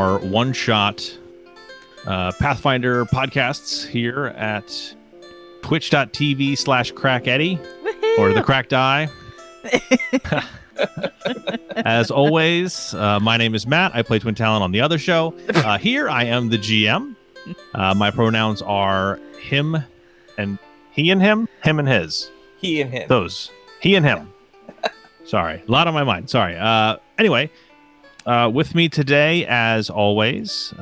our one-shot Pathfinder podcasts here at twitch.tv/CrackEddie or the Cracked Eye. As always, my name is Matt. I play Twin Talon on the other show. Here I am the GM. My pronouns are him and he and him and his. He and him. Those. He and him. Sorry. A lot on my mind. Sorry. Anyway, with me today, as always,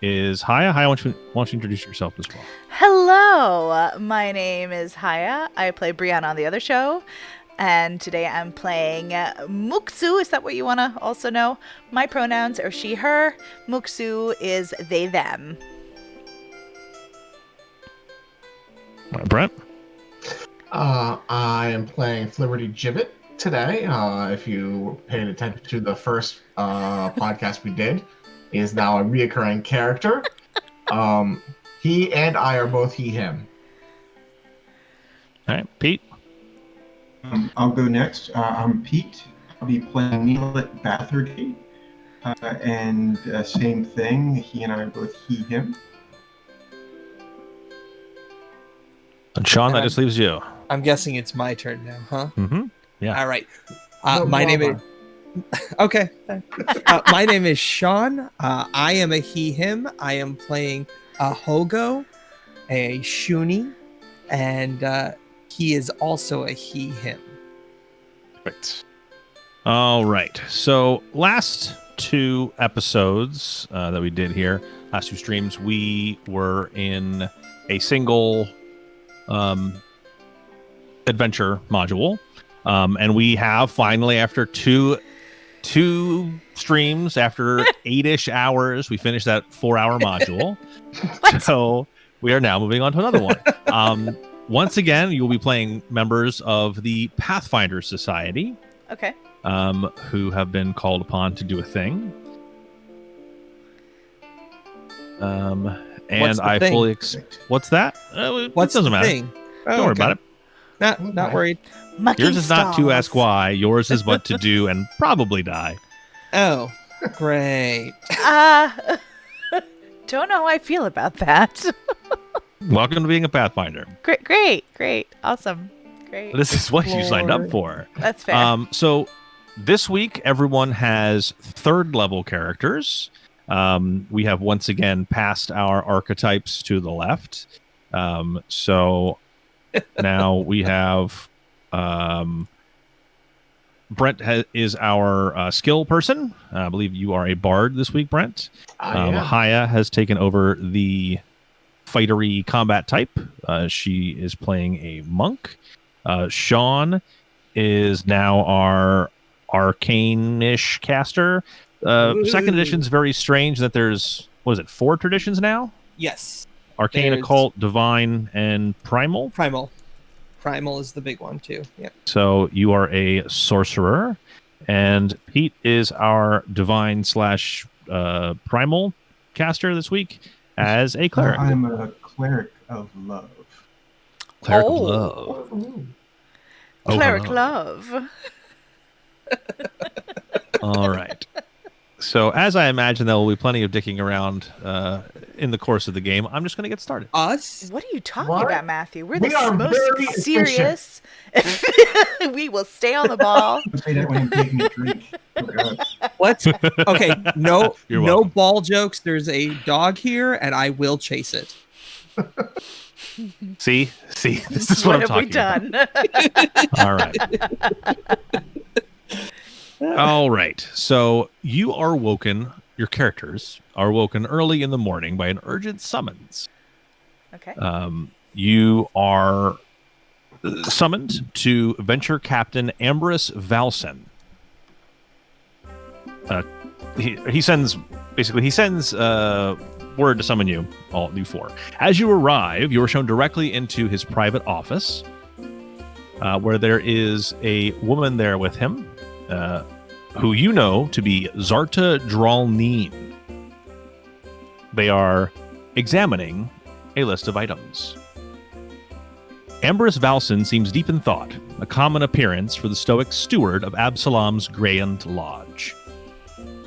is Haya. Haya, why don't you introduce yourself as well? Hello, my name is Haya. I play Brianna on the other show, and today I'm playing Muksu. Is that what you want to also know? My pronouns are she, her. Muksu is they, them. All right, Brent? I am playing Flibberty Gibbet today. If you paid attention to the first podcast we did, he is now a reoccurring character. He and I are both he, him. All right, Pete? I'll go next. I'm Pete. I'll be playing Neelit Bathergate. And same thing, he and I are both he, him. And Sean, that just leaves you. I'm guessing it's my turn now, huh? Mm-hmm. Yeah. All right. My name is... Okay. My name is Sean. I am a he, him. I am playing a Hogo, a Shuni, and he is also a he, him. Perfect. All right. So last two episodes that we did here, last two streams, we were in a single adventure module. And we have finally, after two streams, after 8-ish hours, we finished that 4-hour module. So we are now moving on to another one. Once again, you'll be playing members of the Pathfinder Society. Okay. Who have been called upon to do a thing. And I thing? fully what's that? What's it doesn't the matter. thing? Don't worry about it. Not worried. Mucky Yours is not to stalls. ask why. Yours is what to do and probably die. Oh, great. Don't know how I feel about that. Welcome to being a Pathfinder. Great. Awesome. Great. This is what you signed up for. That's fair. So this week, everyone has 3rd level characters. We have once again passed our archetypes to the left. So now we have Brent is our skill person. I believe you are a bard this week, Brent. Haya has taken over the fightery combat type. She is playing a monk. Sean is now our arcane-ish caster. 2nd edition is very strange that there's, 4 traditions now? Yes. Arcane, Occult, Divine, and Primal. Primal is the big one too. Yeah. So you are a sorcerer, and Pete is our Divine / Primal caster this week as a cleric. I'm a cleric of love. Cleric of love. Cleric hello. love. All right. So as I imagine there will be plenty of dicking around in the course of the game, I'm just going to get started. Us? What are you talking What? about, Matthew? We're We the are very most serious. We will stay on the ball. Don't say that when I'm taking a drink. Oh, God. What? Okay, no You're no welcome. ball jokes. There's a dog here, and I will chase it. See, this is what I'm have we talking done? about. All right. All right. So you are woken. Your characters are woken early in the morning by an urgent summons. Okay. You are summoned to Venture Captain Ambrose Valsen. He sends word to summon you, all you 4. As you arrive, you are shown directly into his private office, where there is a woman there with him, who you know to be Zarta Dralneen. They are examining a list of items. Ambrose Valsen seems deep in thought, a common appearance for the stoic steward of Absalom's Grand Lodge.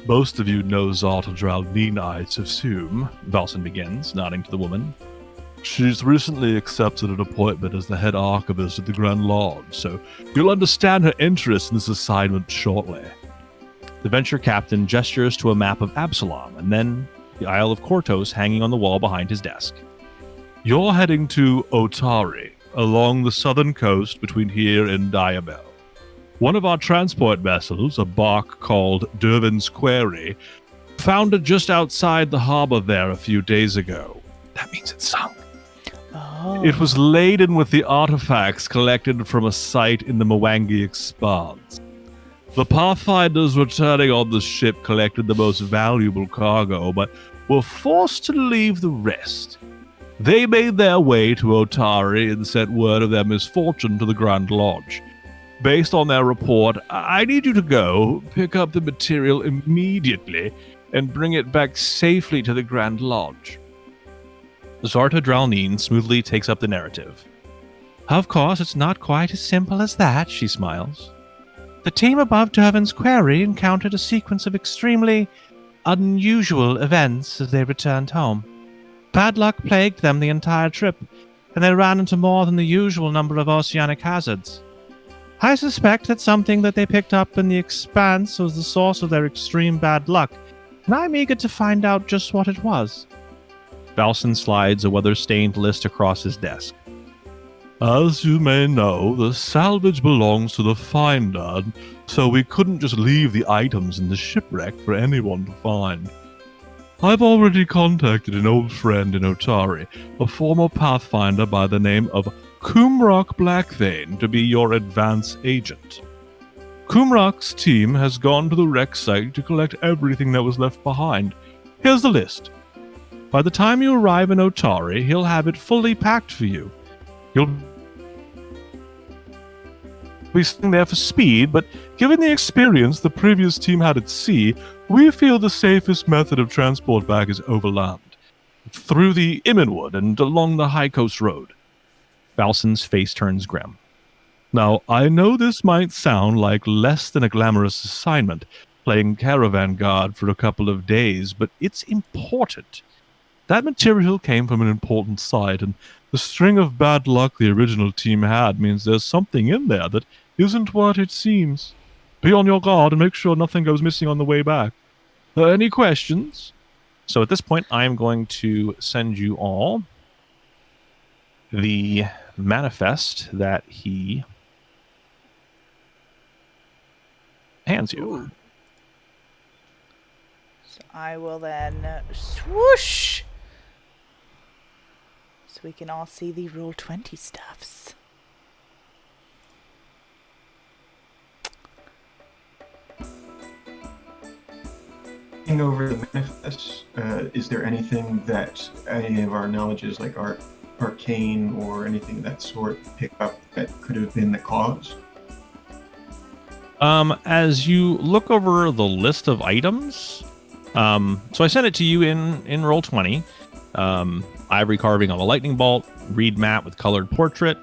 Most of you know Zarta Dralneen, I assume, Valson begins, nodding to the woman. She's recently accepted an appointment as the head archivist at the Grand Lodge, so you'll understand her interest in this assignment shortly. The Venture captain gestures to a map of Absalom, and then the Isle of Kortos hanging on the wall behind his desk. You're heading to Otari, along the southern coast between here and Diabel. One of our transport vessels, a bark called Dervin's Quarry, foundered just outside the harbor there a few days ago. That means it sunk. Oh. It was laden with the artifacts collected from a site in the Mwangi Expanse. The Pathfinders returning on the ship collected the most valuable cargo, but were forced to leave the rest. They made their way to Otari and sent word of their misfortune to the Grand Lodge. Based on their report, I need you to go, pick up the material immediately, and bring it back safely to the Grand Lodge. Zarta Dralneen smoothly takes up the narrative. Of course, it's not quite as simple as that, she smiles. The team above Dervin's Quarry encountered a sequence of extremely unusual events as they returned home. Bad luck plagued them the entire trip, and they ran into more than the usual number of oceanic hazards. I suspect that something that they picked up in the Expanse was the source of their extreme bad luck, and I'm eager to find out just what it was. Valson slides a weather-stained list across his desk. As you may know, the salvage belongs to the finder, so we couldn't just leave the items in the shipwreck for anyone to find. I've already contacted an old friend in Otari, a former Pathfinder by the name of Kumrock Blackvein, to be your advance agent. Kumrock's team has gone to the wreck site to collect everything that was left behind. Here's the list. By the time you arrive in Otari, he'll have it fully packed for you. You'll be sitting there for speed, but given the experience the previous team had at sea, we feel the safest method of transport back is overland, through the Immenwood and along the High Coast Road. Valson's face turns grim. Now, I know this might sound like less than a glamorous assignment, playing caravan guard for a couple of days, but it's important. That material came from an important site, and the string of bad luck the original team had means there's something in there that isn't what it seems. Be on your guard and make sure nothing goes missing on the way back. Any questions? So at this point, I'm going to send you all the manifest that he hands you. Ooh. So I will then swoosh, so we can all see the Roll20 stuffs. Over the manifest, is there anything that any of our knowledges, like arcane or anything of that sort, pick up that could have been the cause? As you look over the list of items, so I sent it to you in Roll20. Ivory carving of a lightning bolt, reed mat with colored portrait,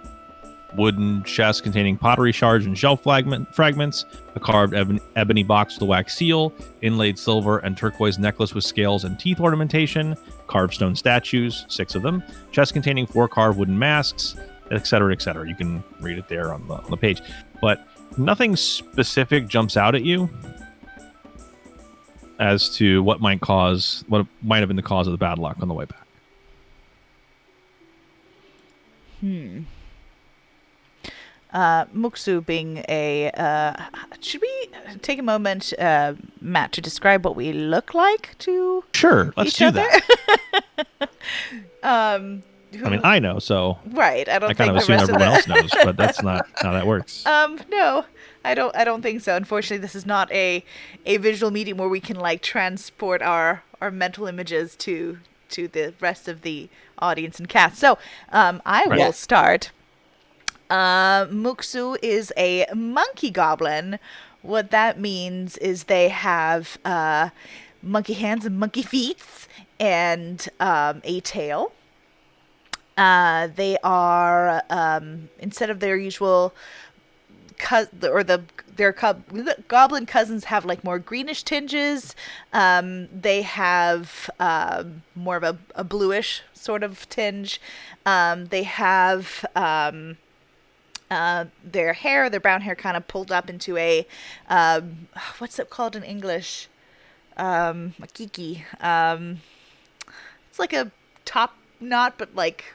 wooden chest containing pottery shards and shelf fragments, a carved ebony box with a wax seal, inlaid silver and turquoise necklace with scales and teeth ornamentation, carved stone statues, 6 of them, chest containing 4 carved wooden masks, etc., etc. You can read it there on the page. But nothing specific jumps out at you as to what might have been the cause of the bad luck on the way back. Muksu being should we take a moment, Matt, to describe what we look like to Sure, let's do that. I mean, I know, so right. I kind of assume everyone else knows, but that's not how that works. No, I don't think so. Unfortunately, this is not a visual medium where we can like transport our mental images to the rest of the audience and cast. So, I will start. Muksu is a monkey goblin. What that means is they have monkey hands and monkey feet and a tail. They are, instead of their usual goblin cousins have like more greenish tinges. They have more of a bluish sort of tinge. They have their brown hair kind of pulled up into a what's it called in English? A kiki. It's like a top knot, but like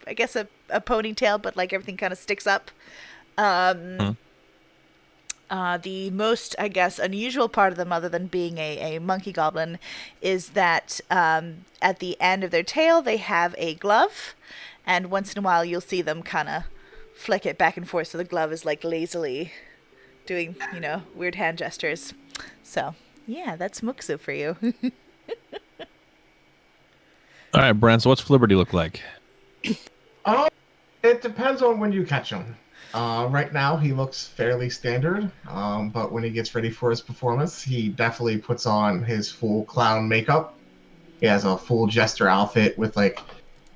I guess a ponytail, but like everything kind of sticks up. The most, I guess, unusual part of them, other than being a monkey goblin, is that at the end of their tail they have a glove, and once in a while you'll see them kind of flick it back and forth, so the glove is like lazily doing, weird hand gestures. So yeah, that's Muksu for you. All right, Brent, so what's Flibberty look like? It depends on when you catch him. Right now, he looks fairly standard, but when he gets ready for his performance, he definitely puts on his full clown makeup. He has a full jester outfit with like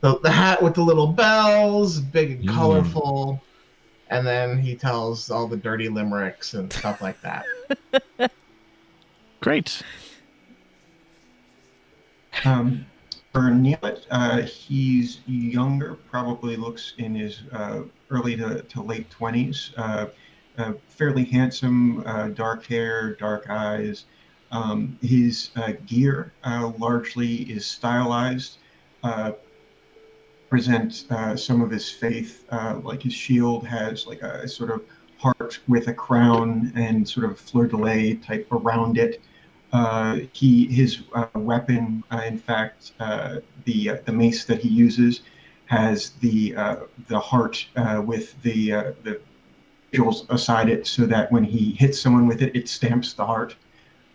the hat with the little bells, big and colorful, and then he tells all the dirty limericks and stuff like that. Great. For Neelet, he's younger, probably looks in his early to late 20s. Fairly handsome, dark hair, dark eyes. His gear largely is stylized. Present some of his faith, like his shield has like a sort of heart with a crown and sort of fleur-de-lis type around it. His weapon, in fact, the mace that he uses has the heart with the visuals aside it, so that when he hits someone with it, it stamps the heart.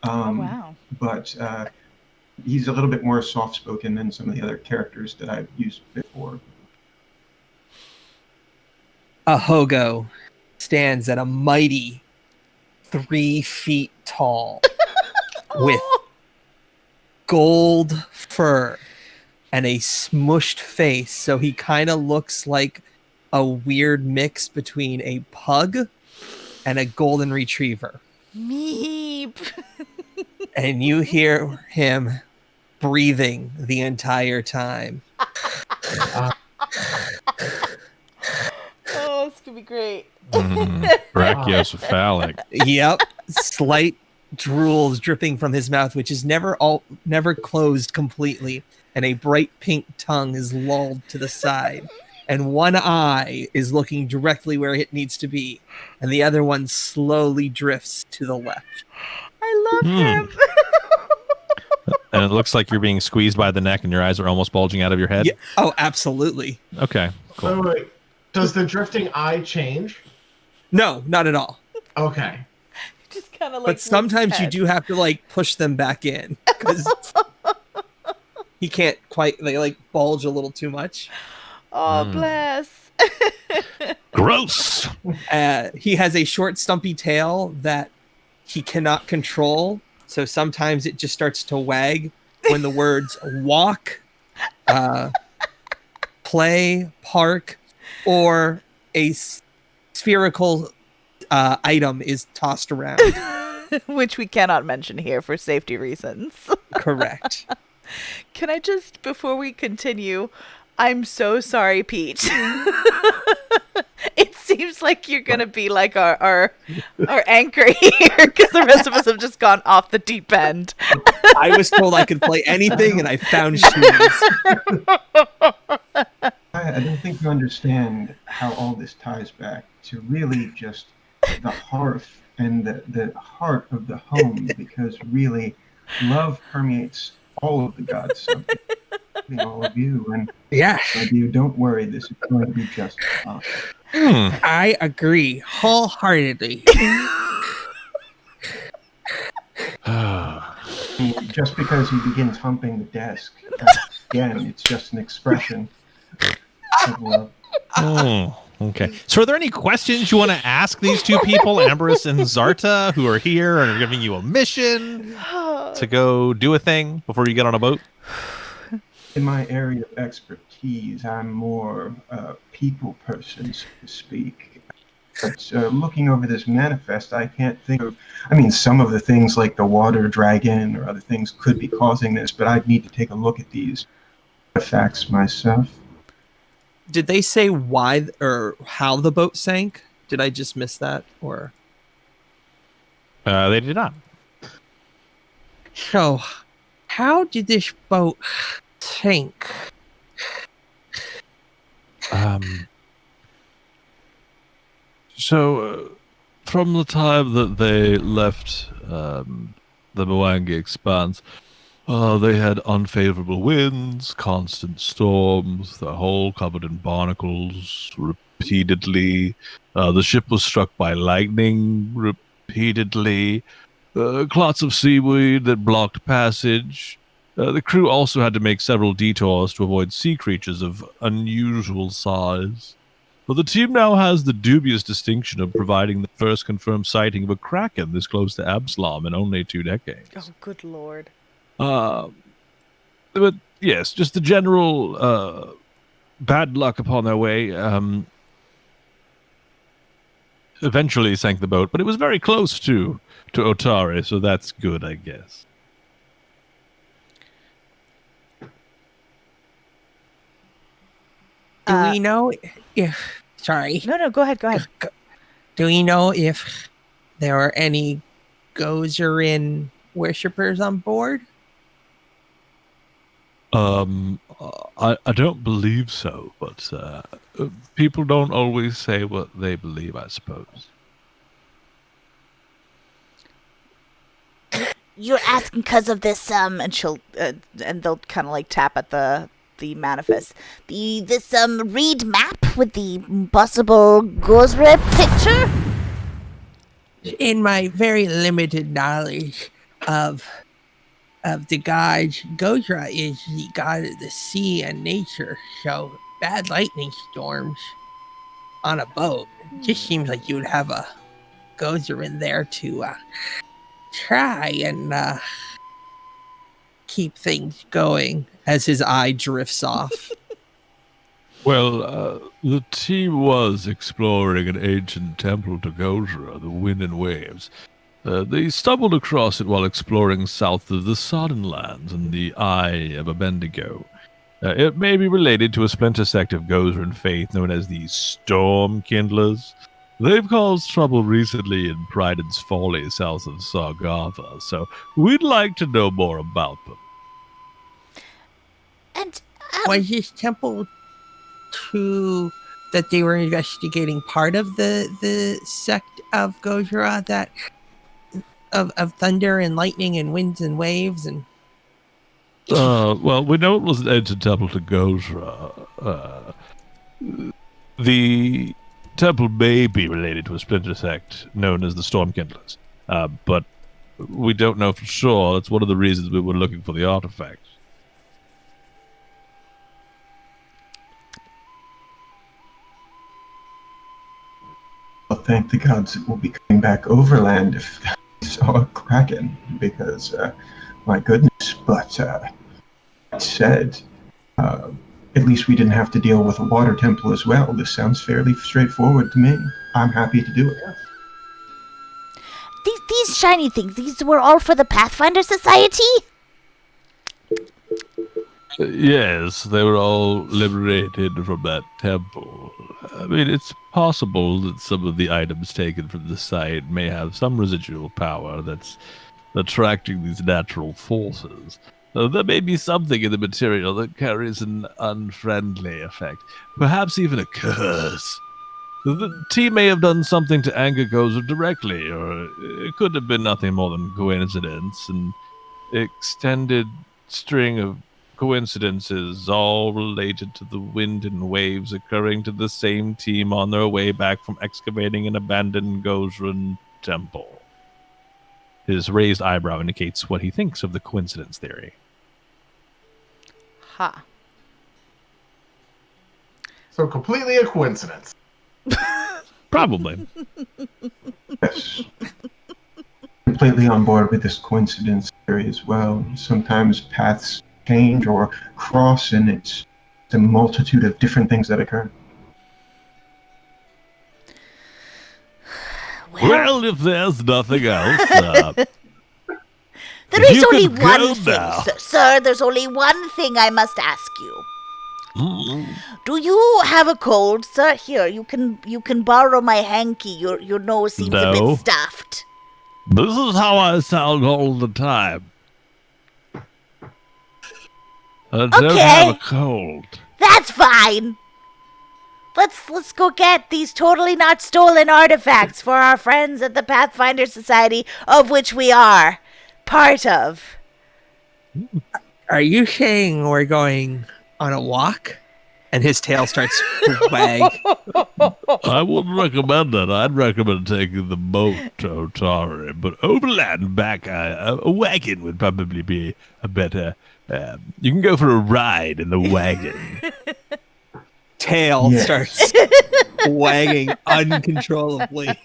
Wow! But he's a little bit more soft-spoken than some of the other characters that I've used before. Ahogo stands at a mighty 3 feet tall. With gold fur and a smushed face, so he kind of looks like a weird mix between a pug and a golden retriever. Meep. And you hear him breathing the entire time. Oh, this could be great. Brachiocephalic. Yep. Slight drools dripping from his mouth, which is never closed completely, and a bright pink tongue is lolled to the side, and one eye is looking directly where it needs to be, and the other one slowly drifts to the left. I love him. And it looks like you're being squeezed by the neck and your eyes are almost bulging out of your head. Yeah. Oh, absolutely. Okay, cool. Wait. Does the drifting eye change? No, not at all. Okay. Just kind of like. But sometimes you do have to like push them back in because he can't quite. They like bulge a little too much. Oh, bless. Gross. He has a short, stumpy tail that he cannot control. So sometimes it just starts to wag when the words walk, play, park, or a spherical item is tossed around. Which we cannot mention here for safety reasons. Correct. Can I just, before we continue, I'm so sorry, Peach. It seems like you're going to be like our anchor here because the rest of us have just gone off the deep end. I was told I could play anything and I found shoes. I don't think you understand how all this ties back to really just the hearth and the heart of the home, because really love permeates all of the gods, all of you. And yeah, you don't worry, this is going to be just fine. I agree wholeheartedly. Just because he begins humping the desk, again, it's just an expression of love. Okay. So are there any questions you want to ask these two people, Amberus and Zarta, who are here and are giving you a mission to go do a thing before you get on a boat? In my area of expertise, I'm more a people person, so to speak. But looking over this manifest, I can't think of. I mean, some of the things like the water dragon or other things could be causing this, but I'd need to take a look at these facts myself. Did they say why or how the boat sank? Did I just miss that? Or They did not. so, how did this boat sink? So, from the time that they left the Mwangi Expanse, they had unfavorable winds, constant storms, the hull covered in barnacles repeatedly. The ship was struck by lightning repeatedly. Clots of seaweed that blocked passage. The crew also had to make several detours to avoid sea creatures of unusual size. But the team now has the dubious distinction of providing the first confirmed sighting of a kraken this close to Absalom in only 2 decades. Oh, good lord. But yes, just the general bad luck upon their way. Eventually sank the boat, but it was very close to Otari, so that's good, I guess. Do we know if... Sorry. No, go ahead. Do we know if there were any Gozarin worshippers on board? I don't believe so, but people don't always say what they believe, I suppose. You're asking because of this, and she'll, and they'll kind of like tap at the manifest. This read map with the possible Gozra picture? In my very limited knowledge of the gods, Gozra is the god of the sea and nature, so bad lightning storms on a boat, it just seems like you would have a Gozra in there to try and keep things going as his eye drifts off. Well, the team was exploring an ancient temple to Gozra, the Wind and Waves. They stumbled across it while exploring south of the Sodden Lands and the Eye of Abendigo. It may be related to a splinter sect of Gozran faith known as the Storm Kindlers. They've caused trouble recently in Priden's Folly south of Sargava, so we'd like to know more about them. And was this temple that they were investigating part of the sect of Gozra that of thunder and lightning and winds and waves and well, we know it was an ancient temple to Gozra. The temple may be related to a splinter sect known as the Stormkindlers, but we don't know for sure. That's one of the reasons we were looking for the artifacts. Well, thank the gods it will be coming back overland if they saw a kraken, because, my goodness, but, that said, at least we didn't have to deal with a water temple as well. This sounds fairly straightforward to me. I'm happy to do it. these shiny things, these were all for the Pathfinder Society? Yes, they were all liberated from that temple. I mean, it's possible that some of the items taken from the site may have some residual power that's attracting these natural forces. There may be something in the material that carries an unfriendly effect, perhaps even a curse. The team may have done something to anger Gozer directly, or it could have been nothing more than coincidence, an extended string of coincidences all related to the wind and waves occurring to the same team on their way back from excavating an abandoned Gozran temple. His raised eyebrow indicates what he thinks of the coincidence theory. Ha. So completely a coincidence. Probably. Yes. Completely on board with this coincidence theory as well. Sometimes paths change or cross, and it's a multitude of different things that occur. Well, if there's nothing else, There is you only can one go thing, now. sir. There's only one thing I must ask you. Do you have a cold, sir? Here, you can borrow my hanky. Your nose seems a No. bit stuffed. this is how I sound all the time. I don't Okay. have a cold. That's fine. Let's go get these totally not stolen artifacts for our friends at the Pathfinder Society, of which we are part of. Are you saying we're going on a walk? And his tail starts to wag. I wouldn't recommend that. I'd recommend taking the boat to Otari, but overland back, a wagon would probably be a better. You can go for a ride in the wagon. Tail Yes. starts wagging uncontrollably.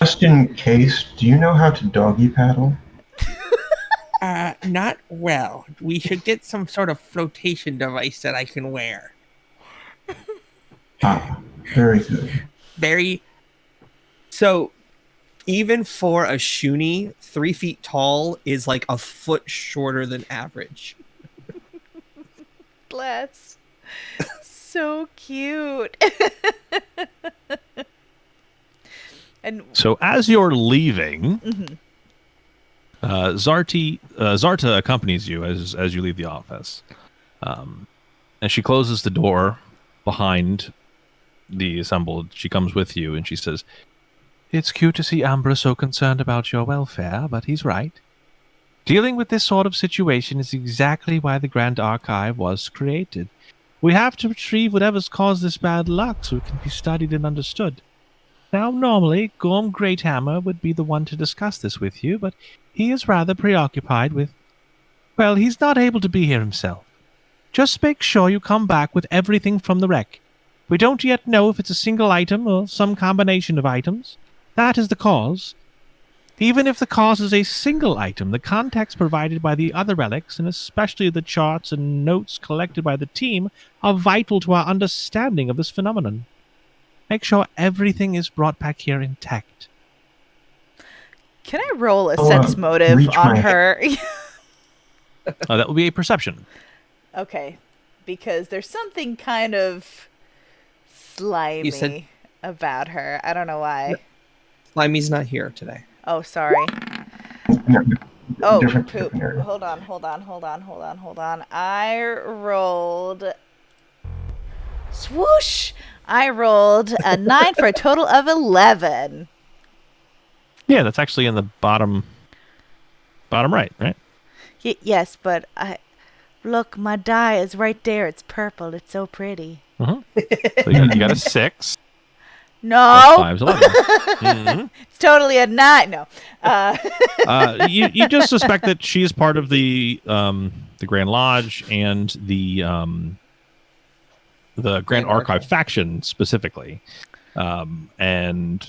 Just in case, do you know how to doggy paddle? Not well. We should get some sort of flotation device that I can wear. Ah, very good. Very. So, even for a Shuni, 3 feet tall is like a foot shorter than average. Bless. So cute. And So as you're leaving, mhm. Zarta accompanies you as you leave the office, and she closes the door behind the assembled. She comes with you and she says, "It's cute to see Ambra so concerned about your welfare, but he's right. Dealing with this sort of situation is exactly why the Grand Archive was created. We have to retrieve whatever's caused this bad luck so it can be studied and understood. Now, normally, Gorm Greathammer would be the one to discuss this with you, but he is rather preoccupied with... Well, he's not able to be here himself. Just make sure you come back with everything from the wreck. We don't yet know if it's a single item or some combination of items. That is the cause. Even if the cause is a single item, the context provided by the other relics, and especially the charts and notes collected by the team, are vital to our understanding of this phenomenon. Make sure everything is brought back here intact." Can I roll a Oh, sense motive reach on my- her? That would be a perception. Okay, because there's something kind of slimy said- about her. I don't know why. Slimy's not here today. Oh, sorry. No, Oh, different poop. area. Hold on. I rolled... Swoosh! I rolled a 9 for a total of 11. Yeah, that's actually in the bottom right, right? Yes, but look, my die is right there. It's purple. It's so pretty. So you got a 6. No, 5's 11. Mhm. it's totally a 9. No. You just suspect that she's part of the Grand Lodge and the Grand Archive faction specifically, and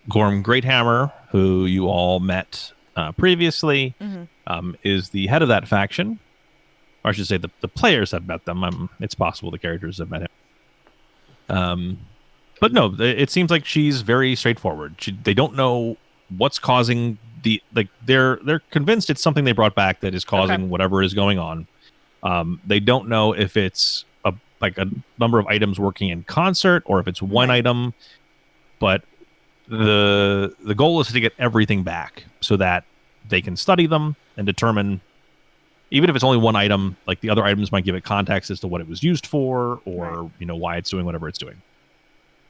Gorm Greathammer, who you all met previously, is the head of that faction. Or I should say the players have met them. It's possible the characters have met him. But no, it seems like she's very straightforward. They don't know what's causing they're convinced it's something they brought back that is causing whatever is going on. They don't know if it's a number of items working in concert or if it's one item, but the goal is to get everything back so that they can study them and determine, even if it's only one item, like the other items might give it context as to what it was used for or why it's doing whatever it's doing.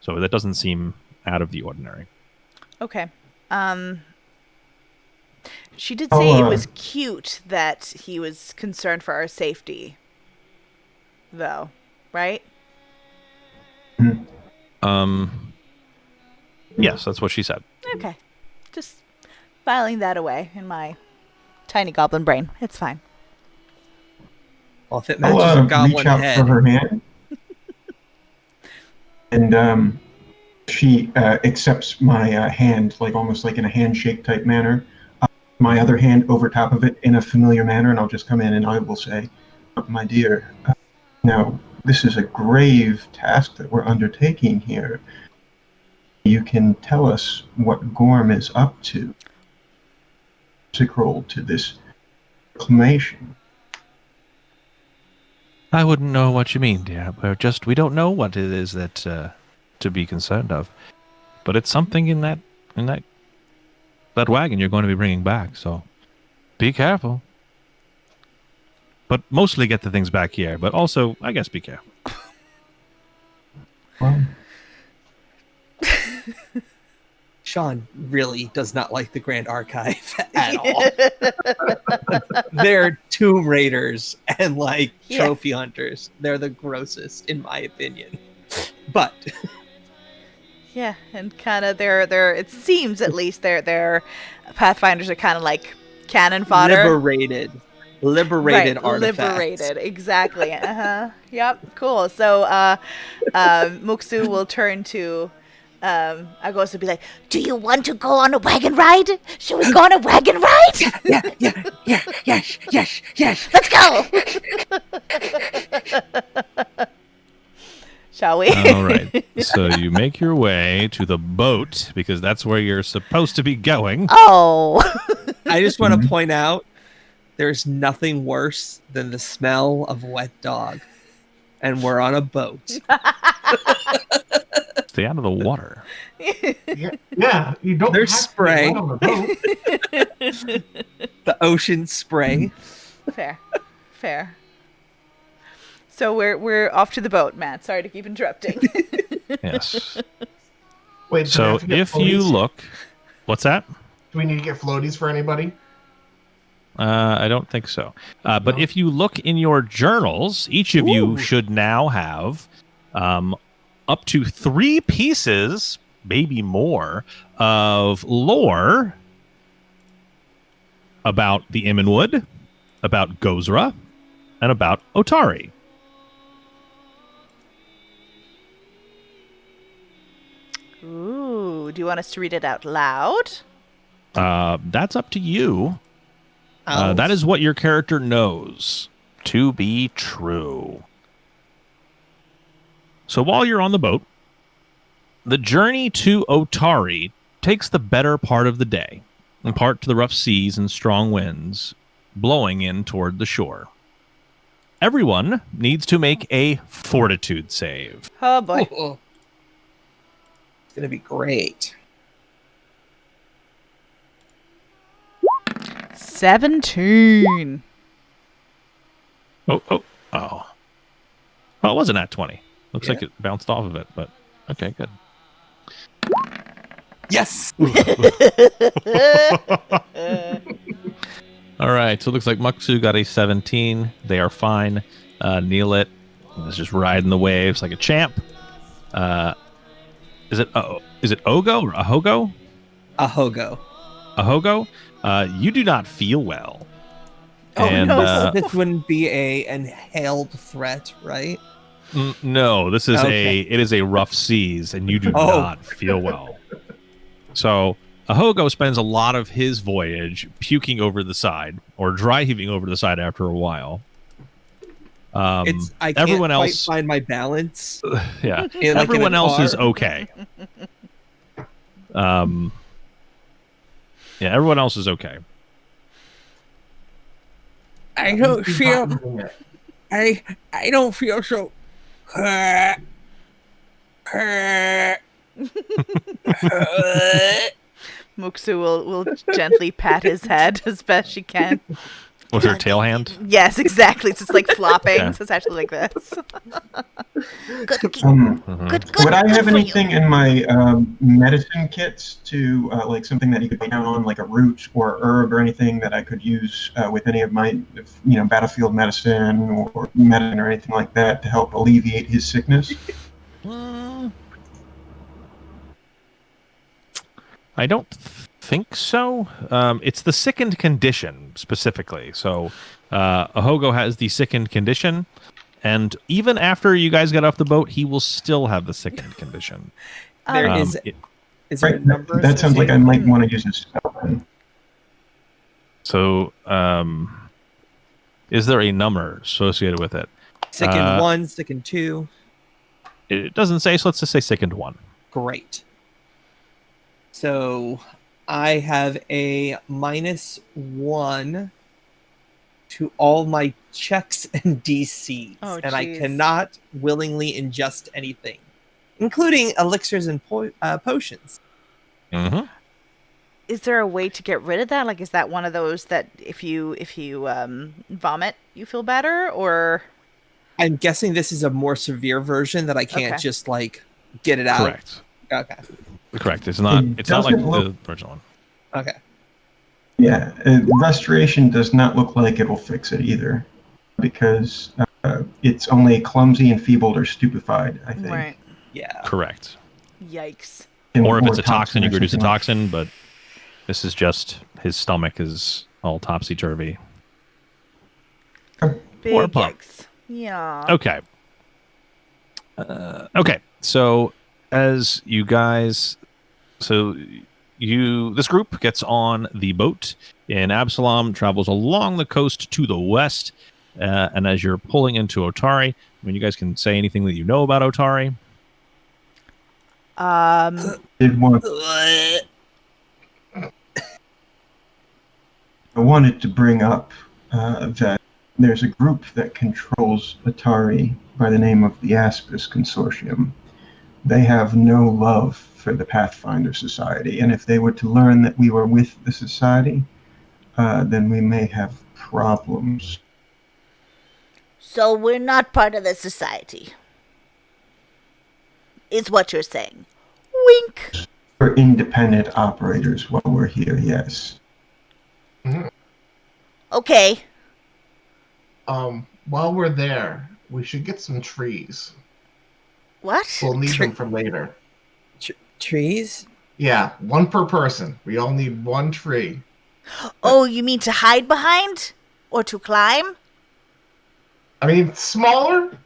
So that doesn't seem out of the ordinary. Okay. She did say it was cute that he was concerned for our safety, though, right? Yes, that's what she said. Okay. Just filing that away in my tiny goblin brain. It's fine. Well, if it matches a I'll goblin reach out head. for her hand. And she accepts my hand, almost like in a handshake type manner. My other hand over top of it in a familiar manner, and I'll just come in and I will say, "My dear, now this is a grave task that we're undertaking here. you can tell us what Gorm is up to. Roll to this proclamation. I wouldn't know what you mean, dear. We don't know what it is that to be concerned of. But it's something in that wagon you're going to be bringing back, so be careful. But mostly get the things back here, but also, I guess, be careful. Well, Sean really does not like the Grand Archive at all. They're tomb raiders and like trophy hunters. They're the grossest, in my opinion. But Yeah, and kind of they're it seems at least their Pathfinders are kind of like cannon fodder. liberated Right, artifacts. liberated, exactly. Yep, cool. So Muksu will turn to Agos and be like, Do you want to go on a wagon ride? Should we go on a wagon ride? Yes. Let's go. shall we? All right. So you make your way to the boat, because that's where you're supposed to be going. Oh. I just want to point out there's nothing worse than the smell of wet dog. And we're on a boat. Stay out of the water. Yeah, you don't. There's have to spray. be on the boat. The ocean spray. Fair. So we're off to the boat, Matt. Sorry to keep interrupting. Yes. Wait, do we So have to get if you floaties? look, what's that? Do we need to get floaties for anybody? I don't think so. But if you look in your journals, each of you Ooh. should now have up to 3 pieces, maybe more, of lore about the Imminwood, about Gozra, and about Otari. Ooh, do you want us to read it out loud? That's up to you. Oh. That is what your character knows to be true. So while you're on the boat, the journey to Otari takes the better part of the day, in part to the rough seas and strong winds blowing in toward the shore. Everyone needs to make a fortitude save. Oh boy. Ooh. It's going to be great. 17. Oh. Well, it wasn't at 20. Looks like it bounced off of it, but okay, good. Yes. All right, so it looks like Muksu got a 17. They are fine. Kneel it. He's just riding the waves like a champ. Is it Ogo or Ahogo? Ahogo. Ahogo? You do not feel well. Oh, no. This wouldn't be a inhaled threat, right? No, this is Okay. it is a rough seas, and you do not feel well. So Ahogo spends a lot of his voyage puking over the side or dry heaving over the side after a while. I can't everyone quite else, find my balance. yeah, in everyone a else is car. okay. Yeah, everyone else is okay. I don't He's feel. not doing it. I don't feel so. Muksu will gently pat his head as best she can. With her tail hand? Yes, exactly. It's just like flopping. Okay. So it's actually like this. Good. Mhm. Good. Would I good have for you. anything in my medicine kits to like something that you could put down on, like a root or herb or anything that I could use with any of my, battlefield medicine or medicine or anything like that to help alleviate his sickness? I don't think so. It's the sickened condition specifically. So Ahogo has the sickened condition, and even after you guys get off the boat, he will still have the sickened condition. There is there a Right. number? That sounds like I associated? might want to use a spell then. So is there a number associated with it? Sickened 1, sickened 2. It doesn't say, so let's just say sickened 1. Great. So I have a -1 to all my checks and DCs, Oh, and I jeez. cannot willingly ingest anything, including elixirs and potions. Mm-hmm. Is there a way to get rid of that? Like, is that one of those that if you vomit, you feel better, or? I'm guessing this is a more severe version that I can't Okay. just like get it out. Correct. Okay. Correct. It's not. It It's not like doesn't look- the original one. Okay. Yeah, restoration does not look like it'll fix it either, because it's only clumsy, enfeebled, or stupefied, I think. Right. Yeah. Correct. Yikes. Or if it's a toxin, you or produce a something like- toxin. But this is just his stomach is all topsy turvy. Big Or a pump. yikes. Yeah. Okay. Okay. So as you guys, this group gets on the boat, and Absalom travels along the coast to the west. And as you're pulling into Otari, I mean, you guys can say anything that you know about Otari. Did want I wanted to bring up that there's a group that controls Atari by the name of the Aspis Consortium. They have no love for the Pathfinder Society, and if they were to learn that we were with the Society, then we may have problems. So we're not part of the society. Is what you're saying. Wink. We're independent operators while we're here, yes. Okay. While we're there, we should get some trees. What? We'll need them for later. Trees? Yeah, one per person. We all need one tree. Oh, you mean to hide behind? Or to climb? I mean, smaller,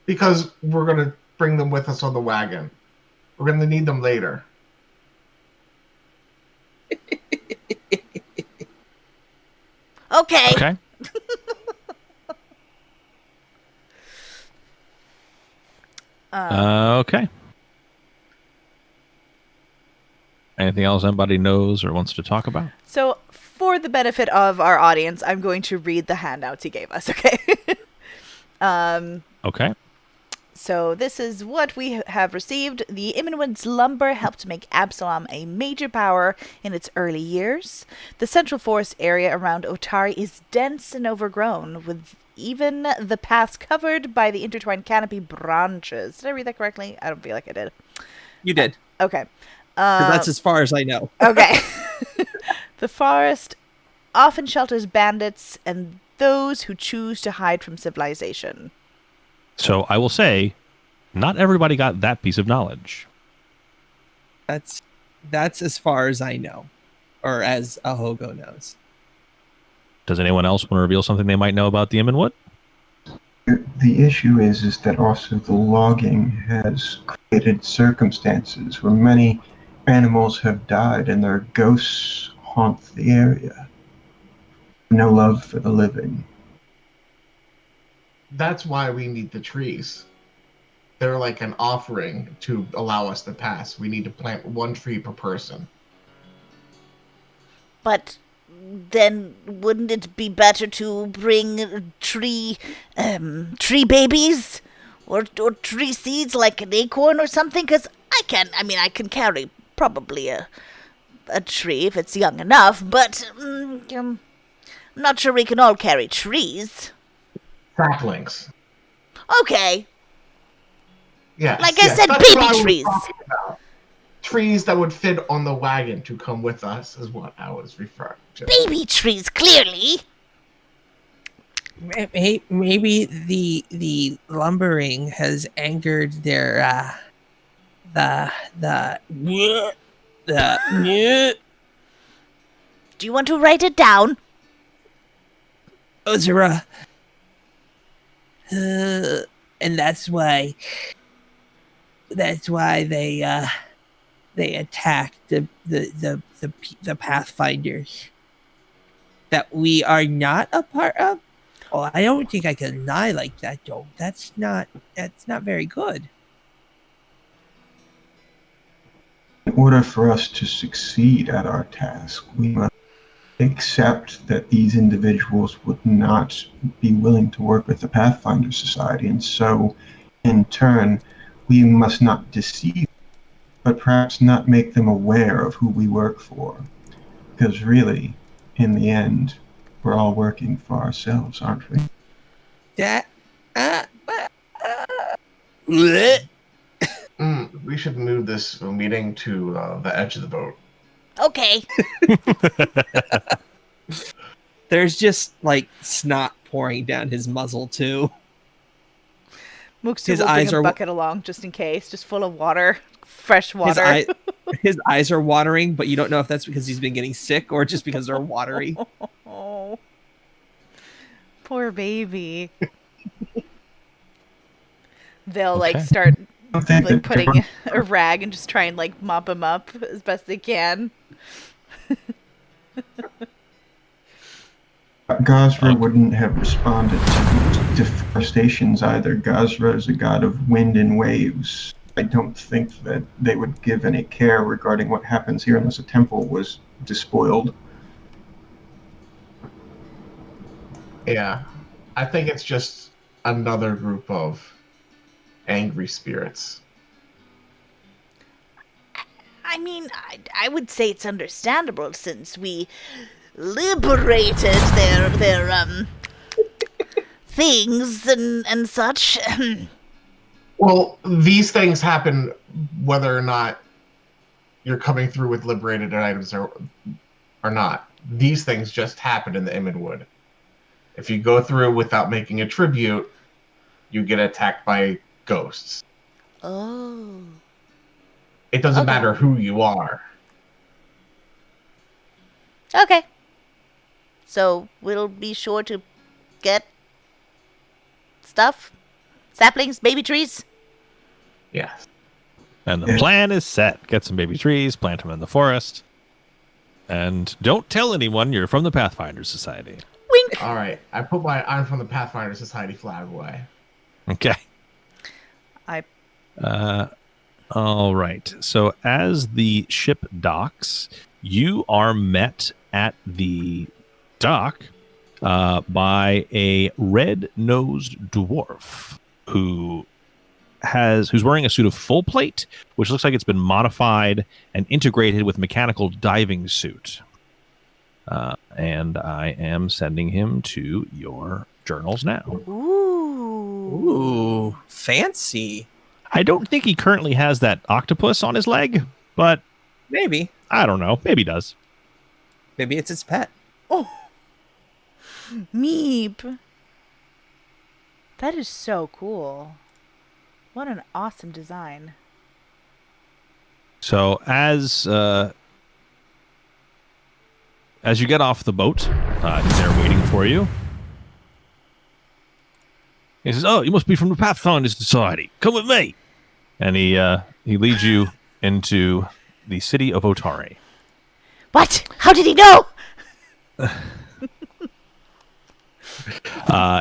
because we're going to bring them with us on the wagon. We're going to need them later. Okay. Okay. Okay. Anything else anybody knows or wants to talk about? So, for the benefit of our audience, I'm going to read the handouts he gave us, okay? Okay. So this is what we have received. The Imminwood's lumber helped make Absalom a major power in its early years. The central forest area around Otari is dense and overgrown, with even the paths covered by the intertwined canopy branches. Did I read that correctly? I don't feel like I did. You did. Okay. 'Cause that's as far as I know. Okay. The forest often shelters bandits and those who choose to hide from civilization. So I will say, not everybody got that piece of knowledge. That's as far as I know, or as Ahogo knows. Does anyone else want to reveal something they might know about the Imminwood? The issue is that also the logging has created circumstances where many animals have died and their ghosts haunt the area. No love for the living. That's why we need the trees. They're like an offering to allow us to pass. We need to plant one tree per person. But then wouldn't it be better to bring tree babies? Or tree seeds like an acorn or something? Because I can carry probably a tree if it's young enough, but I'm not sure we can all carry trees. Saplings. Okay. Yes. Like I said, that's baby what I was trees. talking about. Trees that would fit on the wagon to come with us is what I was referring to. Baby trees, clearly. Maybe the lumbering has angered their the Do you want to write it down? Ozura. And that's why they attacked the Pathfinders that we are not a part of. Oh, I don't think I can lie like that, though. That's not very good. order for us to succeed at our task, we must accept that these individuals would not be willing to work with the Pathfinder Society, and so, in turn, we must not deceive, but perhaps not make them aware of who we work for. Because really, in the end, we're all working for ourselves, aren't we? We should move this meeting to the edge of the boat. Okay. There's just like snot pouring down his muzzle too. Mooksu His will eyes bring a are- bucket along just in case, just full of water, fresh water. His eyes are watering, but you don't know if that's because he's been getting sick or just because they're watery. Oh, poor baby. They'll like Okay. start I don't think like that putting a rag and just try and like mop him up as best they can. Gazra wouldn't have responded to deforestations either. Gazra is a god of wind and waves. I don't think that they would give any care regarding what happens here unless a temple was despoiled. Yeah, I think it's just another group of angry spirits. I mean, I would say it's understandable since we liberated their things and such. Well, these things happen whether or not you're coming through with liberated items or not. These things just happen in the Imminwood. If you go through without making a tribute, you get attacked by ghosts. Oh. It doesn't Okay. matter who you are. Okay. So we'll be sure to get stuff. Saplings, baby trees. Yes. And the plan is set. Get some baby trees, plant them in the forest. And don't tell anyone you're from the Pathfinder Society. Wink. All right. I put my I'm from the Pathfinder Society flag away. Okay. I All right. So as the ship docks, you are met at the dock by a red-nosed dwarf who's wearing a suit of full plate, which looks like it's been modified and integrated with mechanical diving suit. And I am sending him to your journals now. Ooh. Ooh, fancy. I don't think he currently has that octopus on his leg, but Maybe. I don't know. Maybe he does. Maybe it's his pet. Oh, Meep. That is so cool. What an awesome design. So as you get off the boat, he's there waiting for you. He says, "Oh, you must be from the Pathfinder Society. Come with me." And he leads you into the city of Otari. What? How did he know?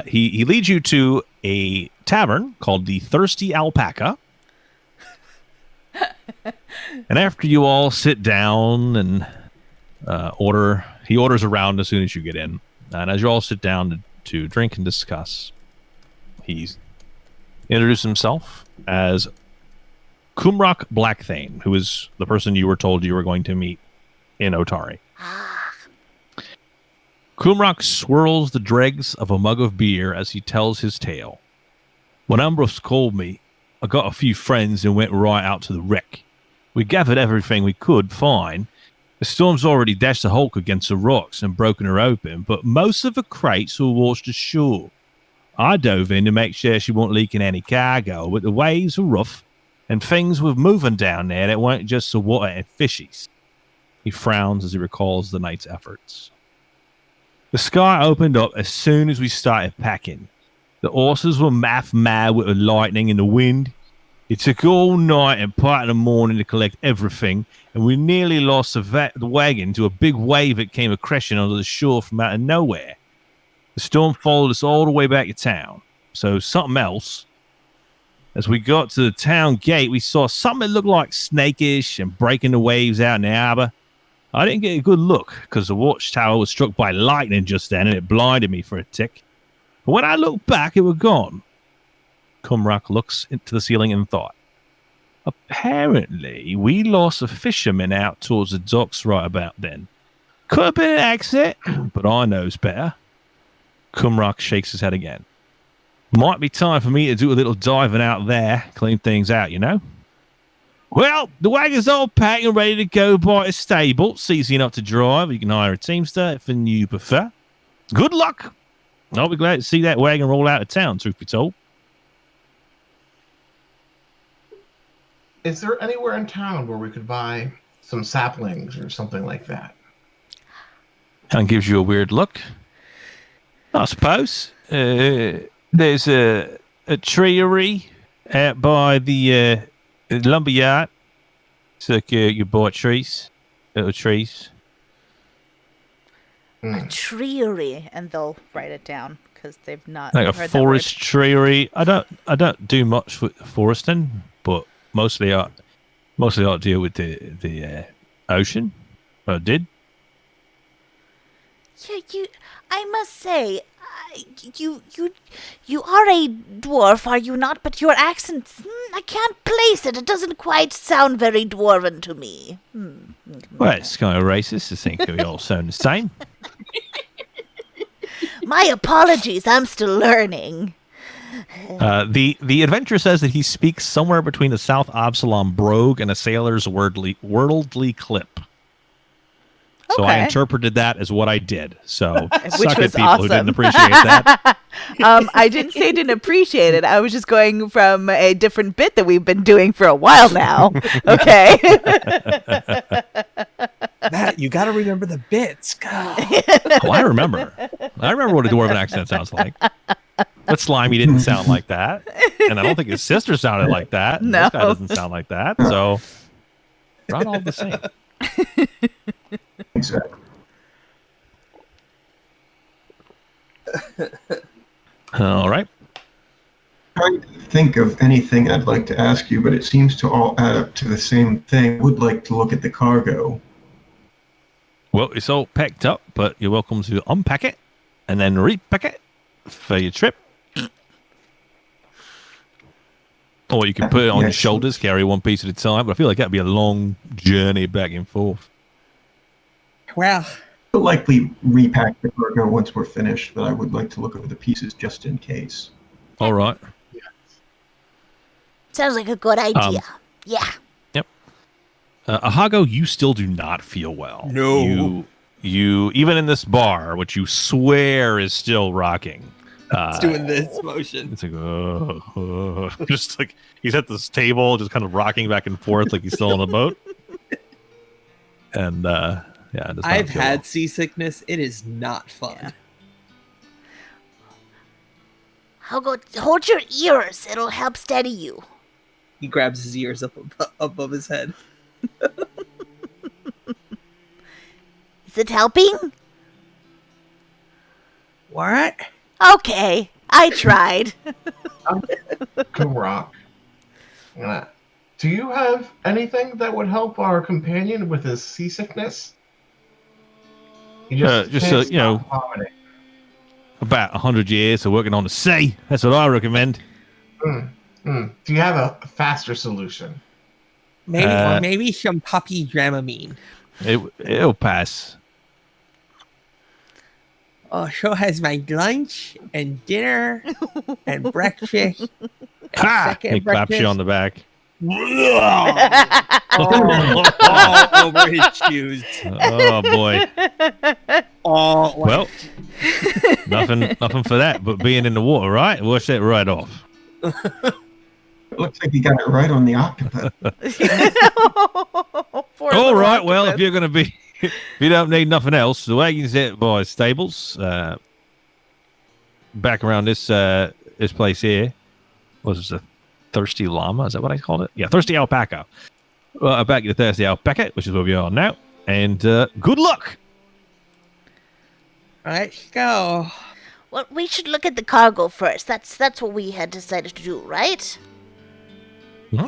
He leads you to a tavern called the Thirsty Alpaca. And after you all sit down and he orders around as soon as you get in. And as you all sit down to drink and discuss, he's introduced himself as Kumrak Blackthane, who is the person you were told you were going to meet in Otari. Kumrak swirls the dregs of a mug of beer as he tells his tale. When Ambrose called me, I got a few friends and went right out to the wreck. We gathered everything we could find. The storm's already dashed the hulk against the rocks and broken her open, but most of the crates were washed ashore. I dove in to make sure she wasn't leaking any cargo, but the waves were rough and things were moving down there that weren't just the water and fishies. He frowns as he recalls the night's efforts. The sky opened up as soon as we started packing. The horses were mad with the lightning and the wind. It took all night and part of the morning to collect everything, and we nearly lost the wagon to a big wave that came crashing onto the shore from out of nowhere. The storm followed us all the way back to town. So something else, As we got to the town gate, we saw something that looked like snakish and breaking the waves out in the harbor. I didn't get a good look because the watchtower was struck by lightning just then and it blinded me for a tick. But when I looked back, it was gone. Kumrak looks into the ceiling and thought, apparently, we lost a fisherman out towards the docks right about then. Could have been an accident, but I knows better. Kumrak shakes his head again. Might be time for me to do a little diving out there, clean things out, you know? Well, the wagon's all packed and ready to go by a stable. It's easy enough to drive. You can hire a teamster if you prefer. Good luck. I'll be glad to see that wagon roll out of town, truth be told. Is there anywhere in town where we could buy some saplings or something like that? And gives you a weird look. I suppose. There's a treery out by the lumberyard. It's like you bought trees, little trees. A treery, and they'll write it down because they've not Like a heard forest treery. I don't do much with foresting, but mostly I deal with the ocean. I did. Yeah, I must say, you are a dwarf, are you not? But your accent, I can't place it. It doesn't quite sound very dwarven to me. Well, it's kind of racist to think we all sound the same. My apologies, I'm still learning. The adventurer says that he speaks somewhere between a South Absalom brogue and a sailor's worldly clip. So I interpreted that as what I did. So suck at people who didn't appreciate that. I didn't say didn't appreciate it. I was just going from a different bit that we've been doing for a while now. Okay. Matt, you got to remember the bits. Oh, I remember. I remember what a dwarven accent sounds like. But Slimy didn't sound like that. And I don't think his sister sounded like that. No. This guy doesn't sound like that. So, not all the same. Exactly. All right. Trying to think of anything I'd like to ask you, but it seems to all add up to the same thing. Would like to look at the cargo. Well, it's all packed up, but you're welcome to unpack it and then repack it for your trip. Or you can put it on your shoulders, carry one piece at a time. But I feel like that'd be a long journey back and forth. Well, We'll likely repack the cargo once we're finished, but I would like to look over the pieces just in case. All right. Sounds like a good idea. Yeah. Yep. Ahago, you still do not feel well. No. You even in this bar, which you swear is still rocking. it's doing this motion. It's like, just like he's at this table, just kind of rocking back and forth like he's still on a boat. And yeah, it does not I've feel had well. seasickness. It is not fun. Yeah. I'll go hold your ears. It'll help steady you. He grabs his ears up above his head. Is it helping? What? Okay, I tried. Kumrak. Do you have anything that would help our companion with his seasickness? He Just, can't you know, stop vomiting. about 100 years of working on the sea. That's what I recommend. Do you have a faster solution? Maybe some puppy Dramamine. It'll pass. So has my lunch and dinner and breakfast. And Ha! second He claps you breakfast. on the back. all over his shoes. Oh boy. All Well, nothing for that. But being in the water, right? Wash that right off. It looks like you got it right on the octopus. All right. Well, if you're going to be, if you don't need nothing else, the wagon's at by stables. Back around this place here. Was this a thirsty llama? Is that what I called it? Yeah, thirsty alpaca. Well, I'll back you to thirsty alpaca, which is where we are now. And good luck. Let's go. Well, we should look at the cargo first. That's what we had decided to do, right?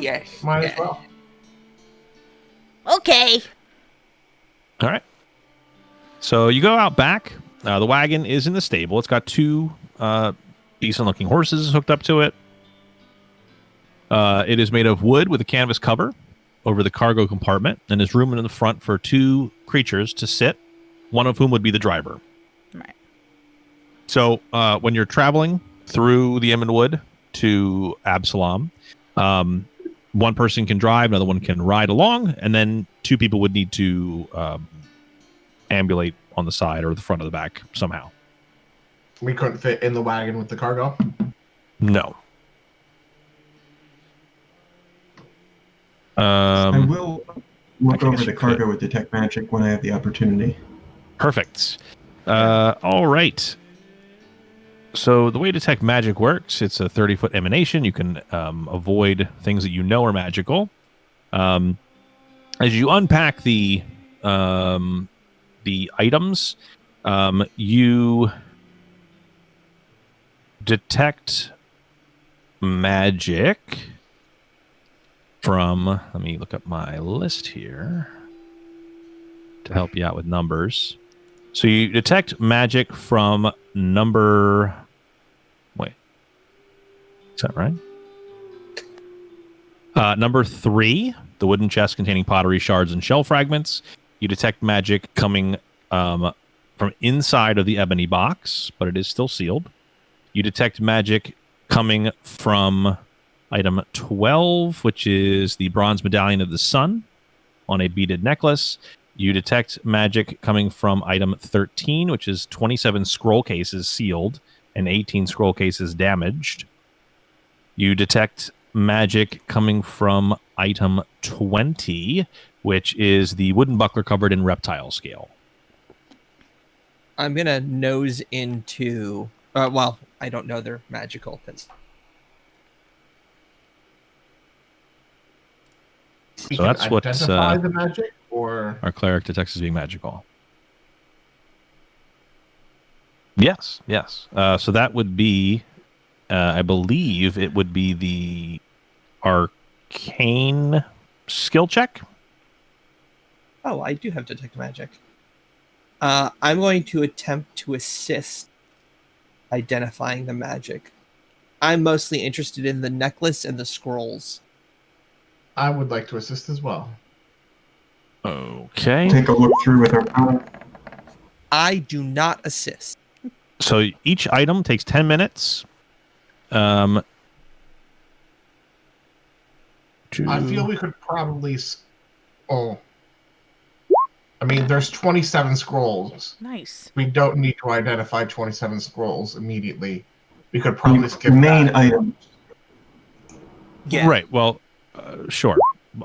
Yes. Might as well. Okay. All right. So you go out back. The wagon is in the stable. It's got two decent-looking horses hooked up to it. It is made of wood with a canvas cover over the cargo compartment, and there's room in the front for two creatures to sit, one of whom would be the driver. Right. So when you're traveling through the Emon Wood to Absalom, one person can drive, another one can ride along, and then two people would need to ambulate on the side or the front or the back somehow. We couldn't fit in the wagon with the cargo. No. I will look I over guess the you cargo could. with Detect Magic when I have the opportunity. Perfect. All right. So the way Detect Magic works, it's a 30-foot emanation. You can avoid things that you know are magical. As you unpack the items, you detect magic from, let me look up my list here to help you out with numbers. So you detect magic from number, wait, is that right? Number 3, the wooden chest containing pottery shards and shell fragments. You detect magic coming from inside of the ebony box, but it is still sealed. You detect magic coming from item 12, which is the bronze medallion of the sun on a beaded necklace. You detect magic coming from item 13, which is 27 scroll cases sealed and 18 scroll cases damaged. You detect magic coming from item 20, which is the wooden buckler covered in reptile scale. I'm going to nose into... well, I don't know they're magical. So that's what identify the magic, or our cleric detects as being magical. Yes. So that would be, I believe it would be the arcane skill check. Oh, I do have Detect Magic. I'm going to attempt to assist identifying the magic. I'm mostly interested in the necklace and the scrolls. I would like to assist as well. Okay. Take a look through with our power. I do not assist. So each item takes 10 minutes. I feel we could probably... I mean, there's 27 scrolls. Nice. We don't need to identify 27 scrolls immediately. We could probably skip The main that. item. Yeah. Right. Well, sure.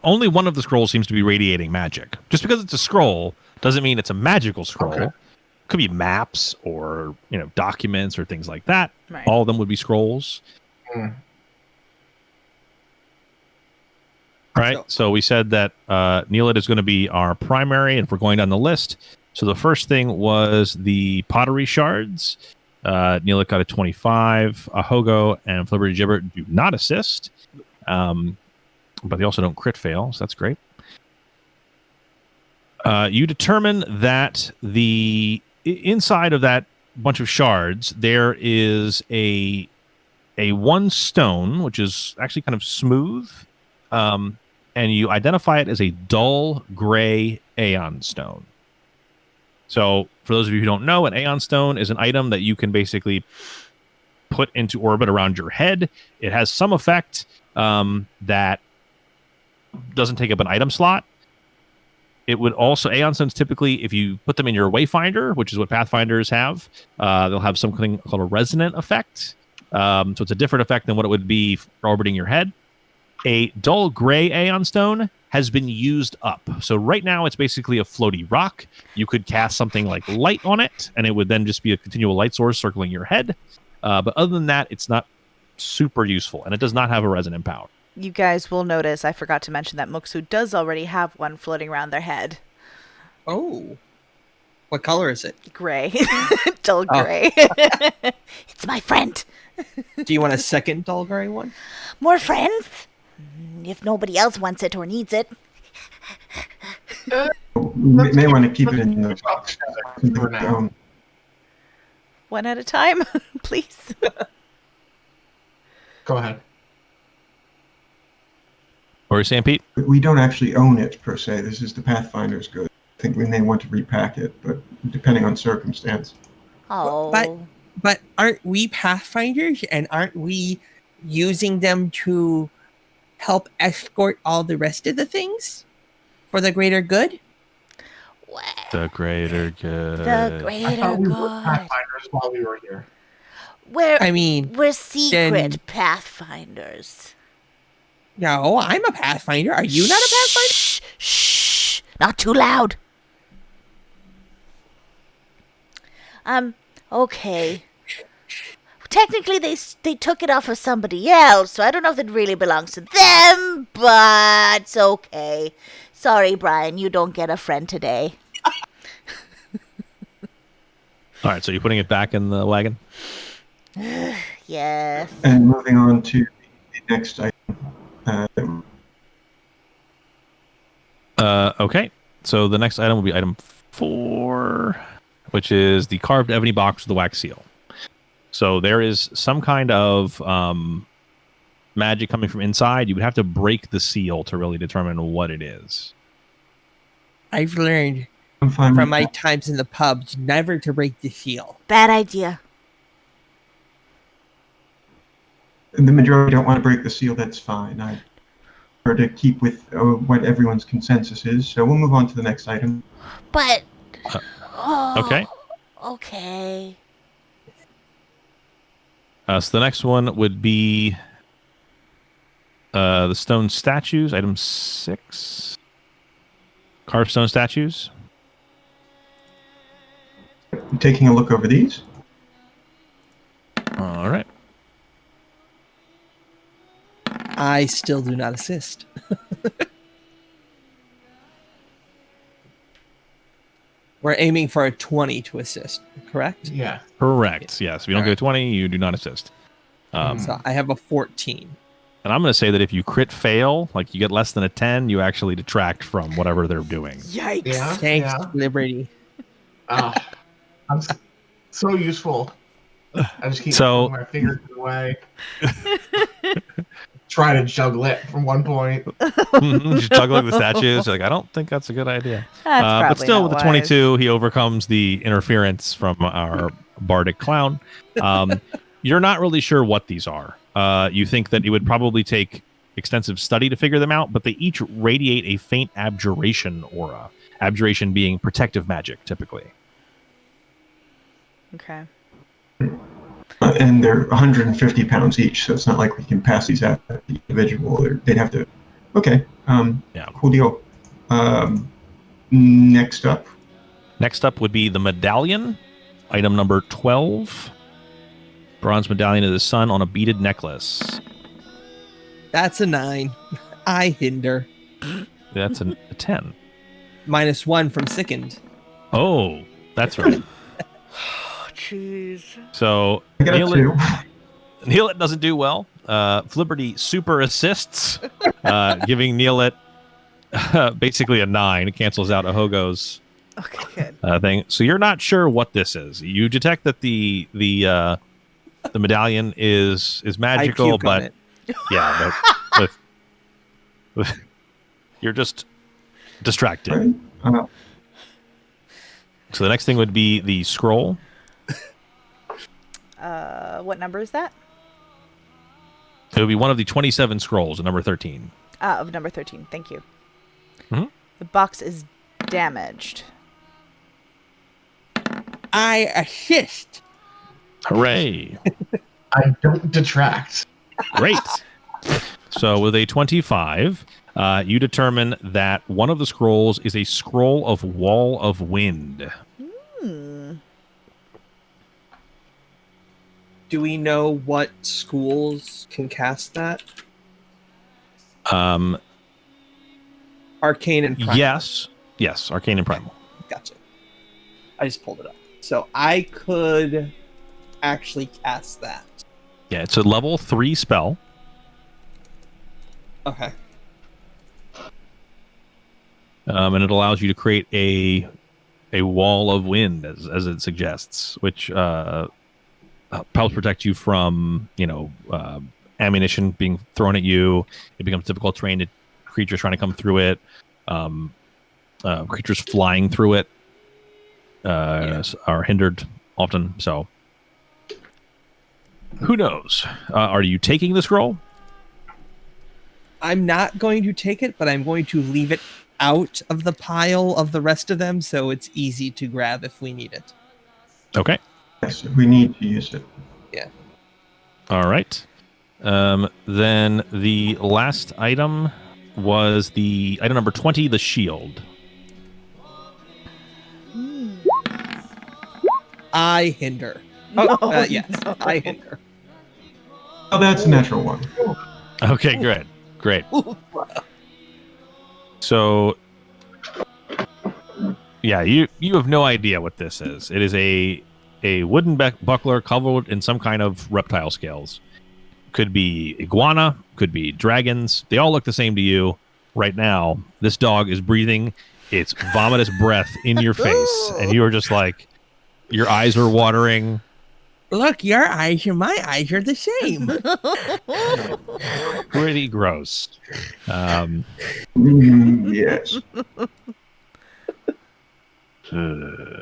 Only one of the scrolls seems to be radiating magic. Just because it's a scroll doesn't mean it's a magical scroll. Okay. Could be maps or documents or things like that. Right. All of them would be scrolls. Mm. Right. So we said that Neelid is going to be our primary, and if we're going down the list. So the first thing was the pottery shards. Neelid got a 25. Ahogo and Flibberty Gibbet do not assist. But they also don't crit fail, so that's great. You determine that the inside of that bunch of shards, there is a one stone, which is actually kind of smooth, and you identify it as a dull gray Aeon stone. So for those of you who don't know, an Aeon stone is an item that you can basically put into orbit around your head. It has some effect that doesn't take up an item slot. It would also, Aeon stones typically, if you put them in your Wayfinder, which is what Pathfinders have, they'll have something called a resonant effect. So it's a different effect than what it would be for orbiting your head. A dull gray Aeon stone has been used up. So right now it's basically a floaty rock. You could cast something like light on it, and it would then just be a continual light source circling your head. But other than that, it's not super useful, and it does not have a resonant power. You guys will notice I forgot to mention that Muksu does already have one floating around their head. Oh. What color is it? Gray. Dull gray. It's my friend. Do you want a second dull gray one? More friends? if nobody else wants it or needs it. We may want to keep it in the box. For now. One at a time, please. Go ahead. What are you saying, Pete? We don't actually own it per se. This is the Pathfinder's good. I think we may want to repack it, but depending on circumstance. Oh. But aren't we Pathfinders, and aren't we using them to help escort all the rest of the things for the greater good? The greater good. The I greater thought we were good. Pathfinders while we were here. I mean, We're secret then- Pathfinders. no, I'm a Pathfinder. Are you not a Pathfinder? Shh, shh, not too loud. Okay. Technically, they took it off of somebody else, so I don't know if it really belongs to them, but it's okay. Sorry, Brian, you don't get a friend today. All right, so you're putting it back in the wagon? Yes. And moving on to the next item. Okay, so the next item will be item 4, which is the carved ebony box with the wax seal. So there is some kind of magic coming from inside. You would have to break the seal to really determine what it is. I've learned I'm fine from with my that. times in the pubs never to break the seal. Bad idea. The majority don't want to break the seal. That's fine. I prefer to keep with what everyone's consensus is. So we'll move on to the next item. But... Okay. Okay. So the next one would be the stone statues, item 6. Carved stone statues. Taking a look over these. All right. I still do not assist. We're aiming for a 20 to assist, correct? Yeah. Correct. Yes. If you don't get a 20, you do not assist. So I have a 14. And I'm going to say that if you crit fail, like you get less than a 10, you actually detract from whatever they're doing. Yikes. Yeah. Thanks, Yeah. Liberty. I'm so useful. I just keep So- moving my fingers away. Try to juggle it from one point. Just juggling the statues. You're like, I don't think that's a good idea. That's But probably still, not with the wise. 22, he overcomes the interference from our bardic clown. You're not really sure what these are. You think that it would probably take extensive study to figure them out, but they each radiate a faint abjuration aura. Abjuration being protective magic, typically. Okay. And they're 150 pounds each, so it's not like we can pass these out to the individual. They'd have to. Okay. Yeah. Cool deal. Next up. Next up would be the medallion, item number 12. Bronze medallion of the sun on a beaded necklace. That's a 9. I hinder. That's a 10. -1 from sickened. Oh, that's right. Oh, jeez. So I got a Neil 2. Neelit doesn't do well. Flipperty super assists, giving Neelit basically a 9. It cancels out Ahogo's Okay, good. thing. So you're not sure what this is. You detect that the medallion is I magical, puke on but it. yeah, but you're just distracted. Right? So the next thing would be the scroll. What number is that? It would be one of the 27 scrolls, number 13. Of number 13. Thank you. Mhm. The box is damaged. I assist. Hooray! I don't detract. Great. So with a 25, you determine that one of the scrolls is a scroll of Wall of Wind. Do we know what schools can cast that? Um, Arcane and Primal. yes, Arcane and Primal. Gotcha. I just pulled it up. So I could actually cast that. Yeah, it's a level 3 spell. Okay. and it allows you to create a wall of wind, as it suggests, which helps protect you from ammunition being thrown at you. It becomes difficult terrain to creatures trying to come through it. Creatures flying through it are hindered often. So, who knows? Are you taking the scroll? I'm not going to take it, but I'm going to leave it out of the pile of the rest of them, so it's easy to grab if we need it. Okay. Yes, we need to use it. Yeah. All right. Then the last item was the item number 20, the shield. I hinder. Oh, yes, I hinder. Oh, that's a natural one. Okay, great. So, yeah, you have no idea what this is. It is a wooden buckler covered in some kind of reptile scales. Could be iguana, could be dragons. They all look the same to you. Right now, this dog is breathing its vomitous breath in your face, and you are just like, your eyes are watering. Look, your eyes and my eyes are the same. Pretty gross. Yes.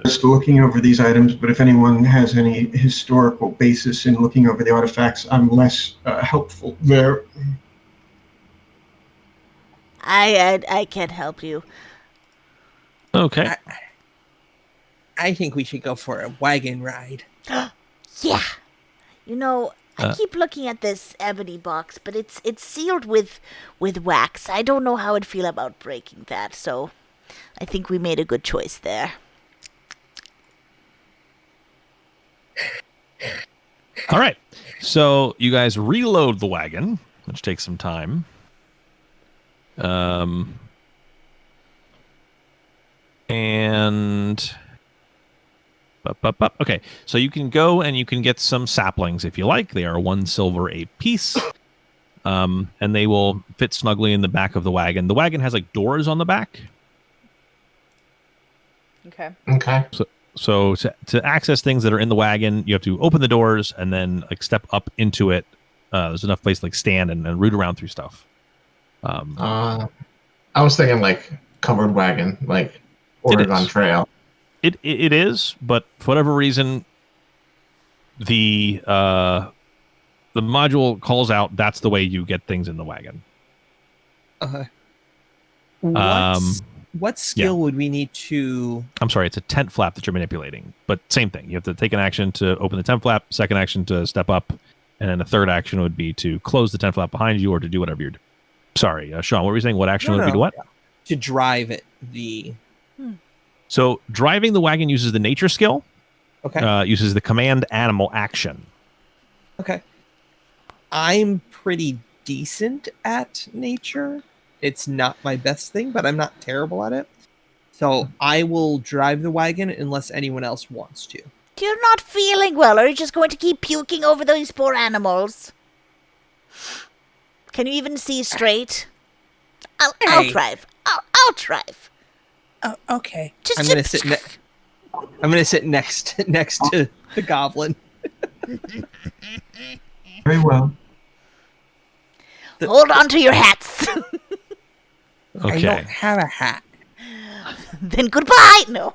Just looking over these items, but if anyone has any historical basis in looking over the artifacts, I'm less helpful there. I can't help you. Okay. I think we should go for a wagon ride. Yeah. You know, I keep looking at this ebony box, but it's sealed with wax. I don't know how I'd feel about breaking that, so I think we made a good choice there. All right. So you guys reload the wagon, which takes some time. Okay, so you can go and you can get some saplings if you like. They are 1 silver a piece, and they will fit snugly in the back of the wagon. The wagon has like doors on the back. Okay. So to access things that are in the wagon, you have to open the doors and then like step up into it. There's enough place to like stand and root around through stuff. I was thinking like covered wagon, like Oregon Trail. It is, but for whatever reason, the module calls out that's the way you get things in the wagon. What skill would we need to... I'm sorry, it's a tent flap that you're manipulating, but same thing. You have to take an action to open the tent flap, second action to step up, and then the third action would be to close the tent flap behind you or to do whatever you're doing. Sorry, Sean, what were you saying? What action would be to what? To drive it. So driving the wagon uses the nature skill. Okay. Uses the command animal action. Okay. I'm pretty decent at nature. It's not my best thing, but I'm not terrible at it. So I will drive the wagon unless anyone else wants to. You're not feeling well. Are you just going to keep puking over those poor animals? Can you even see straight? I'll drive. I'll drive. Oh, okay. Just I'm gonna sit next to the goblin. Very well. Hold on to your hats. Okay. I don't have a hat. Then goodbye. No.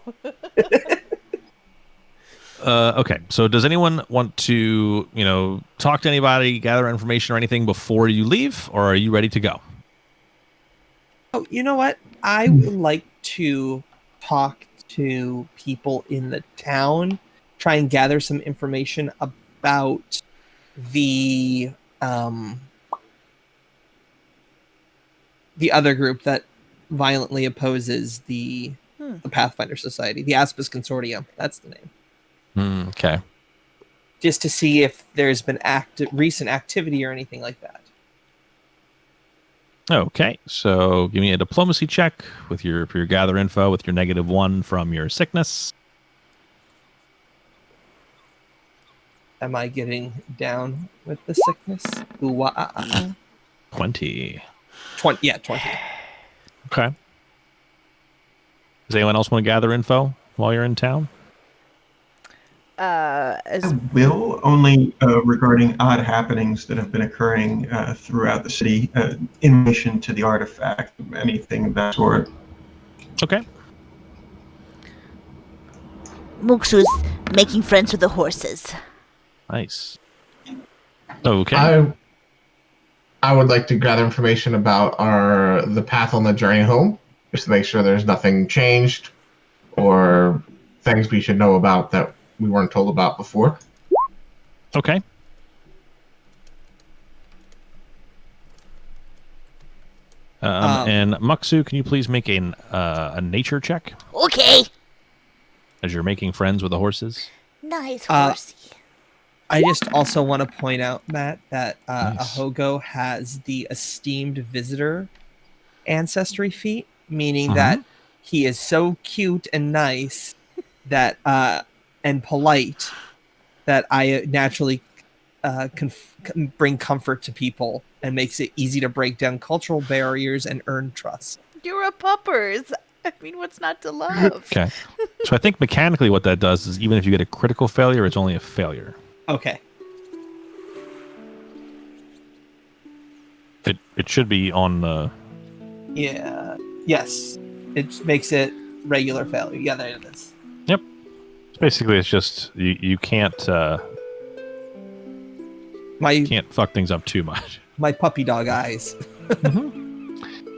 Okay. So does anyone want to, talk to anybody, gather information or anything before you leave, or are you ready to go? Oh, you know what? I would like to talk to people in the town, try and gather some information about the other group that violently opposes the Pathfinder Society, the Aspis Consortium. That's the name. Okay. Just to see if there's been recent activity or anything like that. Okay, so give me a diplomacy check for your gather info with your -1 from your sickness. Am I getting down with the sickness? 20. 20. Yeah, 20. Okay. Does anyone else want to gather info while you're in town? As I will, only regarding odd happenings that have been occurring throughout the city in relation to the artifact, anything of that sort. Okay. Muksu is making friends with the horses. Nice. Okay. I would like to gather information about the path on the journey home, just to make sure there's nothing changed or things we should know about that we weren't told about before. Okay. And Muksu, can you please make a nature check Okay. as you're making friends with the horses? Nice horsey. I just also want to point out, Matt, that Nice. Ahogo has the esteemed visitor ancestry feat, meaning that he is so cute and nice that and polite that I naturally can bring comfort to people and makes it easy to break down cultural barriers and earn trust. you're a puppers. I mean, what's not to love? Okay. So I think mechanically what that does is even if you get a critical failure, it's only a failure. Okay. It should be on the... Yeah. Yes. It makes it regular failure. Yeah, there it is. Yep. Basically, it's just you can't can't fuck things up too much. My puppy dog eyes.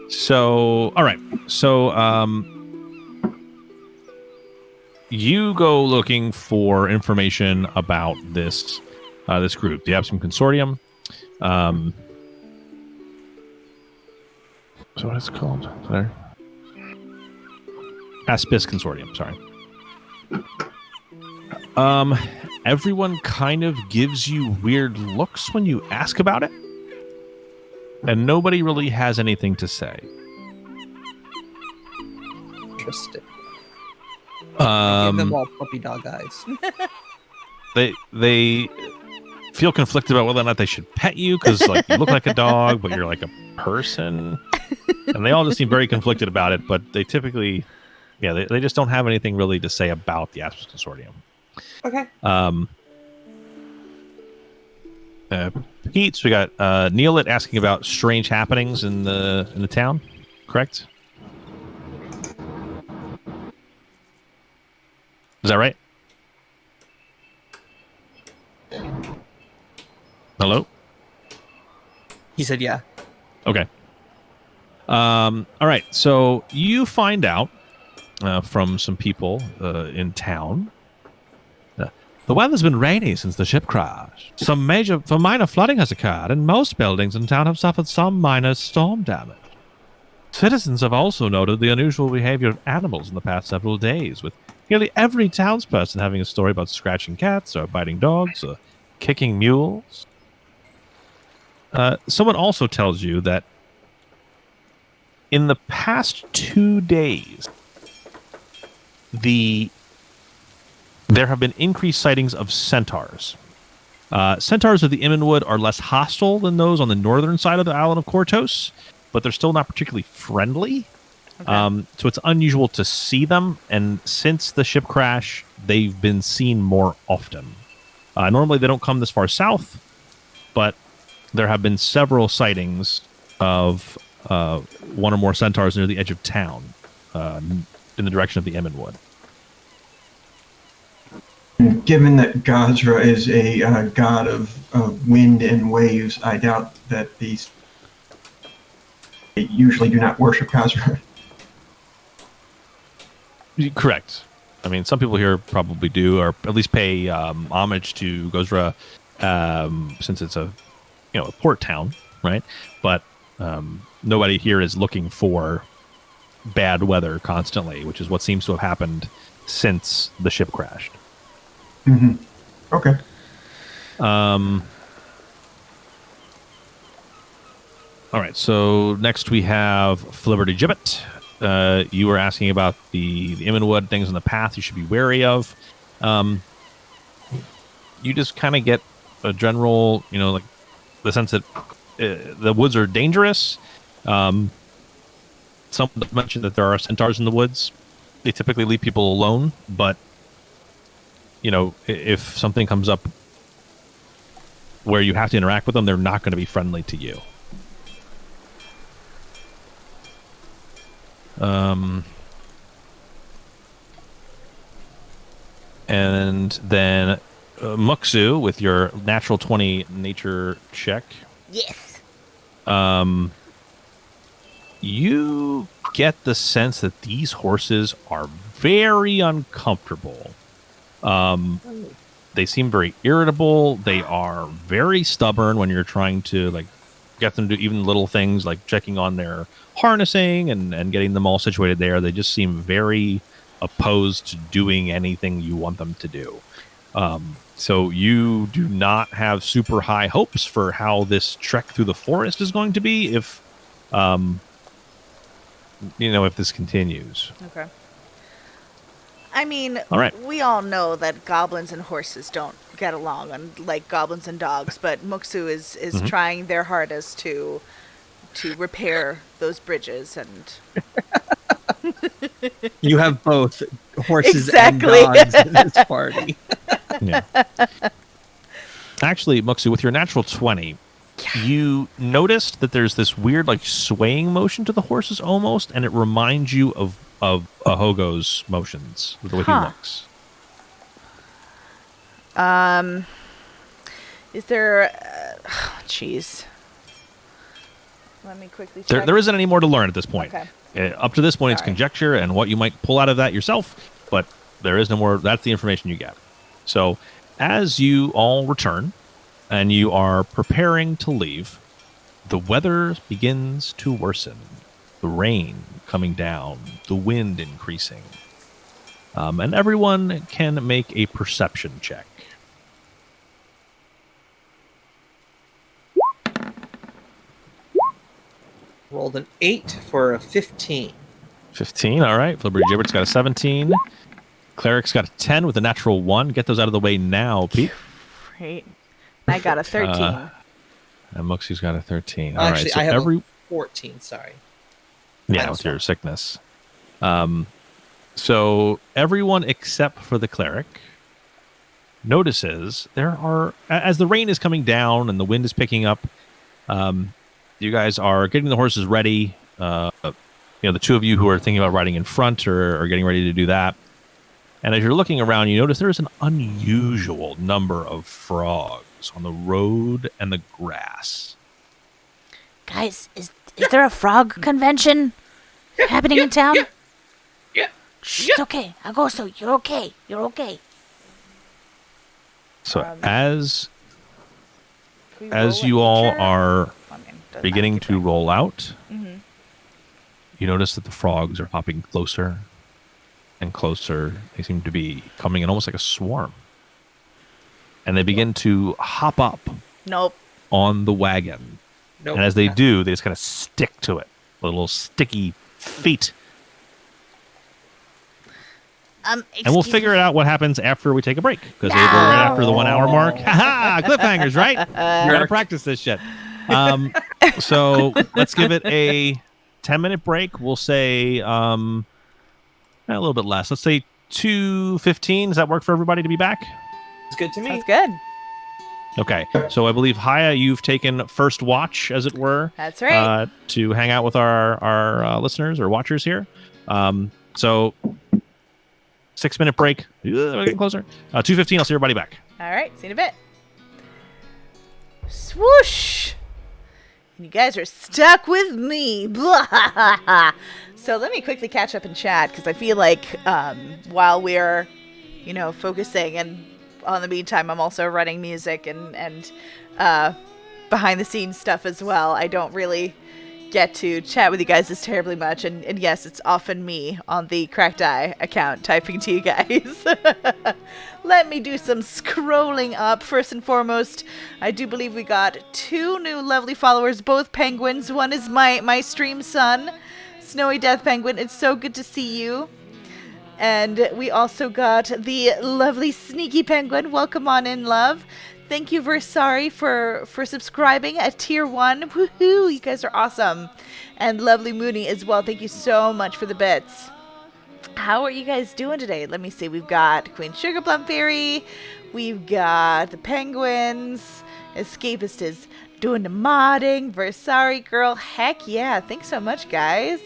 So, all right. So, you go looking for information about this this group, the Absum Consortium. So what is it called? Sorry. Aspis Consortium, sorry. Everyone kind of gives you weird looks when you ask about it. And nobody really has anything to say. Interesting. Give them all puppy dog eyes. They feel conflicted about whether or not they should pet you because like you look like a dog, but you're like a person. And they all just seem very conflicted about it, but they typically, they just don't have anything really to say about the Aspis Consortium. Okay. Pete, so we got Neelit asking about strange happenings in the town, correct? Is that right? Hello? He said yeah. Okay. All right. So you find out from some people in town. The weather's been rainy since the ship crashed. Some minor flooding has occurred, and most buildings in town have suffered some minor storm damage. Citizens have also noted the unusual behavior of animals in the past several days, with nearly every townsperson having a story about scratching cats or biting dogs or kicking mules. Someone also tells you that in the past 2 days, there have been increased sightings of centaurs. Centaurs of the Immonwood are less hostile than those on the northern side of the island of Kortos, but they're still not particularly friendly. Okay. So it's unusual to see them, and since the ship crash, they've been seen more often. Normally they don't come this far south, but there have been several sightings of one or more centaurs near the edge of town in the direction of the Immonwood. Given that Gazra is a god of wind and waves, I doubt that these usually do not worship Gazra. Correct. I mean, some people here probably do, or at least pay homage to Gozra, since it's a port town, right? But nobody here is looking for bad weather constantly, which is what seems to have happened since the ship crashed. Mm-hmm. Okay. All right. So next we have Flibberty Gibbet. You were asking about the Immonwood, things in the path you should be wary of. You just kind of get a general, like the sense that the woods are dangerous. Someone mentioned that there are centaurs in the woods. they typically leave people alone, but if something comes up where you have to interact with them, they're not going to be friendly to you. And then Muksu, with your natural 20 nature check. Yes. You get the sense that these horses are very uncomfortable. They seem very irritable. They are very stubborn when you're trying to get them to do even little things like checking on their harnessing and getting them all situated there. They just seem very opposed to doing anything you want them to do. So you do not have super high hopes for how this trek through the forest is going to be if this continues. Okay. I mean, all right. We all know that goblins and horses don't get along, like goblins and dogs, but Muksu is trying their hardest to repair those bridges and... You have both horses exactly. and dogs in this party. Yeah. Actually, Muksu, with your natural 20, you noticed that there's this weird swaying motion to the horses almost, and it reminds you of Ahogo's motions, the way he looks. Is there... Jeez. Let me quickly check. There isn't any more to learn at this point. Okay. Up to this point, it's conjecture and what you might pull out of that yourself, but there is no more. That's the information you get. So as you all return and you are preparing to leave, the weather begins to worsen. The rain coming down, the wind increasing. And everyone can make a perception check. Rolled an 8 for a 15. 15, all right. Flibberty Gibbert's got a 17. Cleric's got a 10 with a natural 1. Get those out of the way now, Pete. Great. I got a 13. And Muxie's got a 13. Actually, right, so I have a 14, sorry. Yeah, with your sickness. So everyone except for the cleric notices there are, as the rain is coming down and the wind is picking up, you guys are getting the horses ready. The two of you who are thinking about riding in front are getting ready to do that. And as you're looking around, you notice there is an unusual number of frogs on the road and the grass. Guys, is there a frog convention happening in town? Yeah. Shh, it's okay. Agosto, you're okay. You're okay. So as you all are beginning to roll out, you notice that the frogs are hopping closer and closer. They seem to be coming in almost like a swarm. And they begin to hop up on the wagon. And as they do, they just kind of stick to it. Little sticky feet. And we'll figure it out what happens after we take a break. Because we're right after the 1 hour mark. Ha-ha! Cliffhangers, right? You're going to practice this shit. So let's give it a 10-minute break. We'll say a little bit less. Let's say 2:15. Does that work for everybody to be back? It's good to me. Sounds good. Okay. So I believe, Haya, you've taken first watch, as it were. That's right. To hang out with our listeners or watchers here. So 6-minute break. We're getting closer. 2:15. I'll see everybody back. All right. See you in a bit. Swoosh. You guys are stuck with me. So let me quickly catch up and chat, because I feel like while we're, focusing, and on the meantime, I'm also running music and behind the scenes stuff as well. I don't really get to chat with you guys as terribly much. And yes, it's often me on the Cracked Eye account typing to you guys. Let me do some scrolling up. First and foremost, I do believe we got 2 new lovely followers, both penguins. One is my stream son, Snowy Death Penguin. It's so good to see you. And we also got the lovely Sneaky Penguin. Welcome on in, love. Thank you, Versari, for subscribing at tier 1. Woohoo! You guys are awesome. And lovely Mooney as well. Thank you so much for the bits. How are you guys doing today? Let me see. We've got Queen Sugarplum Fairy. We've got the Penguins. Escapist is doing the modding. Versari Girl. Heck yeah. Thanks so much, guys.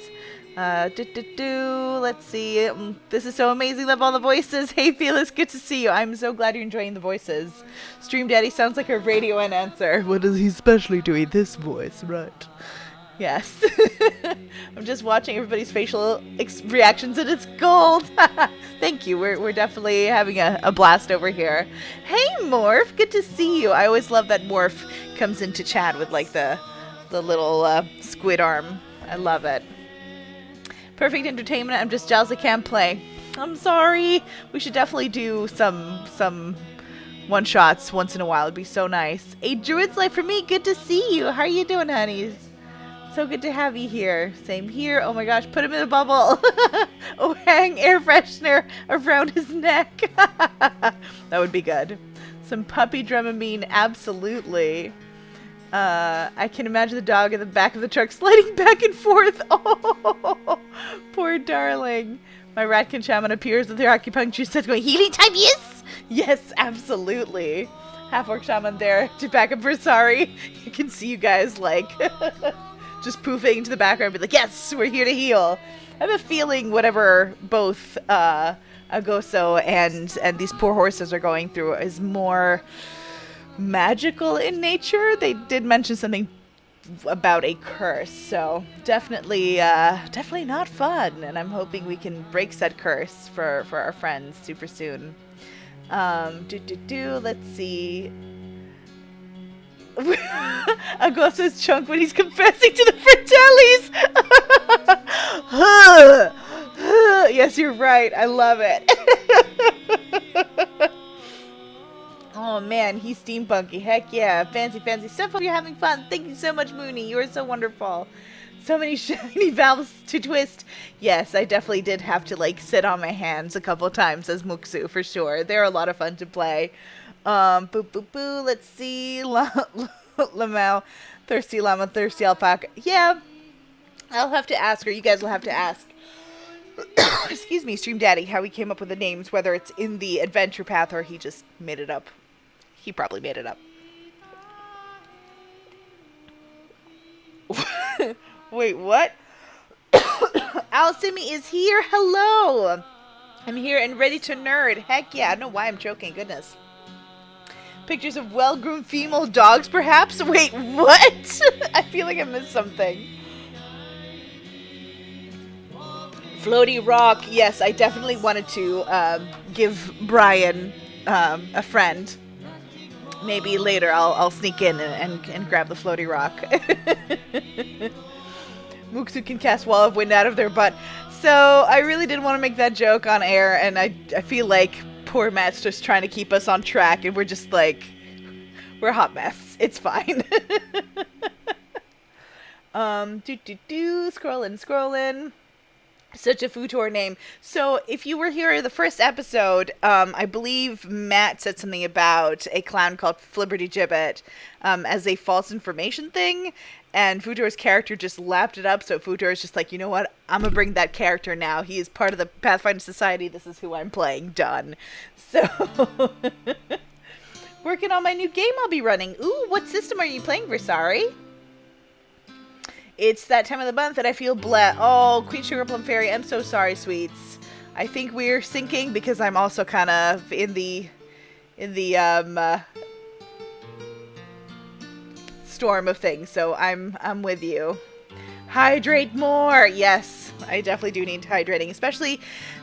Let's see. This is so amazing. Love all the voices. Hey, Felix. Good to see you. I'm so glad you're enjoying the voices. Stream Daddy sounds like a radio announcer. What is he especially doing this voice? Right. Yes. I'm just watching everybody's facial reactions and it's gold. Thank you. We're definitely having a blast over here. Hey, Morph. Good to see you. I always love that Morph comes into chat with like the little squid arm. I love it. Perfect entertainment. I'm just jealous I can't play. I'm sorry. We should definitely do some one-shots once in a while. It'd be so nice. A Druid's Life for me. Good to see you. How are you doing, honeys? So good to have you here. Same here. Oh my gosh, put him in a bubble. Oh, hang air freshener around his neck. That would be good. Some puppy Dramamine, absolutely. I can imagine the dog in the back of the truck sliding back and forth. Oh, poor darling. My Ratkin shaman appears with their acupuncture set going, healing time, yes? Yes, absolutely. Half-orc shaman there to back up for sorry. You can see you guys like... just poofing into the background, be like, yes, we're here to heal. I have a feeling whatever both Agoso and these poor horses are going through is more magical in nature. They did mention something about a curse, so definitely not fun. And I'm hoping we can break said curse for our friends super soon. Let's see. Agoso's chunk when he's confessing to the Fratellis. Yes, you're right. I love it. Oh man, he's steampunky. Heck yeah. Fancy stuff. Hope you're having fun. Thank you so much, Mooney. You are so wonderful. So many shiny valves to twist. Yes, I definitely did have to like sit on my hands a couple times as Muksu for sure. They're a lot of fun to play. Let's see. Lamau, thirsty llama, thirsty alpaca. Yeah, I'll have to ask, or you guys will have to ask. Excuse me, Stream Daddy, how he came up with the names, whether it's in the adventure path or he just made it up. He probably made it up. Wait, what? Alisimi is here. Hello. I'm here and ready to nerd. Heck yeah. I don't know why I'm choking. Goodness. Pictures of well-groomed female dogs, perhaps? Wait, what? I feel like I missed something. Floaty Rock. Yes, I definitely wanted to give Brian a friend. Maybe later I'll sneak in and grab the Floaty Rock. Muksu can cast Wall of Wind out of their butt. So I really did want to make that joke on air, and I feel like poor Matt's just trying to keep us on track, and we're just like, we're a hot mess. It's fine. Scrolling. Such a Futor name. So if you were here in the first episode, I believe Matt said something about a clown called Flibberty Gibbet as a false information thing, and Futor's character just lapped it up. So Futor is just like, you know what? I'm gonna bring that character now. He is part of the Pathfinder Society. This is who I'm playing. Done. So working on my new game I'll be running. Ooh, what system are you playing, Versari? It's that time of the month that I feel Oh, Queen Sugarplum Fairy, I'm so sorry, sweets. I think we're syncing because I'm also kind of in the storm of things. So I'm with you. Hydrate more. Yes, I definitely do need hydrating, especially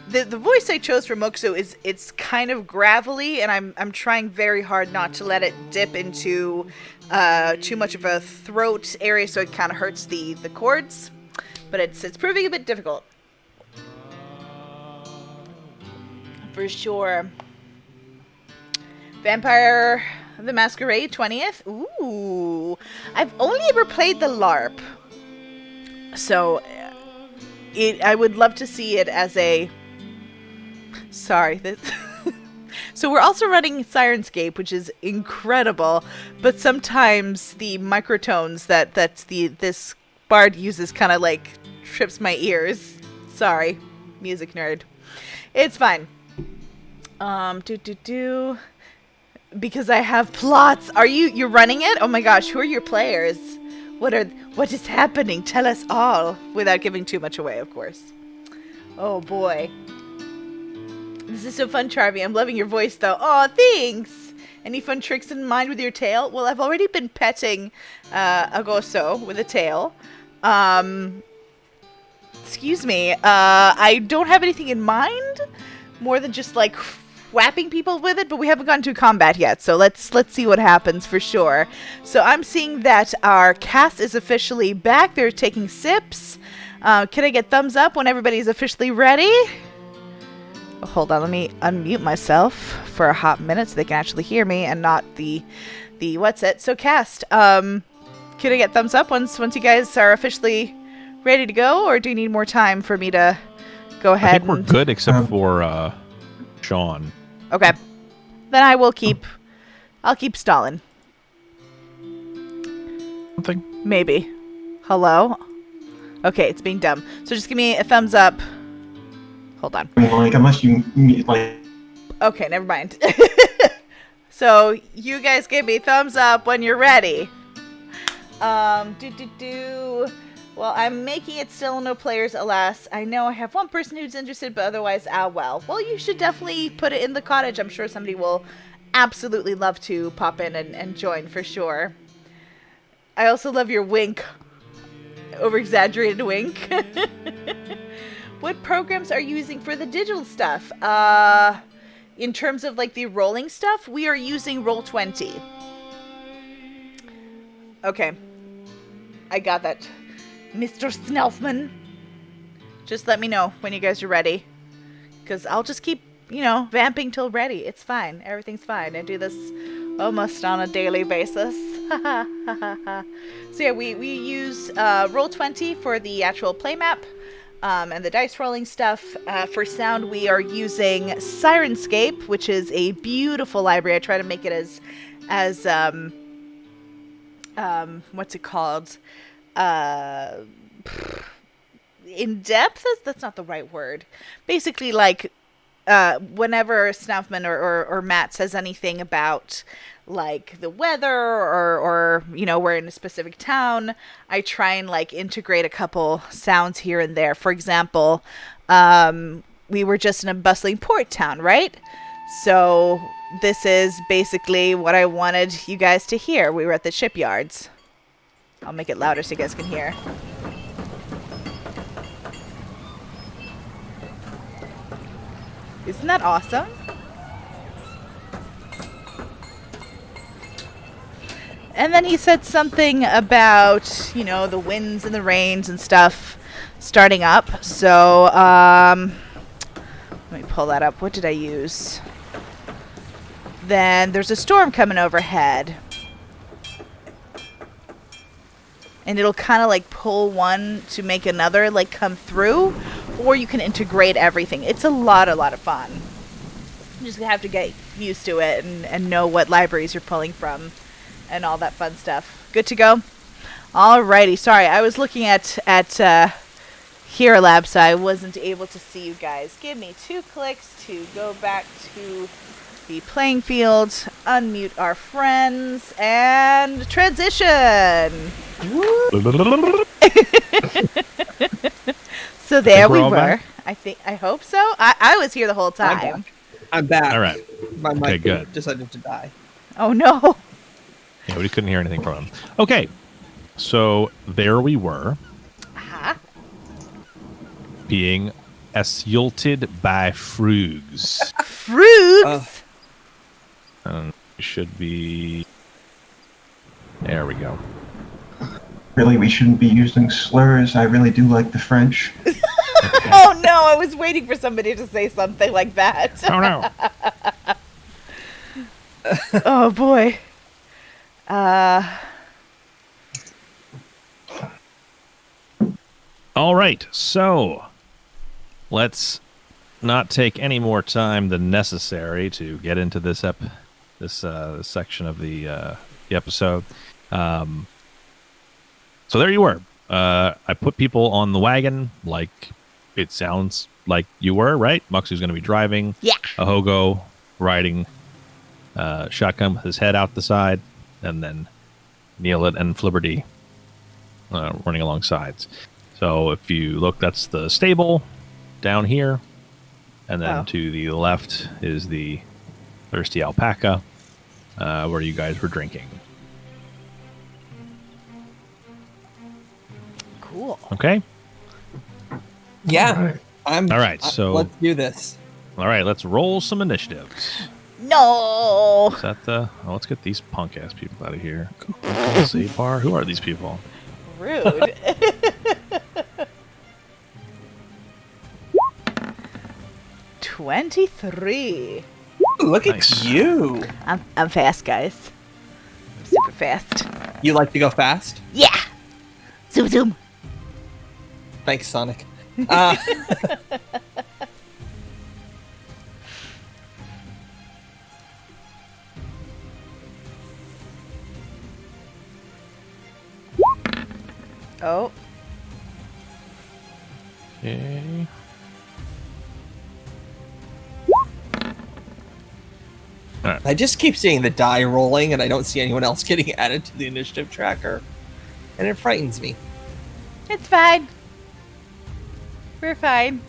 the voice I chose for Muksu it's kind of gravelly, and I'm trying very hard not to let it dip into too much of a throat area, so it kind of hurts the chords, but it's proving a bit difficult for sure. Vampire the Masquerade 20th. Ooh, I've only ever played the LARP, so I would love to see it as a So we're also running Sirenscape, which is incredible, but sometimes the microtones that this bard uses kind of like trips my ears. Sorry, music nerd. It's fine. Because I have plots. You're running it? Oh my gosh, who are your players? What is happening? Tell us all. Without giving too much away, of course. Oh boy. This is so fun, Charmy. I'm loving your voice though. Oh, thanks. Any fun tricks in mind with your tail? Well, I've already been petting Agoso with a tail. Excuse me. I don't have anything in mind more than just like whapping people with it, but we haven't gotten to combat yet, so let's see what happens for sure. So I'm seeing that our cast is officially back. They're taking sips. Can I get thumbs up when everybody's officially ready? Oh, hold on, let me unmute myself for a hot minute so they can actually hear me and not the what's it. So cast, can I get thumbs up once you guys are officially ready to go, or do you need more time for me to go ahead? I think we're good except for Sean. Okay. Then I'll keep stalling. Something. Maybe. Hello? Okay, it's being dumb. So just give me a thumbs up. Hold on. I mean, like, unless you like. Okay, never mind. So you guys give me thumbs up when you're ready. Well, I'm making it still no players, alas. I know I have one person who's interested, but otherwise, well. Well, you should definitely put it in the cottage. I'm sure somebody will absolutely love to pop in and join for sure. I also love your wink. Over-exaggerated wink. What programs are you using for the digital stuff? In terms of like the rolling stuff, we are using Roll20. Okay. I got that. Mr. Snelfman, just let me know when you guys are ready, because I'll just keep, vamping till ready. It's fine. Everything's fine. I do this almost on a daily basis. So yeah, we use Roll20 for the actual play map and the dice rolling stuff. For sound, we are using Sirenscape, which is a beautiful library. I try to make it as what's it called? In depth? That's not the right word. Basically, like, whenever Snowfman or Matt says anything about, like, the weather or we're in a specific town, I try and, like, integrate a couple sounds here and there. For example, we were just in a bustling port town, right? So this is basically what I wanted you guys to hear. We were at the shipyards. I'll make it louder so you guys can hear. Isn't that awesome? And then he said something about, the winds and the rains and stuff starting up. So, let me pull that up. What did I use? Then there's a storm coming overhead. And it'll kind of like pull one to make another like come through, or you can integrate everything. It's a lot of fun. You just have to get used to it and know what libraries you're pulling from and all that fun stuff. Good to go? Alrighty. Sorry, I was looking at Hero Lab, so I wasn't able to see you guys. Give me 2 clicks to go back to the playing field, unmute our friends, and transition. So there we were. Back? I hope so. I was here the whole time. I'm back. All right. My mic Okay, good. decided to die. Oh no. Yeah, we couldn't hear anything from him. Okay. So there we were. Uh-huh. Being assaulted by Frugs. Fruits. Should be. There we go. Really, we shouldn't be using slurs. I really do like the French. Oh no, I was waiting for somebody to say something like that. Oh no. Oh boy. All right. So let's not take any more time than necessary to get into this section of the episode. So there you were. I put people on the wagon like it sounds like you were, right? Muxu's going to be driving. Yeah. Ahogo riding shotgun with his head out the side, and then Neelit and Flibberty running alongside. So if you look, that's the stable down here, and then to the left is the Thirsty Alpaca, where you guys were drinking. Cool. Okay? Yeah. All right, so- let's do this. All right, let's roll some initiatives. No. Is that the... Oh, let's get these punk-ass people out of here. Save bar? Who are these people? Rude. 23. Look Nice. at you. I'm fast, guys. I'm super fast. You like to go fast? Yeah. Zoom zoom. Thanks, Sonic. Oh, Okay. I just keep seeing the die rolling, and I don't see anyone else getting added to the initiative tracker, and it frightens me. it's fine. We're fine.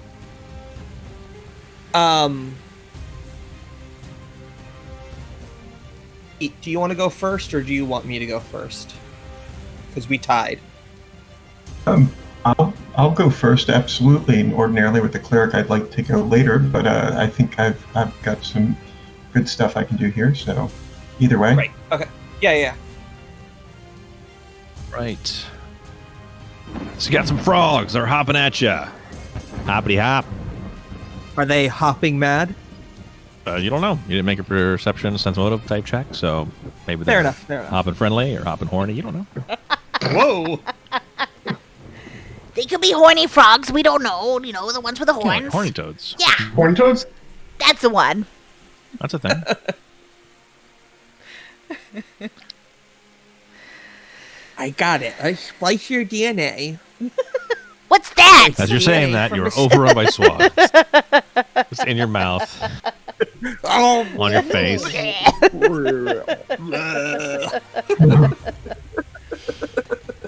Do you want to go first, or do you want me to go first? Because we tied. I'll go first, absolutely. And ordinarily with the cleric, I'd like to go later, but I think I've got some good stuff I can do here. So either way, Right. Okay. Yeah. Right. So you got some frogs. They're hopping at you. Hoppity hop. Are they hopping mad? You don't know. You didn't make a perception sense motive type check, so maybe Fair they're enough. Fair enough. hopping friendly or hopping horny. You don't know. Whoa. They could be horny frogs. We don't know. You know, the ones with the Yeah, like horns. horny toads. Yeah, Horn toads? that's the one. That's a thing. I got it. I splice your DNA. What's that? As you're saying that, From you're the- overrun by swabs. It's in your mouth, Oh. on your face.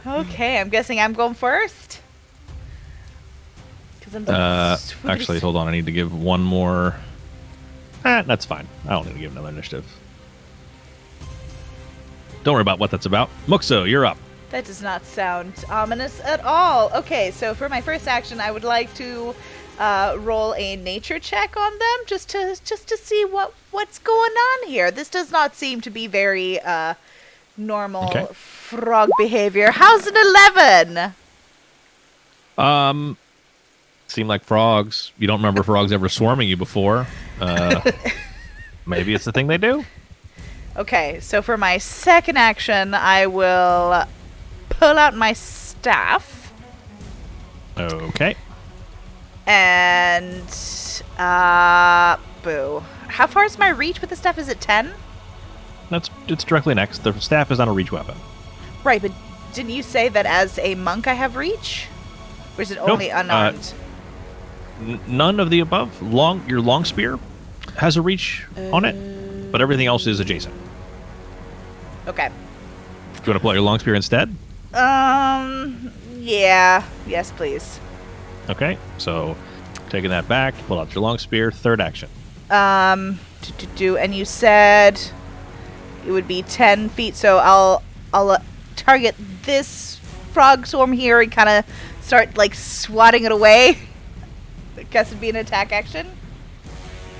Okay, I'm guessing I'm going first. Because I'm the sweetest- Actually, hold on. I need to give one more. That's fine. I don't need to give another initiative. Don't worry about what that's about. Muxo, you're up. That does not sound ominous at all. Okay, so for my first action, I would like to roll a nature check on them, just to see what's going on here. This does not seem to be very normal Okay. frog behavior. How's an 11? Seem like frogs. You don't remember frogs ever swarming you before. Maybe it's the thing they do. Okay, so for my second action, I will pull out my staff Okay. and boo. How far is my reach with the staff? Is it 10? It's directly next. The staff is not a reach weapon. Right, but didn't you say that as a monk I have reach? Or is it only Nope, unarmed? None of the above. Your long spear has a reach on it, but everything else is adjacent. Okay. Do you want to pull out your long spear instead? Yeah. Yes, please. Okay. So, taking that back, pull out your long spear. Third action. And you said it would be 10 feet, so I'll target this frog swarm here and kind of start like swatting it away. I guess it'd be an attack action.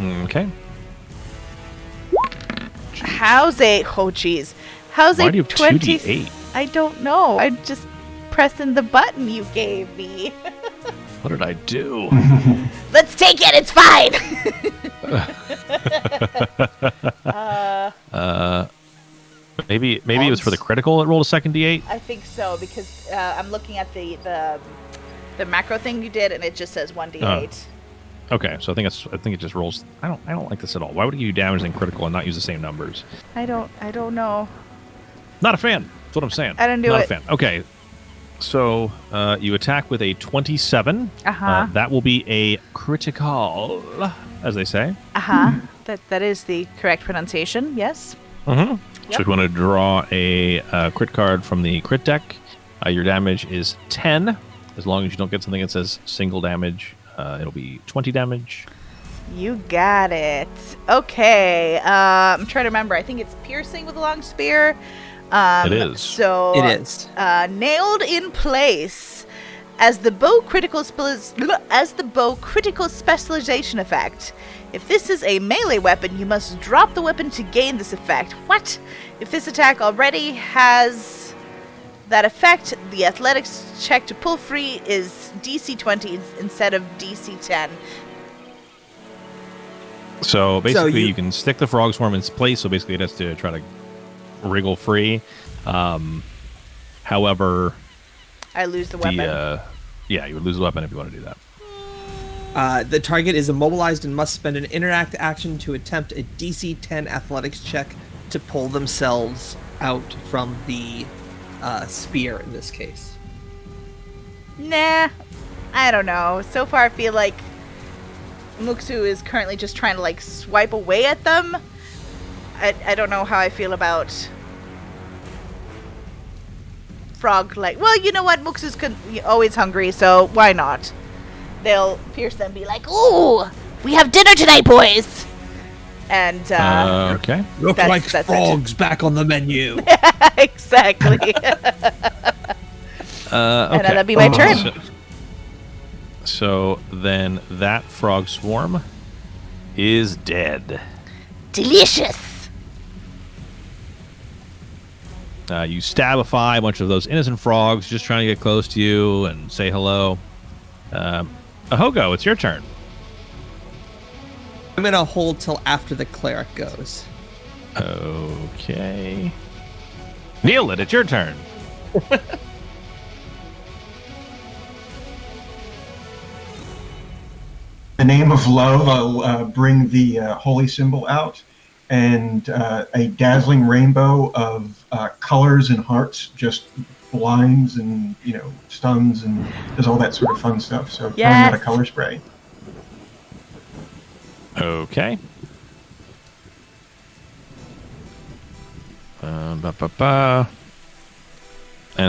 Okay. How's a geez. How's Why a do you have 20? 2d8? I don't know. I'm just pressing the button you gave me. What did I do? Let's take it. It's fine. Maybe it was for the critical. It rolled a second d8. I think so because I'm looking at the macro thing you did and it just says 1d8. Okay, so I think it just rolls. I don't like this at all. Why would you do damage in critical and not use the same numbers? I don't know. Not a fan. That's what I'm saying. I don't do Not it. a fan. Okay. So you attack with a 27. Uh-huh. That will be a critical, as they say. Uh-huh. That is the correct pronunciation, yes. Mm-hmm. Yep. So if you want to draw a crit card from the crit deck, your damage is 10. As long as you don't get something that says single damage, it'll be 20 damage. You got it. Okay. I'm trying to remember. I think it's piercing with a long spear. It is. So It is. Nailed in place. As the bow critical specialization effect. If this is a melee weapon, you must drop the weapon to gain this effect. What? If this attack already has that effect, the athletics check to pull free is DC 20 instead of DC 10. So basically, you can stick the frog swarm in place. So basically, it has to try to wriggle free. However, I lose the weapon. You would lose the weapon if you want to do that. The target is immobilized and must spend an interact action to attempt a DC 10 athletics check to pull themselves out from the spear in this case. Nah, I don't know. So far, I feel like Muksu is currently just trying to like swipe away at them. I don't know how I feel about Frog. Like, well, you know what? Muksu's always hungry, so why not? They'll pierce them, and be like, Ooh, we have dinner tonight, boys. and Okay. Look That's- like that's it. frogs back on the menu. exactly. Okay. And that'll be my turn. So then that frog swarm is dead. Delicious. You stabify a bunch of those innocent frogs just trying to get close to you and say hello. Ahogo, it's your turn. I'm gonna hold till after the cleric goes. Okay. Neil, it's your turn. In the name of love, I'll bring the holy symbol out, and a dazzling rainbow of colors and hearts just blinds and stuns and does all that sort of fun stuff. So throwing out a Yes. color spray. Okay. And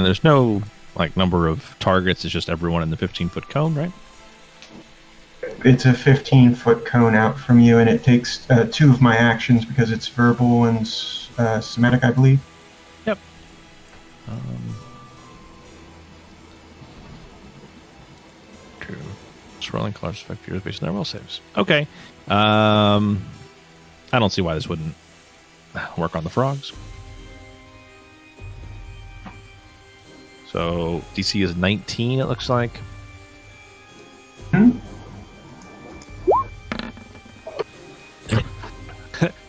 there's no number of targets. It's just everyone in the 15-foot cone, right? It's a 15-foot cone out from you, and it takes 2 of my actions because it's verbal and somatic, I believe. Yep. True. Swirling colors affect fears based on their will saves. Okay. I don't see why this wouldn't work on the frogs. So DC is 19, it looks like.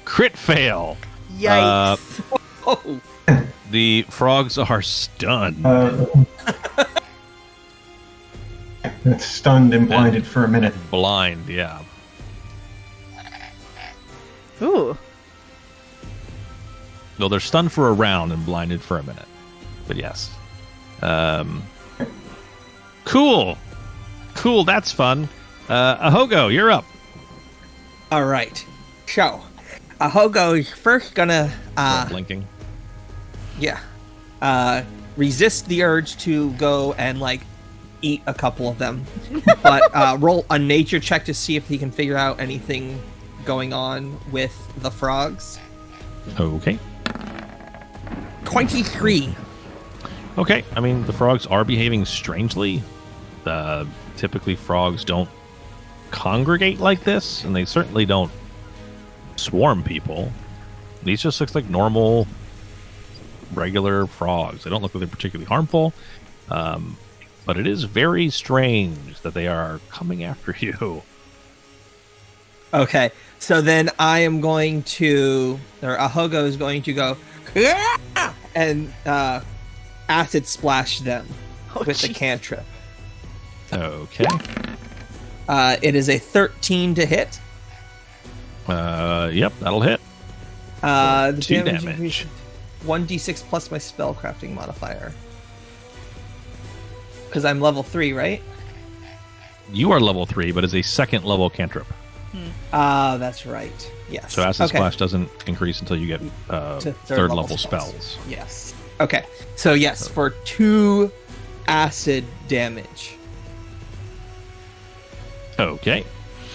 Crit fail. Yikes. Oh, The frogs are stunned. It's stunned and blinded for a minute. Blind, yeah. Ooh. No, they're stunned for a round and blinded for a minute. But yes. Cool. Cool, that's fun. Ahogo, you're up. all right. So, Ahogo is first gonna Blinking. resist the urge to go and eat a couple of them, but roll a nature check to see if he can figure out anything going on with the frogs. Okay. 23. Okay, I mean, the frogs are behaving strangely. Typically, frogs don't congregate like this, and they certainly don't swarm people. These just look like normal, regular frogs. They don't look like they're particularly harmful, but it is very strange that they are coming after you. Okay, so then I am going to, or Ahogo is going to go, "Ah!" and acid splash them with the jeez. cantrip. Okay. It is a 13 to hit. Yep, that'll hit. The 2 damage damage. increase 1d6 plus my spellcrafting modifier. because I'm level 3, right? You are level 3, but is a second level cantrip. That's right. Yes. So Acid Splash doesn't increase until you get To third level spells. Yes. Okay. So yes, for 2 acid damage. Okay.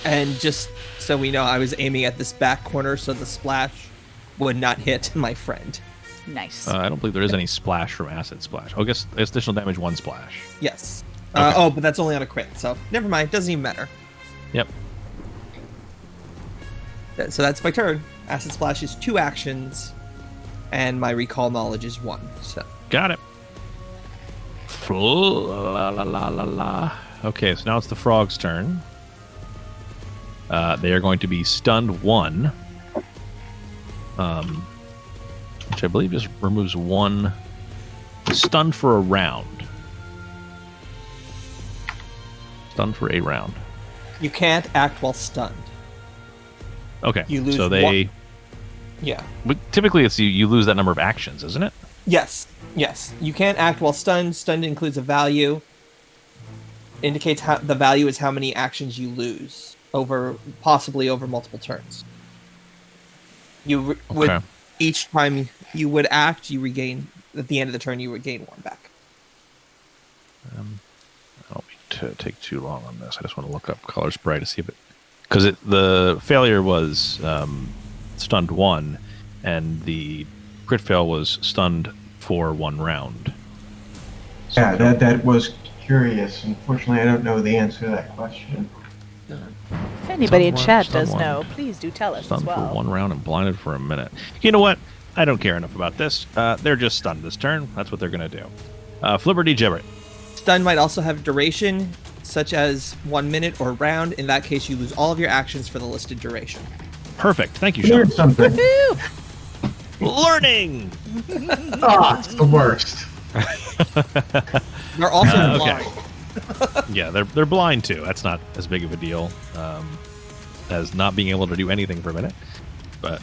And just so we know, I was aiming at this back corner so the splash would not hit my friend. Nice. I don't believe there is any splash from Acid Splash. I guess additional damage, 1 splash. Yes. Okay. But that's only on a crit, so never mind. Doesn't even matter. Yep. So that's my turn. Acid Splash is 2 actions, and my Recall Knowledge is 1. So Got it. La, la, la, la, la. Okay, so now it's the frog's turn. They are going to be stunned 1. Which I believe just removes 1. Stunned for a round. Stunned for a round. you can't act while stunned. Okay. You lose so they. one. Yeah. But typically, it's you lose that number of actions, isn't it? Yes. Yes. You can't act while stunned. Stunned includes a value. Indicates how the value is how many actions you lose possibly over multiple turns. You would Okay. each time you would act, you regain at the end of the turn. You regain 1 back. I don't mean to take too long on this. I just want to look up Color Spray to see if it, because the failure was stunned 1, and the crit fail was stunned for 1 round. So Yeah, that was curious. Unfortunately, I don't know the answer to that question. If anybody in Stun chat one, does stun know, one. please do tell us stunned as well. for 1 round and blinded for a minute. You know what? I don't care enough about this. They're just stunned this turn. That's what they're going to do. Flipperty Gibbet. Stun might also have duration, such as 1 minute or round. In that case, you lose all of your actions for the listed duration. Perfect. Thank you, Sean. Learn something. Learning! It's the worst. They're also Okay. blind. Yeah, they're blind too. That's not as big of a deal as not being able to do anything for a minute. But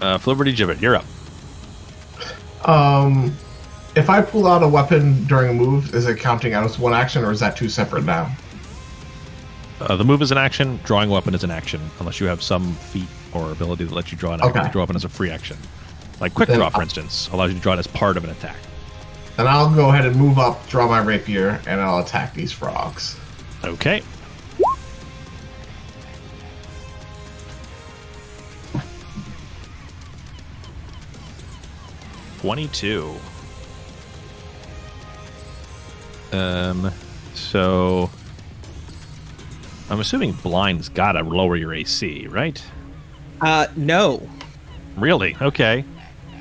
Flipperty Gibbet, you're up. If I pull out a weapon during a move, is it counting as 1 action, or is that 2 separate now? The move is an action. Drawing a weapon is an action, unless you have some feat or ability that lets you draw Okay. draw a weapon as a free action. Like Quick Then Draw, for instance, allows you to draw it as part of an attack. Then I'll go ahead and move up, draw my rapier, and I'll attack these frogs. Okay. $22. So I'm assuming blind's gotta lower your AC, right? No. Really? Okay.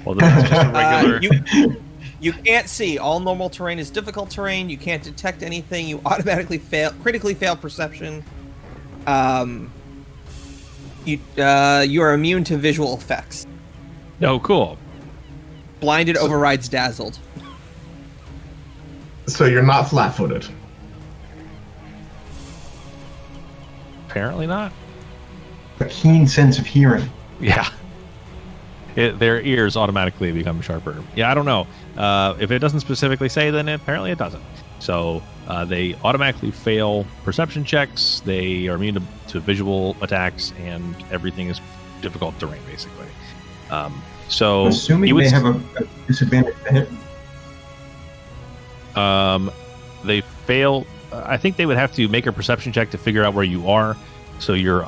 Well, then that's just a regular. You can't see. All normal terrain is difficult terrain. You can't detect anything. You automatically critically fail perception. You are immune to visual effects. Oh, cool. Blinded overrides dazzled. So you're not flat-footed. Apparently not. A keen sense of hearing. Yeah. Their ears automatically become sharper. Yeah, I don't know. If it doesn't specifically say, then apparently it doesn't. So they automatically fail perception checks. They are immune to visual attacks, and everything is difficult terrain, basically. So Assuming you would they have a disadvantage to hit. they fail. I think they would have to make a perception check to figure out where you are. So you're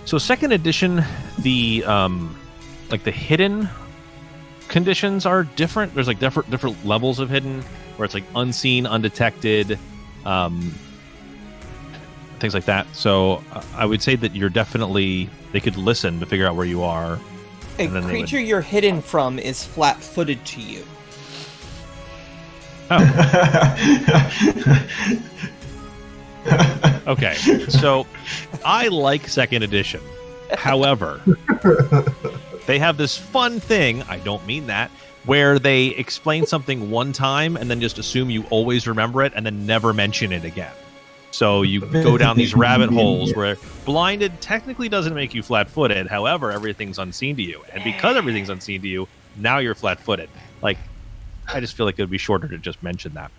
So second edition, the like the hidden conditions are different. There's like different levels of hidden, where it's like unseen, undetected, things like that. So I would say that you're definitely, they could listen to figure out where you are. A And then they would- creature you're hidden from is flat-footed to you. Okay, so I like second edition. However, they have this fun thing, I don't mean that, where they explain something one time and then just assume you always remember it and then never mention it again. So you go down these rabbit holes where blinded technically doesn't make you flat-footed. However, everything's unseen to you. And because everything's unseen to you, now you're flat-footed. Like, I just feel like it would be shorter to just mention that.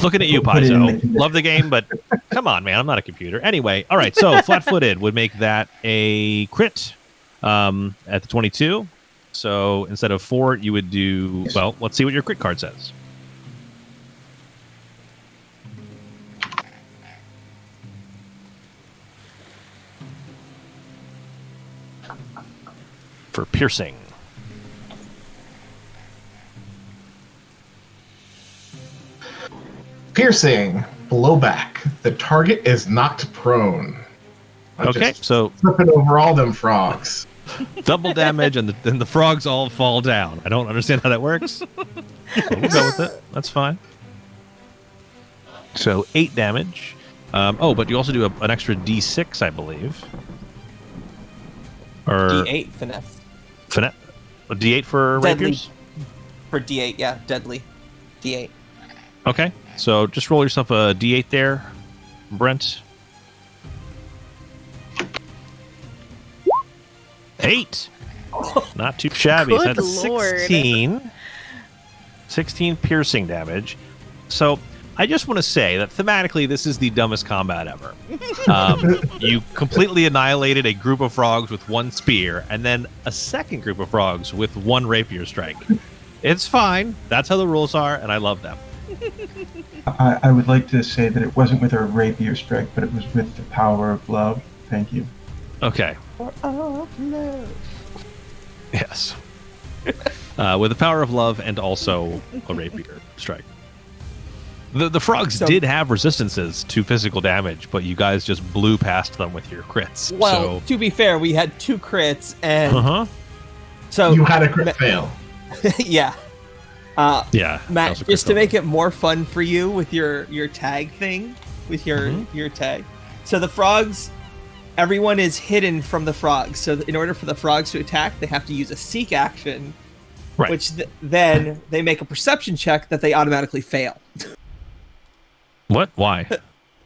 Looking at you, Put it in the Paizo. condition. Love the game, but come on, man. I'm not a computer. Anyway, all right. So flat-footed would make that a crit at the 22. So instead of 4, you would do, well, let's see what your crit card says. For piercing. Piercing, blowback. The target is knocked prone. I'm Okay, just so flipping over all them frogs. double damage and the frogs all fall down. I don't understand how that works. But we'll go with it. That's fine. So 8 damage. But you also do an extra D6, I believe. Or D8 finesse. A D8 for Deadly. rapiers? For D8, yeah, deadly. D8. Okay, so just roll yourself a D8 there, Brent. 8. Not too shabby. Good That's lord. 16 piercing damage. So I just want to say that thematically, this is the dumbest combat ever. You completely annihilated a group of frogs with 1 spear, and then a second group of frogs with 1 rapier strike. It's fine. That's how the rules are, and I love them. I would like to say that it wasn't with a rapier strike, but it was with the power of love. Thank you. Okay. Oh, no. Yes. With the power of love and also a rapier strike. The frogs did have resistances to physical damage, but you guys just blew past them with your crits. Well, to be fair, we had 2 crits, and so You had a crit fail. yeah. Yeah. that Matt, was a just to crit make it more fun for you with your tag thing, with your tag. So the frogs, everyone is hidden from the frogs. So in order for the frogs to attack, they have to use a seek action, Right. which then they make a perception check that they automatically fail What? Why?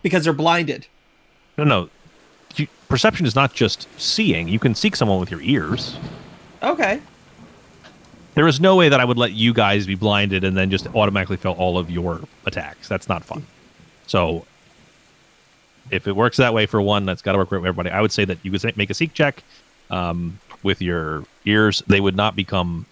because they're blinded. No. Perception is not just seeing. You can seek someone with your ears. Okay. There is no way that I would let you guys be blinded and then just automatically fail all of your attacks. That's not fun. So if it works that way for one, that's got to work for everybody. I would say that you could make a seek check with your ears. They would not become...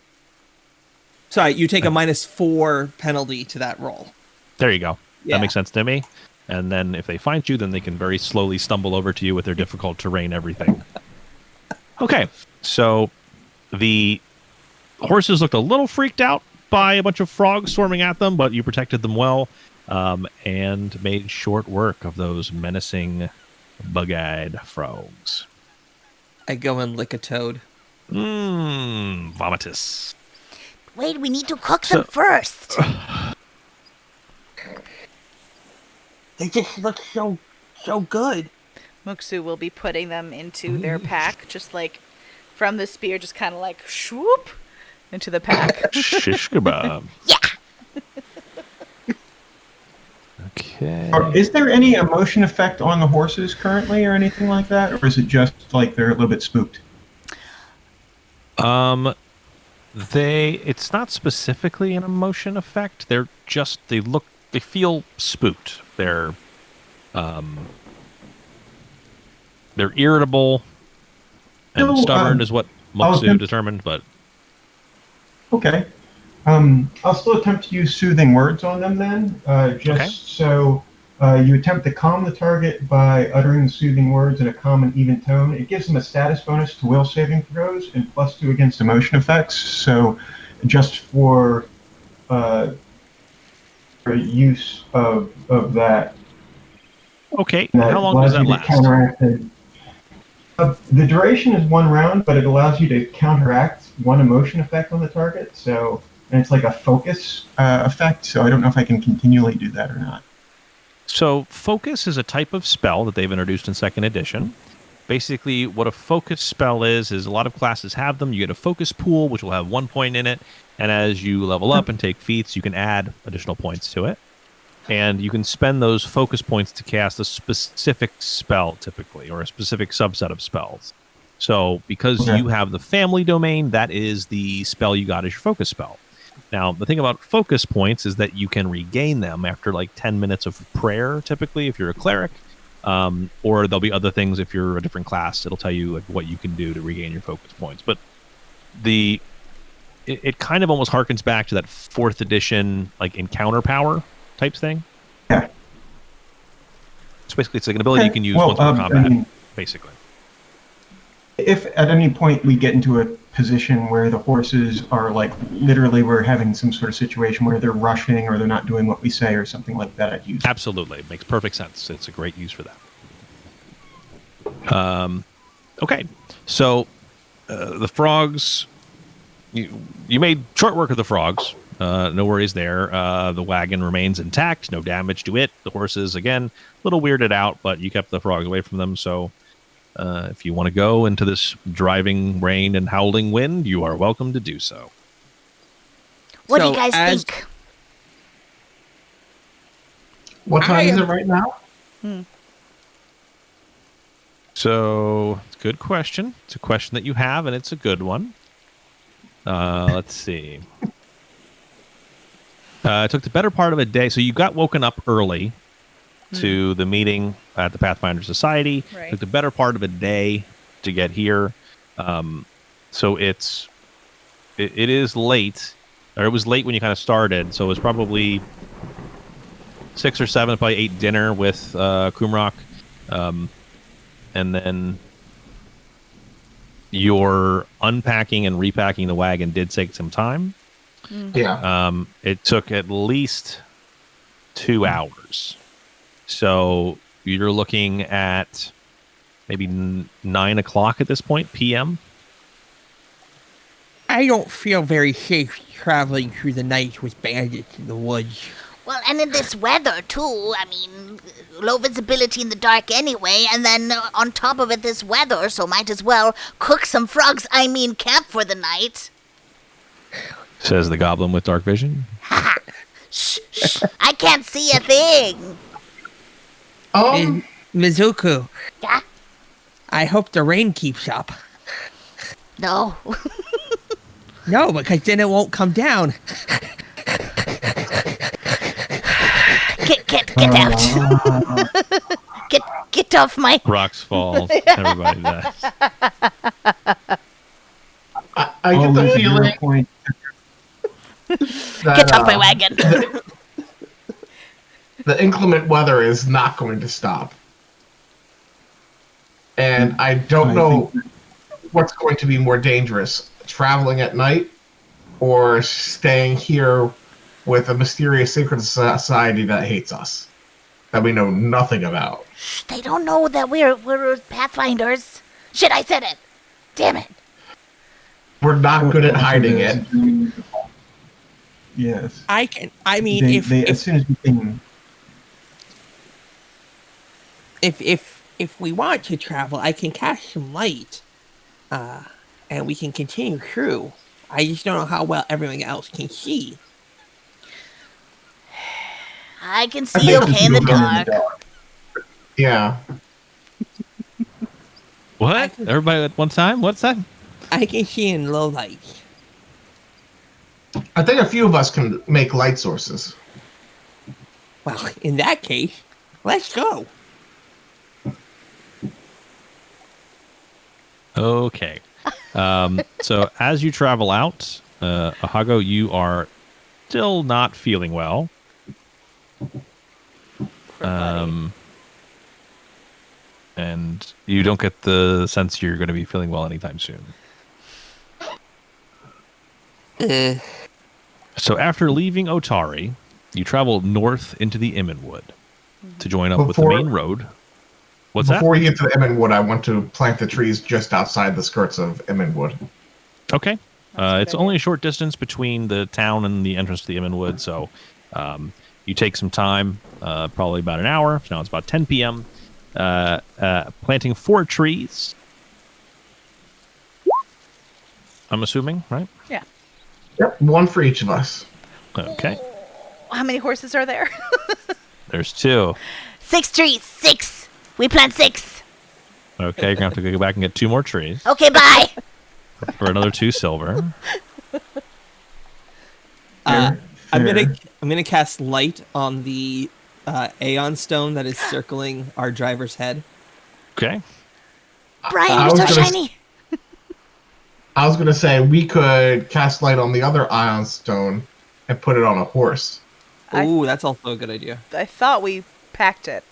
Sorry, you take a -4 penalty to that roll. There you go. Yeah. That makes sense to me. And then if they find you, then they can very slowly stumble over to you with their difficult terrain, everything. Okay, so the horses looked a little freaked out by a bunch of frogs swarming at them, but you protected them well and made short work of those menacing, bug-eyed frogs. I go and lick a toad. Vomitus. Wait, we need to cook them first. They just look so good. Muksu will be putting them into their pack, just like from the spear, just kind of like swoop into the pack. Shish kebab. Yeah. Okay. Is there any emotion effect on the horses currently or anything like that? Or is it just like they're a little bit spooked? It's not specifically an emotion effect. They're just they feel spooked. They're irritable and No, stubborn is what I'll Muksu attempt- determined, but Okay. I'll still attempt to use soothing words on them then. So you attempt to calm the target by uttering the soothing words in a calm and even tone. It gives them a status bonus to will saving throws and +2 against emotion effects. So just for use of that. okay. That How long does that allows you to last? counteract the duration is 1 round, but it allows you to counteract 1 emotion effect on the target. So, and it's like a focus effect. So I don't know if I can continually do that or not. So focus is a type of spell that they've introduced in 2nd edition. Basically, what a focus spell is a lot of classes have them. You get a focus pool, which will have 1 point in it. And as you level up and take feats, you can add additional points to it. And you can spend those focus points to cast a specific spell, typically, or a specific subset of spells. So because Okay. you have the family domain, that is the spell you got as your focus spell. Now, the thing about focus points is that you can regain them after like 10 minutes of prayer, typically, if you're a cleric. Or there'll be other things if you're a different class. It'll tell you like what you can do to regain your focus points. But it kind of almost harkens back to that 4th edition like encounter power type thing. Yeah. So basically, it's like an ability you can use once per combat, basically. If at any point we get into a position where the horses are like literally we're having some sort of situation where they're rushing or they're not doing what we say or something like that, I'd use it. Absolutely. It makes perfect sense. It's a great use for that. Okay. So the frogs, you made short work of the frogs. No worries there. The wagon remains intact. No damage to it. The horses, again, a little weirded out, but you kept the frogs away from them. So if you want to go into this driving rain and howling wind, you are welcome to do so. What do you guys think? What time is it right now? So, it's a good question. It's a question that you have, and it's a good one. Let's see. It took the better part of a day. So you got woken up early to the meeting at the Pathfinder Society. Right. It took the better part of a day to get here. So it is late, or it was late when you kind of started. So it was probably 6 or 7. Probably ate dinner with Kumrock, and then your unpacking and repacking the wagon did take some time. Yeah. It took at least 2 hours. So you're looking at maybe 9 o'clock at this point, p.m. I don't feel very safe traveling through the night with bandits in the woods. Well, and in this weather, too. I mean, low visibility in the dark anyway, and then on top of it, this weather, so might as well cook some frogs, camp for the night. Says the goblin with dark vision. Shh, shh, I can't see a thing. Mizuku, Yeah? I hope the rain keeps up. No. No, because then it won't come down. Get out. Get off my... Rocks fall. Everybody dies. I get the feeling Point. that, Get off my wagon. the inclement weather is not going to stop. And I don't know what's going to be more dangerous, traveling at night or staying here with a mysterious secret society that hates us, that we know nothing about. Shh, they don't know that we're Pathfinders. Shit, I said it. Damn it. We're not good at hiding it. Yes. If as soon as we can. if we want to travel, I can cast some light, and we can continue through. I just don't know how well everyone else can see. I can see okay in the dark. Yeah. What? Everybody at one time? What's that? I can see in low light. I think a few of us can make light sources. Well, in that case, let's go. Okay. So as you travel out, Ahago, you are still not feeling well. And you don't get the sense you're going to be feeling well anytime soon. So after leaving Otari, you travel north into the Immenwood to join up with the main road. What's Before that? you get to the Immenwood, I want to plant the trees just outside the skirts of Immenwood. Okay. It's only a short distance between the town and the entrance to the Immenwood, so you take some time, probably about an hour. So now it's about 10 p.m. Planting 4 trees. I'm assuming, right? Yeah. Yep, 1 for each of us. Okay. How many horses are there? There's 2. 6 trees. 6. We plant 6. Okay, you're going to have to go back and get 2 more trees Okay, bye. for another 2 silver. Fair, I'm fair. gonna cast light on the Aeon stone that is circling our driver's head. Okay. Brian, I you're was so gonna- shiny. I was gonna say we could cast light on the other ion stone and put it on a horse. Ooh, that's also a good idea. I thought we packed it.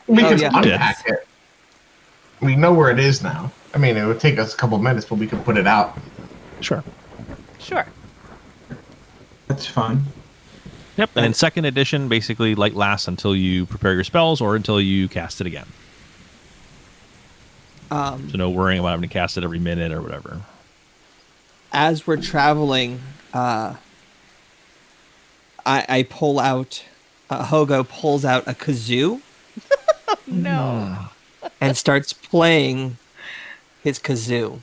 We Oh, could yeah. unpack it. We know where it is now. I mean, it would take us a couple minutes, but we could put it out. Sure. Sure. That's fine. Yep. And in second edition, basically, light lasts until you prepare your spells or until you cast it again. So no worrying about having to cast it every minute or whatever. As we're traveling, I pull out. Hogo pulls out a kazoo No. and starts playing his kazoo.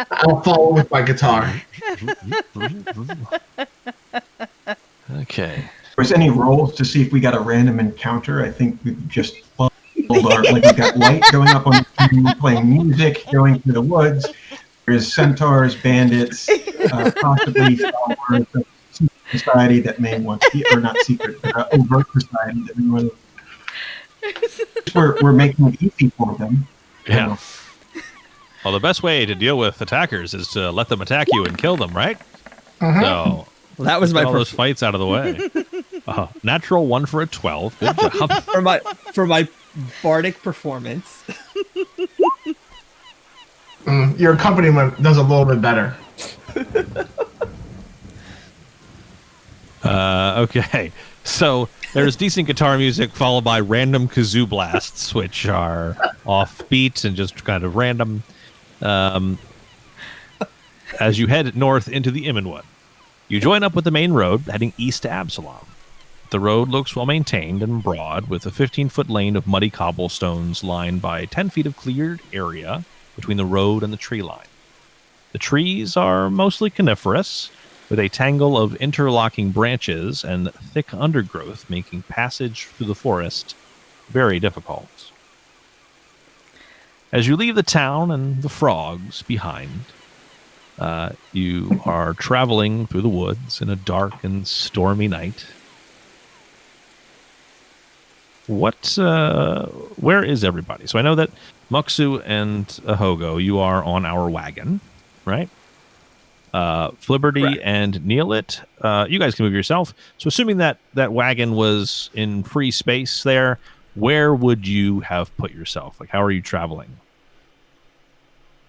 I'll follow with my guitar. Okay. If there's any rolls to see if we got a random encounter, I think we've just pulled our, like we've got light going up on the screen, playing music, going through the woods. There's centaurs, bandits, possibly followers of secret society that may want to, or not secret, but overt society that we want to. We're making it easy for them. Yeah. Well, the best way to deal with attackers is to let them attack you and kill them, right? So Well, that was get my all those fights out of the way. Natural 1 for a 12. Good job. for my bardic performance. Your accompaniment does a little bit better. Okay. So there's decent guitar music followed by random kazoo blasts, which are offbeat and just kind of random. As you head north into the Immenwood, you join up with the main road heading east to Absalom. The road looks well maintained and broad, with a 15-foot lane of muddy cobblestones lined by 10 feet of cleared area between the road and the tree line. The trees are mostly coniferous, with a tangle of interlocking branches and thick undergrowth making passage through the forest very difficult. As you leave the town and the frogs behind, you are traveling through the woods in a dark and stormy night. Where is everybody? So I know that Muksu and Ahogo, you are on our wagon, right? Flibberty Correct. and Neelit, you guys can move yourself. So assuming that that wagon was in free space there, where would you have put yourself? Like, how are you traveling?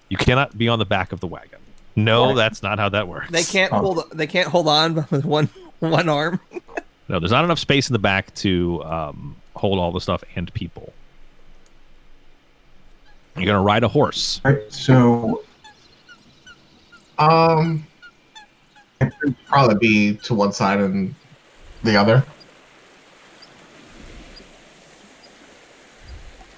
You cannot be on the back of the wagon. No, that's not how that works. They can't hold. They can't hold on with one arm. No, there's not enough space in the back to hold all the stuff and people. You're gonna ride a horse. Right, so It would probably be to one side and the other.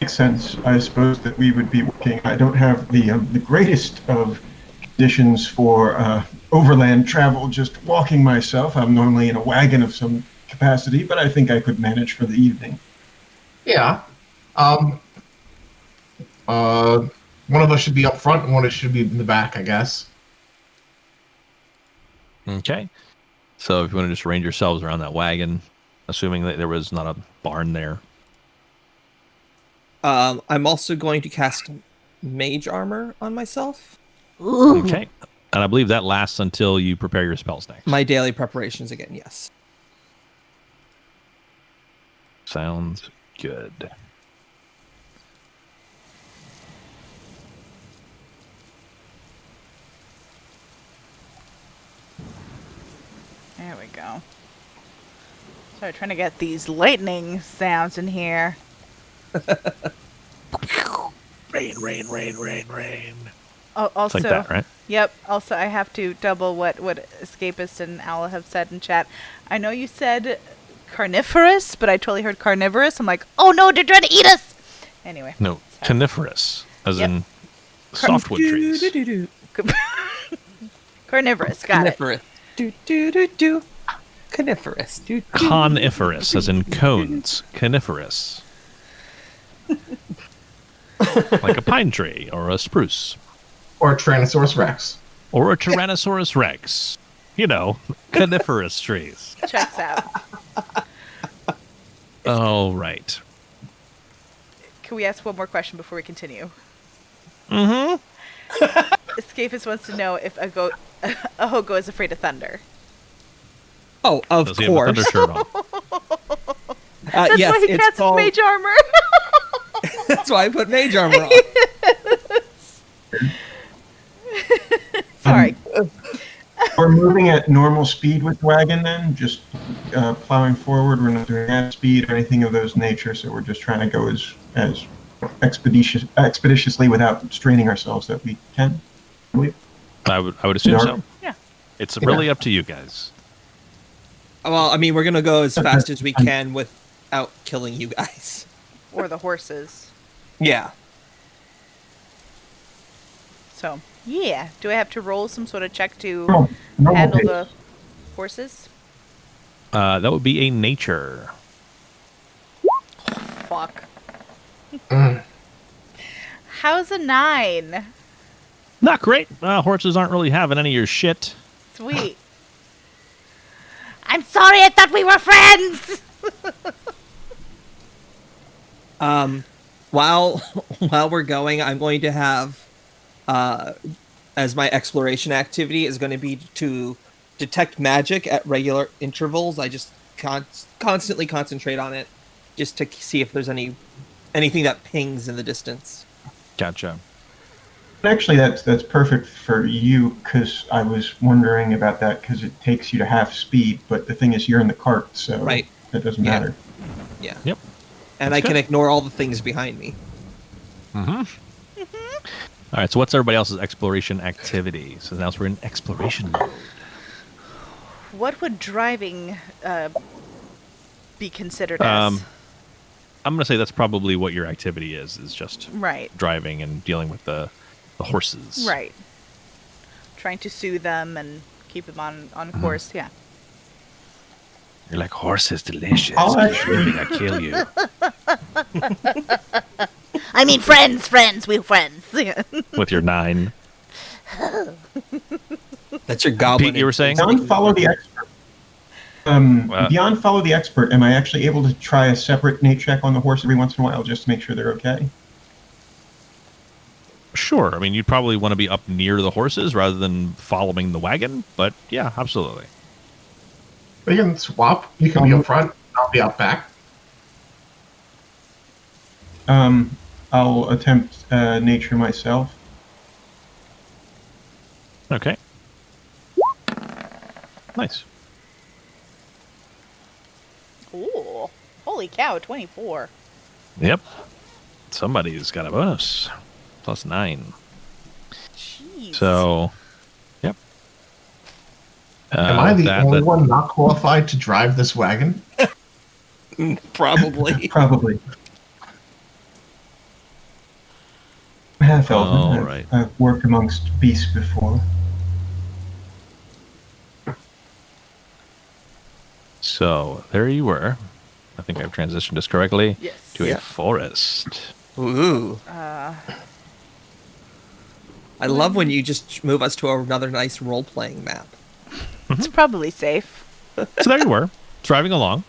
makes sense. I suppose that we would be working. I don't have the greatest of conditions for overland travel. Just walking myself. I'm normally in a wagon of some capacity, but I think I could manage for the evening. Yeah. One of us should be up front and one of us should be in the back, I guess. Okay. So if you want to just arrange yourselves around that wagon, assuming that there was not a barn there. I'm also going to cast mage armor on myself. Ooh. Okay. And I believe that lasts until you prepare your spells next. My daily preparations again, yes. Sounds good. There we go. Sorry, trying to get these lightning sounds in here. Rain, rain, rain, rain, rain. Oh, also, It's like that, right? Yep. Also, I have to double what Escapist and Owl have said in chat. I know you said carnivorous, but I totally heard carnivorous. I'm like, oh no, they're trying to eat us. Anyway. No, coniferous, as Yep. in softwood trees. Carnivorous. Got it. Coniferous. Do. Coniferous. Do. Coniferous, as in cones. Coniferous. Like a pine tree or a spruce. Or Tyrannosaurus Rex. Or a Tyrannosaurus Rex. You know, coniferous trees. Checks out. All right. Can we ask one more question before we continue? Mm-hmm. Escapist wants to know if Ahogo is afraid of thunder. Oh, of Does he have a thunder course. shirt on? That's Yes, why he it's casts called. mage armor. That's why I put mage armor on. Sorry. We're moving at normal speed with the wagon then, just plowing forward. We're not doing that speed or anything of those nature, so we're just trying to go as expeditiously without straining ourselves that we can. I would assume Yeah. so. Yeah. It's really up to you guys. Well, I mean, we're gonna go as fast as we can without killing you guys. Or the horses. Yeah. So, yeah. Do I have to roll some sort of check to Normal handle pace. the horses? That would be a nature. Fuck. Mm. How's a 9? Not great. Horses aren't really having any of your shit. Sweet. I'm sorry, I thought we were friends! While we're going, I'm going to have, as my exploration activity is going to be to detect magic at regular intervals. I just constantly concentrate on it, just to see if there's anything that pings in the distance. Gotcha. Actually, that's perfect for you, because I was wondering about that, because it takes you to half speed, but the thing is you're in the cart, so Right. that doesn't Yeah. matter. Yeah. Yep. And That's I can good. ignore all the things behind me. Mm-hmm. All right, so what's everybody else's exploration activity? So now we're in exploration mode. What would driving be considered Um, as? I'm going to say that's probably what your activity is just Right. driving and dealing with the horses. Right. Trying to soothe them and keep them on course. Yeah. You're like, horses, delicious. I'll Keep actually- moving, I kill you. I mean, friends, we're friends. With your 9. That's your goblin. Pete, you were saying? Beyond follow the expert. Beyond follow the expert, am I actually able to try a separate nate check on the horse every once in a while just to make sure they're okay? Sure. I mean, you'd probably want to be up near the horses rather than following the wagon, but yeah, absolutely. We can swap. You can be up front. I'll be up back. I'll attempt nature myself. Okay. Nice. Ooh. Holy cow, 24. Yep. Somebody's got a bonus. +9. Jeez. So, yep. Am I the that- only that- one not qualified to drive this wagon? Probably. Probably. Half elven. All right. I've worked amongst beasts before. So, there you were. I think I've transitioned this correctly. Yes. To Yeah. a forest. Ooh. Uh, I love when you just move us to another nice role-playing map. it's probably safe. So there you were, driving along.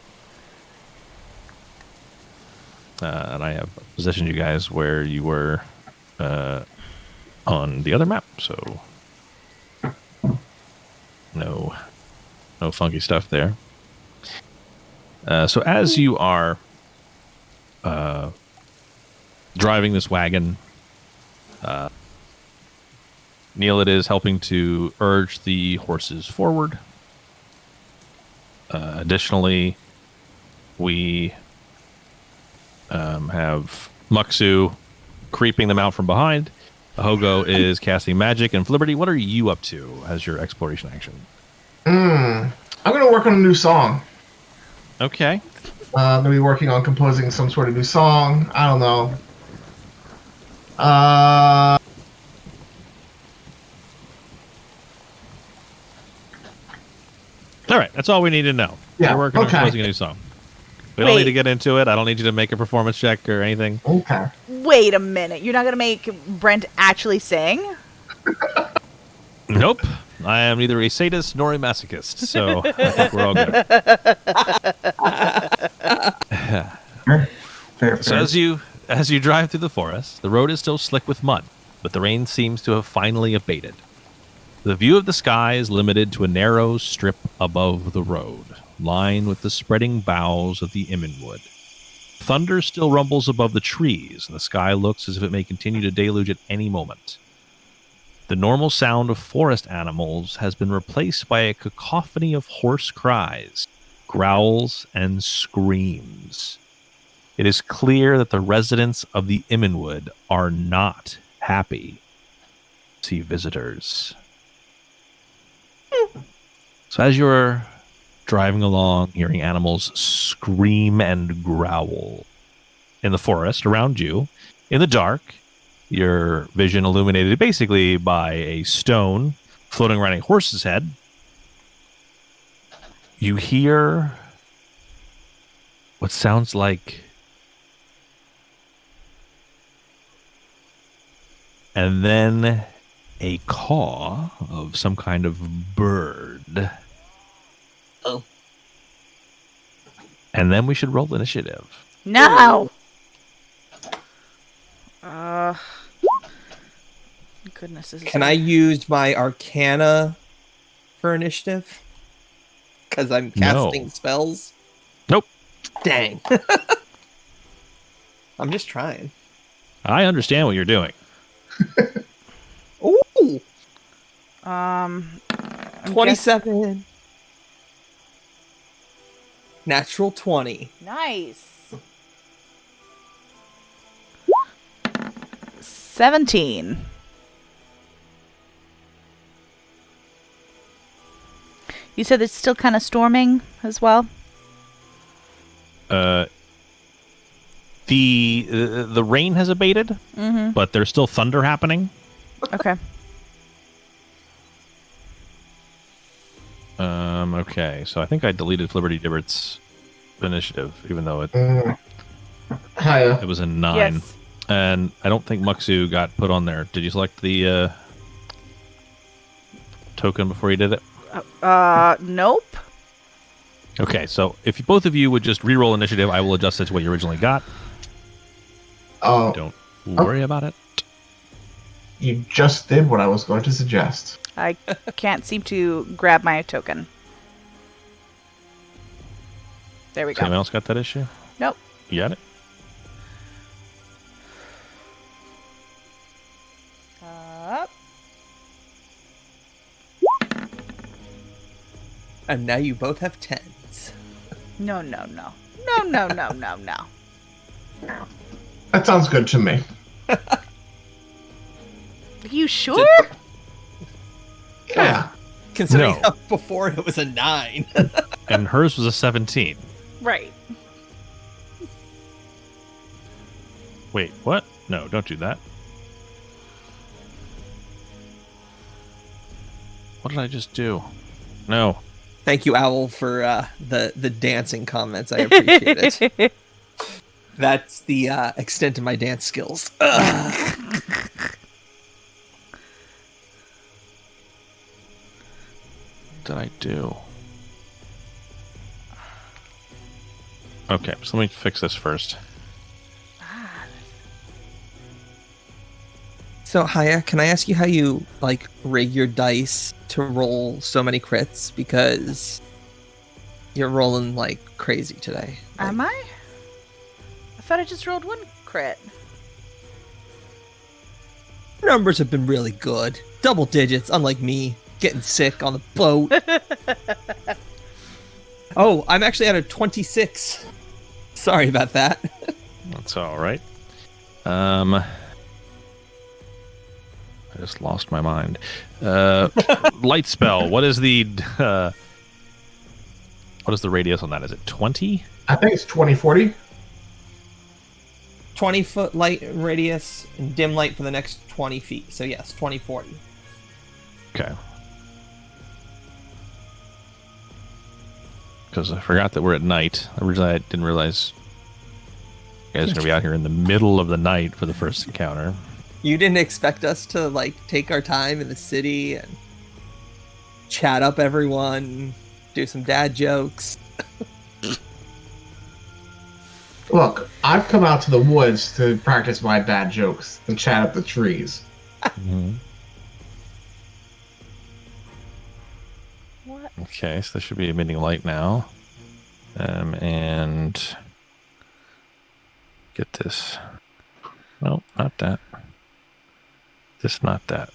And I have positioned you guys where you were on the other map. So no funky stuff there. So as you are driving this wagon, Neil, it is helping to urge the horses forward. Additionally, we have Muxu creeping them out from behind. Ahogo is casting magic. And Fliberty, what are you up to as your exploration action? I'm going to work on a new song. Okay. I'm going to be working on composing some sort of new song. I don't know. All right. That's all we need to know. Yeah, We're working on okay. composing a new song. We don't need to Wait. get into it. I don't need you to make a performance check or anything. Okay. Wait a minute. You're not going to make Brent actually sing? Nope. I am neither a sadist nor a masochist, so I think we're all good. Fair. So as you drive through the forest, the road is still slick with mud, but the rain seems to have finally abated. The view of the sky is limited to a narrow strip above the road, lined with the spreading boughs of the Imminwood. Thunder still rumbles above the trees, and the sky looks as if it may continue to deluge at any moment. The normal sound of forest animals has been replaced by a cacophony of hoarse cries, growls, and screams. It is clear that the residents of the Imminwood are not happy to see visitors. So as you're driving along, hearing animals scream and growl in the forest around you, in the dark, your vision illuminated basically by a stone floating around a horse's head, you hear what sounds like and then a caw of some kind of bird. Oh. And then we should roll initiative. No. Goodness. Can I use my Arcana for initiative? Because I'm casting spells? Nope. Dang. I'm just trying. I understand what you're doing. Ooh! I'm 27. Natural 20. Nice. 17. You said it's still kind of storming as well? The rain has abated, but there's still thunder happening. Okay. Okay, so I think I deleted Flibberty Dibbert's initiative, even though it Hiya. was a 9. Yes. And I don't think Muxu got put on there. Did you select the token before you did it? Nope. Okay, so if both of you would just re-roll initiative, I will adjust it to what you originally got. Oh, Don't worry about it. you just did what I was going to suggest. I can't seem to grab my token. There we Has anyone go. else got that issue? Nope. You got it? And now you both have 10s. No. That sounds good to me. You sure? Yeah. Considering No. how before it was a 9. And hers was a 17. Right. Wait, what? No, don't do that. What did I just do? No. Thank you, Owl, for the dancing comments. I appreciate it. That's the extent of my dance skills. What did I do? Okay, so let me fix this first. So, Haya, can I ask you how you rig your dice to roll so many crits? Because you're rolling like crazy today. Am I? I thought I just rolled 1 crit. Numbers have been really good. Double digits, unlike me, getting sick on the boat. Oh, I'm actually at a 26. Sorry about that. That's all right. I just lost my mind. Light spell. What is the radius on that? Is it 20? I think it's 2040. 20-foot light radius and dim light for the next 20 feet. So yes, 2040. Okay. Because I forgot that we're at night. Originally, I didn't realize you guys are going to be out here in the middle of the night for the first encounter. You didn't expect us to take our time in the city and chat up everyone, do some dad jokes. Look, I've come out to the woods to practice my dad jokes and chat up the trees. Mhm. What? Okay, so this should be emitting light now. And get this. No, not that. Just not that.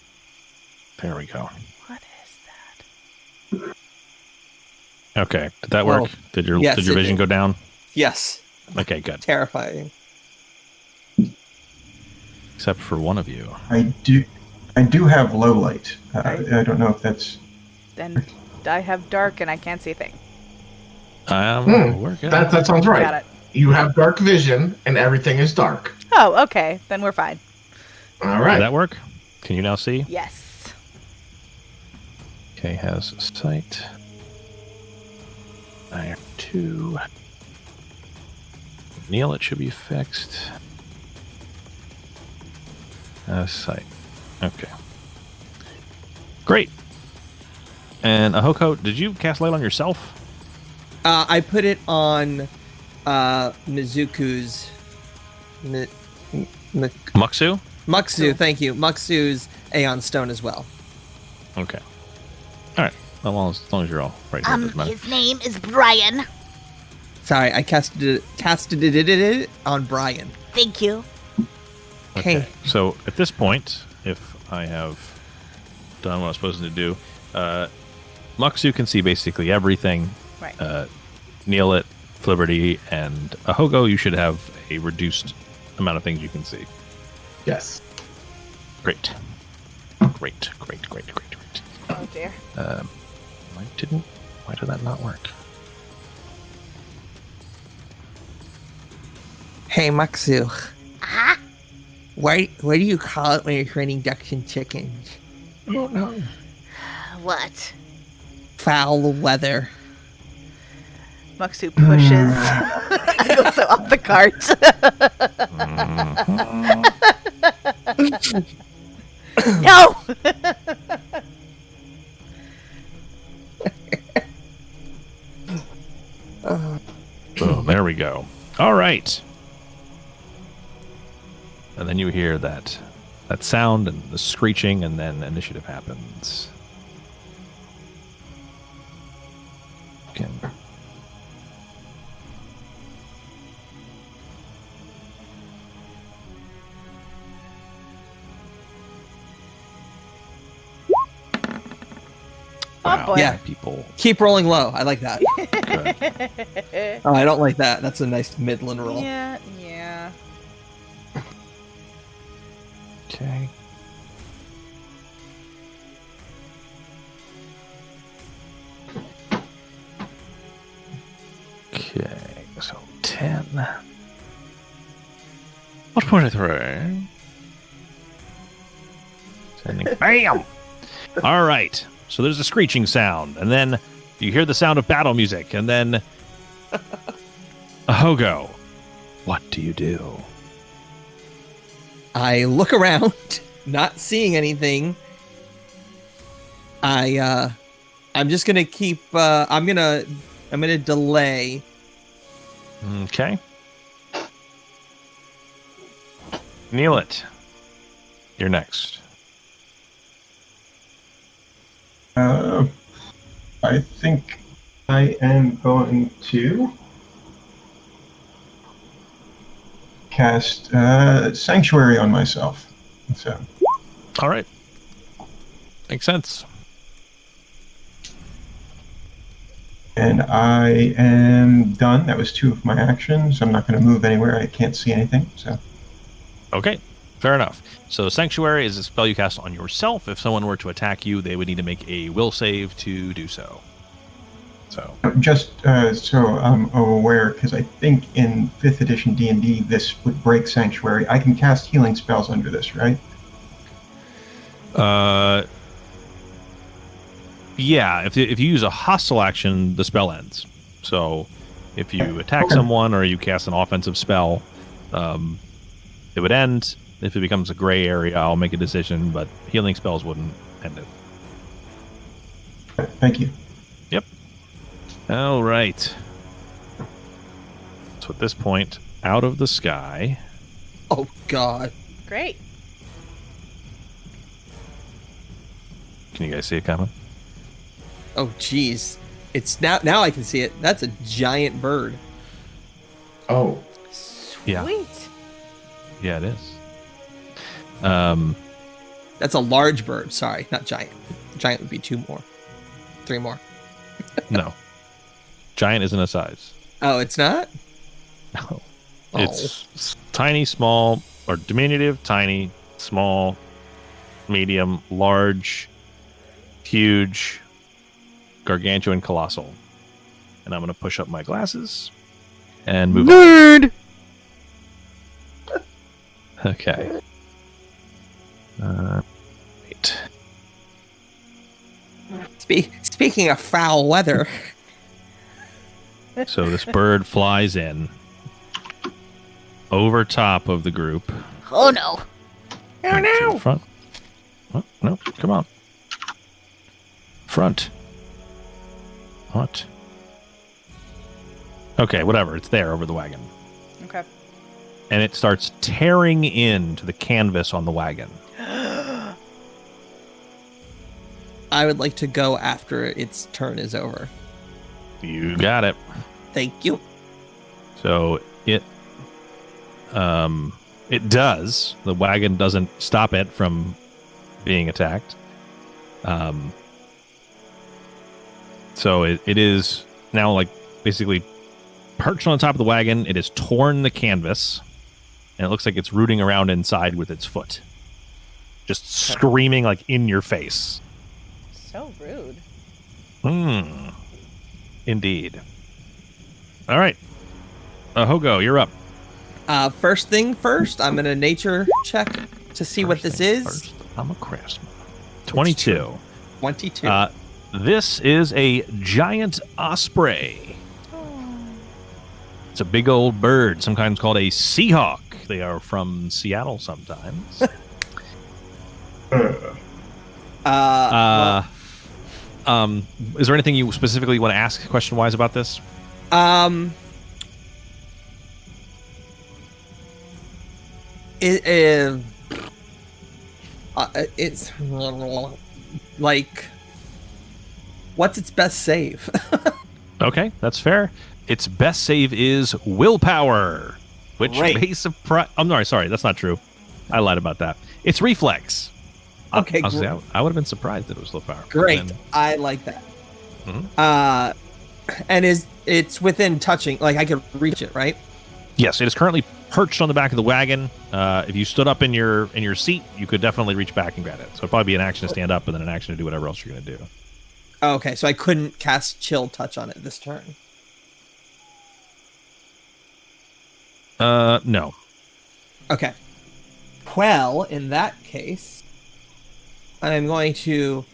There we go. What is that? Okay, did that work? Oh, Did your yes, did your it vision did. go down? Yes, Okay, good. terrifying. Except for one of you. I do have low light. I don't know if that's. Then I have dark and I can't see a thing. We're good. That sounds right. Got it. You have dark vision, and everything is dark. Oh, okay. Then we're fine. All Did right. that work? Can you now see? Yes. Okay, has sight. I have 2. Neil, it should be fixed. Sight. Okay. Great. And Ahoko, did you cast light on yourself? I put it on Mizuku's. Muxu? Muxu, thank you. Muxu's Aeon Stone as well. Okay. All right. Well, as long as you're all right here, it doesn't matter. His name is Brian. Sorry, I casted it on Brian. Thank you. Okay. Hey. So at this point, if I have done what I was supposed to do, Muxu can see basically everything. Right. Neil, Flibberty, and Ahogo, you should have a reduced amount of things you can see. Yes. Great. Great. Oh dear. Why did that not work? Hey, Muxu. Huh? What do you call it when you're training ducks and chickens? Oh, no. What? Foul weather. Muxu pushes Agoso off the cart. No! Boom, there we go. All right. And then you hear that sound and the screeching, and then initiative happens. Okay. Oh boy. Yeah. People. Keep rolling low. I like that. Good. Oh, I don't like that. That's a nice midland roll. Yeah. Okay. Okay, so 10. What's 23? Sending. Bam! All right. So there's a screeching sound, and then you hear the sound of battle music, and then Ahogo. What do you do? I look around, not seeing anything. I'm just gonna keep. I'm gonna delay. Okay. Kneel it. You're next. I think I am going to cast Sanctuary on myself. So. All right. Makes sense. And I am done. That was 2 of my actions. I'm not going to move anywhere. I can't see anything. So. Okay. Fair enough. So Sanctuary is a spell you cast on yourself. If someone were to attack you, they would need to make a will save to do so. So. Just so I'm aware, because I think in 5th edition D&D this would break Sanctuary. I can cast healing spells under this, right? Yeah. If you use a hostile action, the spell ends. So if you attack someone or you cast an offensive spell, it would end. If it becomes a gray area, I'll make a decision, but healing spells wouldn't end it. Thank you. All right. So at this point, out of the sky, Oh God. Great. can you guys see it coming? Oh jeez. It's now I can see it. That's a giant bird. Oh, Yeah. Sweet. Yeah, it is. That's a large bird. Sorry, not giant. Giant would be 2 more. 3 more. No. Giant isn't a size. Oh, it's not? No. Oh. It's tiny, small, or diminutive, tiny, small, medium, large, huge, gargantuan, colossal. And I'm going to push up my glasses and move on. Okay. Wait. Speaking of foul weather, So this bird flies in over top of the group. Oh no. To the front. Oh, no, come on. Front. What? Okay, whatever. It's there over the wagon. Okay. And it starts tearing into the canvas on the wagon. I would like to go after its turn is over. You got it. Thank you. So it does. The wagon doesn't stop it from being attacked. So it is now like basically perched on top of the wagon. It has torn the canvas, and it looks like it's rooting around inside with its foot, just screaming like in your face. So rude. Indeed. All right, Hogo, you're up. First thing first, I'm gonna nature check to see what this is. First, I'm a craftsman. 22. 22. This is a giant osprey. It's a big old bird, sometimes called a seahawk. They are from Seattle sometimes. Is there anything you specifically want to ask question-wise about this? It's like, what's its best save? Okay, that's fair. Its best save is willpower, which Great. may surprise. I'm sorry, that's not true. I lied about that. It's reflex. Okay, I would have been surprised if it was willpower. Great. And- I like that. Mhm. And it's within touching, like I could reach it, right? Yes, it is currently perched on the back of the wagon. If you stood up in your seat, you could definitely reach back and grab it. So it'd probably be an action to stand up and then an action to do whatever else you're going to do. Okay, so I couldn't cast Chill Touch on it this turn. No. Okay. Well, in that case, I'm going to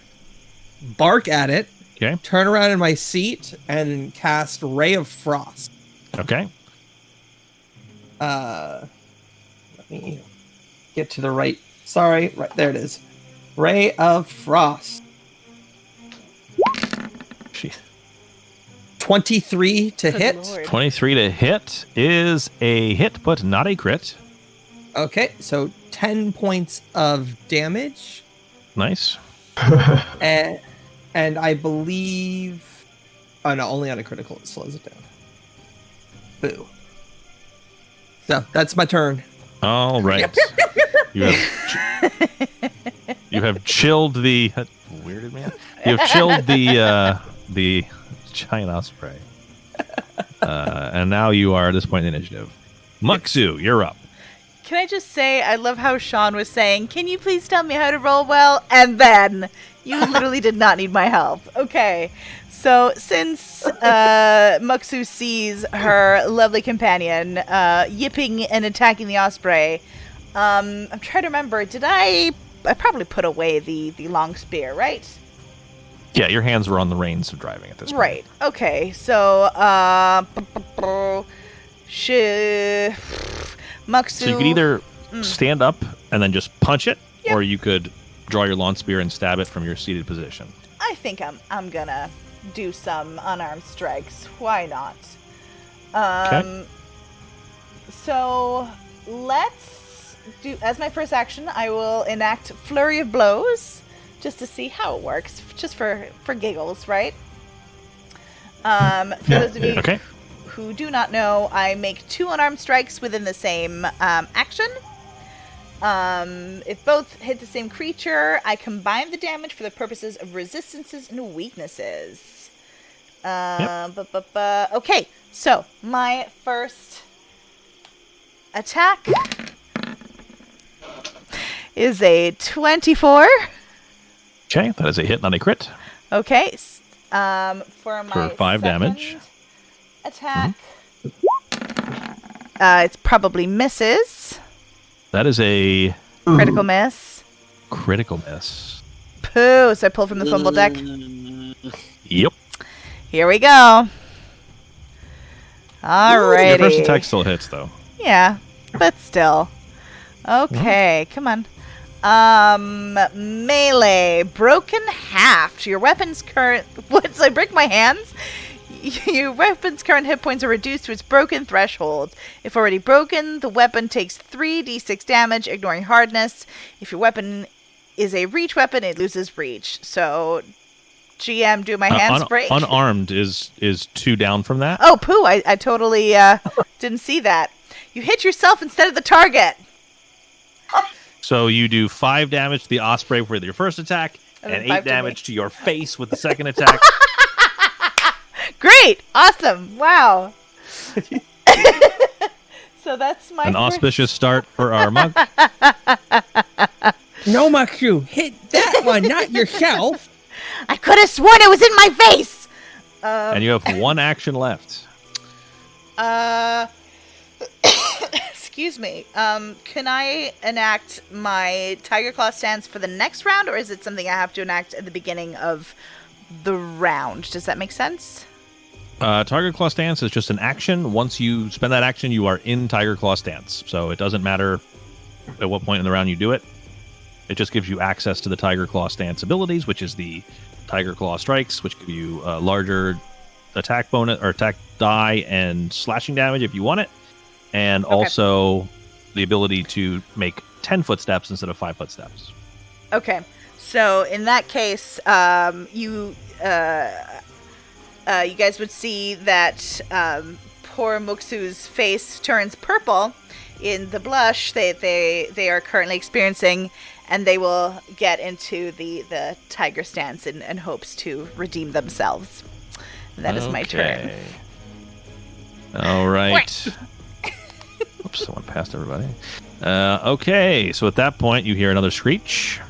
bark at it, Okay. turn around in my seat, and cast Ray of Frost. Okay. Let me get to the right. Sorry, right there it is. Ray of Frost. Jeez. 23 to Good hit. Lord. 23 to hit is a hit, but not a crit. Okay, so 10 points of damage. Nice. And I believe... Oh, no, only on a critical it slows it down. Boo. So, that's my turn. All right. You have chilled the weirded man. You have chilled the giant osprey, and now you are at this point in initiative. Muxu, you're up. Can I just say, I love how Sean was saying, can you please tell me how to roll well? And then you literally did not need my help. Okay. So since Muxu sees her lovely companion yipping and attacking the osprey, I'm trying to remember, did I probably put away the long spear, right? Yeah, your hands were on the reins of driving at this point. Right. Okay. So, Muxu. So you could either stand up and then just punch it, or you could draw your lawn spear and stab it from your seated position. I I think I'm gonna do some unarmed strikes. Why not? Okay. So let's do, as my first action, I will enact Flurry of Blows just to see how it works, just for giggles, right? For those of you Okay. who do not know, I make 2 unarmed strikes within the same action. If both hit the same creature, I combine the damage for the purposes of resistances and weaknesses. Okay, so my first attack is a 24. Okay, that is a hit, not a crit. Okay, for my 5 second damage. attack, it probably misses. That is a Critical miss. critical miss. Pooh. So I pull from the fumble deck. Yep. Here we go. Alrighty. Your first attack still hits, though. Yeah, but still. Okay, come on. Melee. Broken haft. Your weapon's current... Once I break my hands, your weapon's current hit points are reduced to its broken threshold. If already broken, the weapon takes 3d6 damage, ignoring hardness. If your weapon is a reach weapon, it loses reach. So, GM, do my hands break? Unarmed is 2 down from that. Oh, poo, I totally didn't see that. You hit yourself instead of the target. So you do 5 damage to the osprey with your first attack, And and then 5 8 to damage to your face with the second attack. Great! Awesome! Wow. So that's my An first... auspicious start for our monk. No, Muksu, hit that one, not yourself. I could have sworn it was in my face. And you have 1 action left. Excuse me. Can I enact my Tiger Claw stance for the next round, or is it something I have to enact at the beginning of the round? Does that make sense? Tiger Claw Stance is just an action. Once you spend that action, you are in Tiger Claw Stance. So it doesn't matter at what point in the round you do it. It just gives you access to the Tiger Claw Stance abilities, which is the Tiger Claw Strikes, which give you a larger attack bonus or attack die and slashing damage if you want it. And also the ability to make 10 footsteps instead of 5 footsteps. Okay. So in that case, you guys would see that poor Muksu's face turns purple in the blush they are currently experiencing, and they will get into the tiger stance in hopes to redeem themselves. And that is my turn. All right. Oops, I went past everybody. Okay, so at that point, you hear another screech.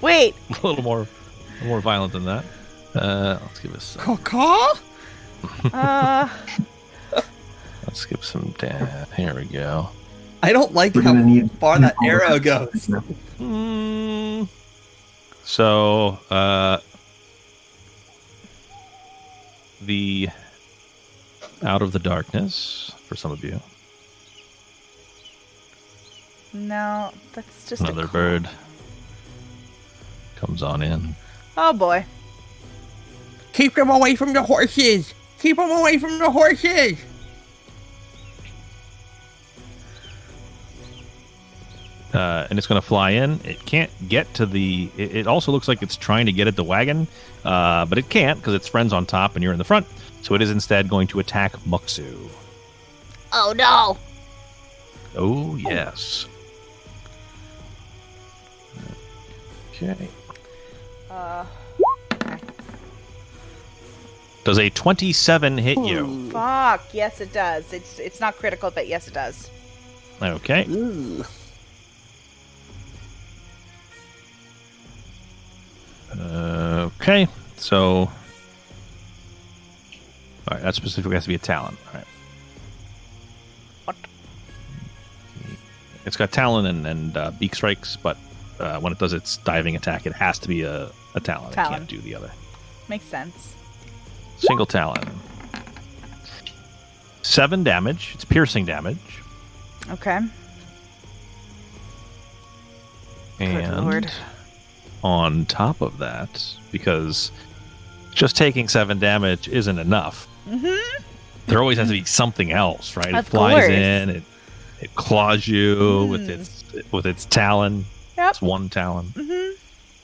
Wait. A little more violent than that. Let's give us. Caw? Let's give some. Here we go. I don't like We're how gonna need far that arrow goes. So, the Out of the Darkness for some of you. No, that's just Another bird comes on in. Oh boy. Keep them away from the horses! Keep them away from the horses! And it's going to fly in. It can't get to the... It also looks like it's trying to get at the wagon, but it can't because its friend's on top and you're in the front. So it is instead going to attack Muksu. Oh no! Oh, yes. Okay. Does a 27 hit you? Fuck. Yes, it does. It's not critical, but yes, it does. Okay. Okay. So... All right, that specifically has to be a Talon. All right. What? It's got Talon and Beak Strikes, but when it does its diving attack, it has to be a Talon. It Talon. can't do the other. Makes sense. Single Talon. 7 damage. It's piercing damage. Okay. And Lord. on top of that, because just taking 7 damage isn't enough, there always has to be something else, right? Of It flies course. in, it claws you with its talon. Yep. It's one talon.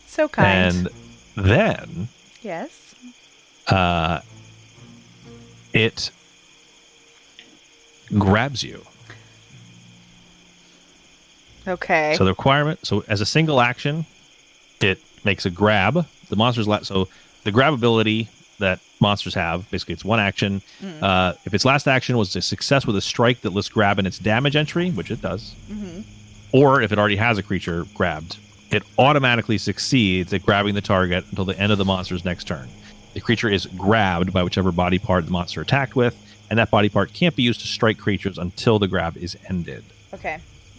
So kind. And then Yes. it grabs you. Okay. So the requirement, so as a single action, it makes a grab. The monster's so the grab ability that monsters have, basically it's one action. If its last action was a success with a strike that lists grab in its damage entry, which it does, or if it already has a creature grabbed, it automatically succeeds at grabbing the target until the end of the monster's next turn. The creature is grabbed by whichever body part the monster attacked with, and that body part can't be used to strike creatures until the grab is ended. Okay.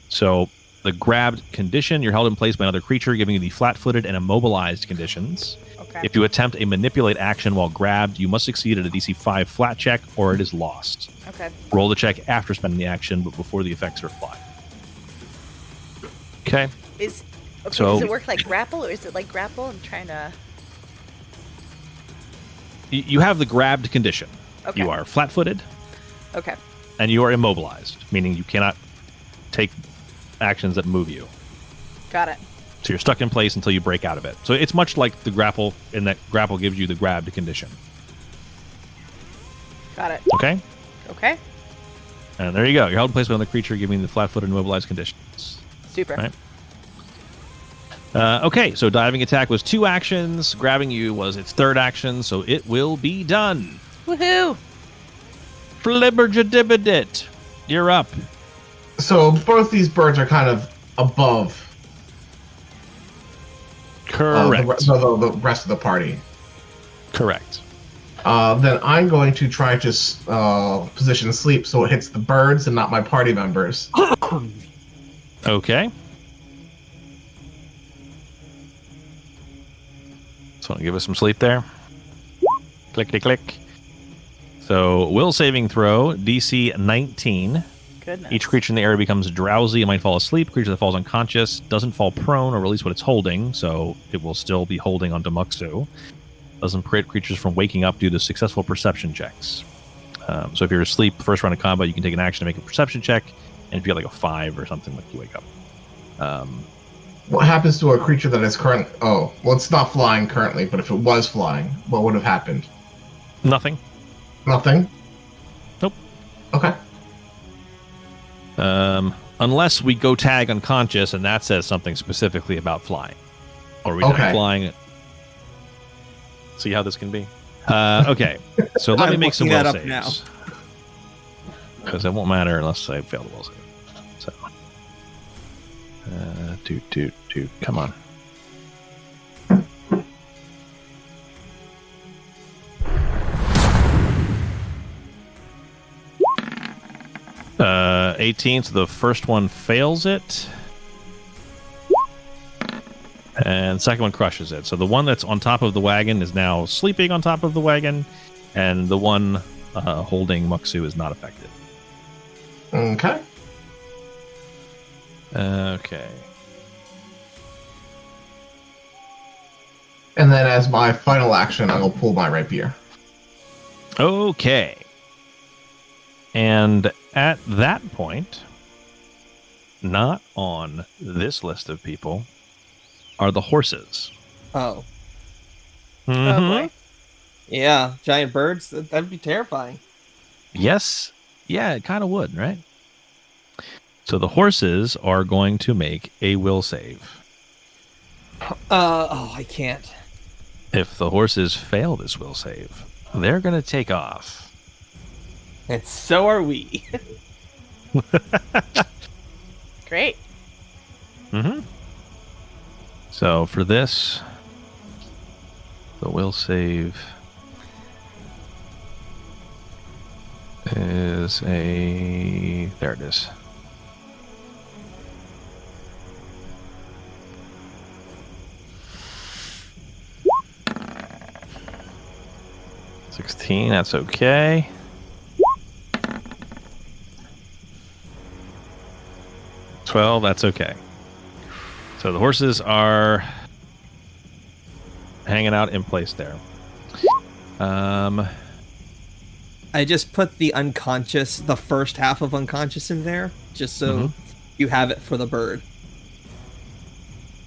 So the grabbed condition, you're held in place by another creature, giving you the flat-footed and immobilized conditions. Okay. If you attempt a manipulate action while grabbed, you must succeed at a DC 5 flat check, or it is lost. Okay. Roll the check after spending the action, but before the effects are applied. Okay. So- does it work like grapple, or is it like grapple? I'm trying to. You have the grabbed condition. Okay. You are flat-footed, Okay. and you are immobilized, meaning you cannot take actions that move you. Got it. So you're stuck in place until you break out of it. So it's much like the grapple, in that grapple gives you the grabbed condition. Got it. Okay? Okay. And there you go. You're held in place by another creature, giving the flat-footed immobilized conditions. Super. Right. Okay, so diving attack was 2 actions. Grabbing you was its 3rd action, so it will be done. Woohoo! Flibberjadibidit. You're up. So both these birds are kind of above Correct. the rest of the party. Correct. Then I'm going to try to position sleep so it hits the birds and not my party members. Okay. So give us some sleep there. Clickety click. So will saving throw, DC 19. Goodness. Each creature in the area becomes drowsy and might fall asleep. Creature that falls unconscious doesn't fall prone or release what it's holding, so it will still be holding onto Muxu. Doesn't prevent creatures from waking up due to successful perception checks. So if you're asleep first round of combat, you can take an action to make a perception check, and if you get like a 5 or something, like you wake up. What happens to a creature that is current? Oh, well, it's not flying currently, but if it was flying, what would have happened? Nothing. Nothing? Nope. Okay. Unless we go tag unconscious, and that says something specifically about flying. Or we die flying. See how this can be? Okay, so let me I'm make some looking will that up now. saves. Because it won't matter unless I fail the will save. So, come on. Uh, 18, so the first one fails it. And the second one crushes it. So the one that's on top of the wagon is now sleeping on top of the wagon, and the one holding Muxu is not affected. Okay. Okay. And then as my final action, I will pull my rapier. Okay. And at that point, not on this list of people, are the horses. Oh. Oh Mhm. boy. Yeah, giant birds. That'd be terrifying. Yes. Yeah, it kind of would, right? So the horses are going to make a will save. I can't. If the horses fail this will save, they're going to take off. And so are we. Great. Mm-hmm. So for this, the will save is a... There it is. $16, that's okay. $12, that's okay. So the horses are hanging out in place there. I just put the first half of unconscious in there, just so you have it for the bird.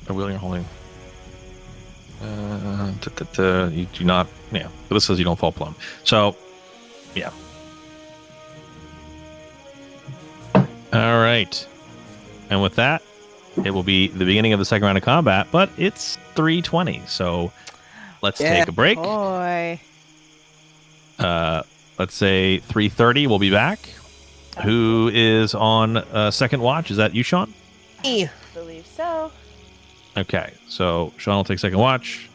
A wheeling or holding. You do not. Yeah, but this says you don't fall plumb. So, yeah. All right. And with that, it will be the beginning of the second round of combat, but it's 3:20. So let's take a break. Boy. Let's say 3:30. We'll be back. Who is on second watch? Is that you, Sean? Me. I believe so. Okay, so Sean will take second watch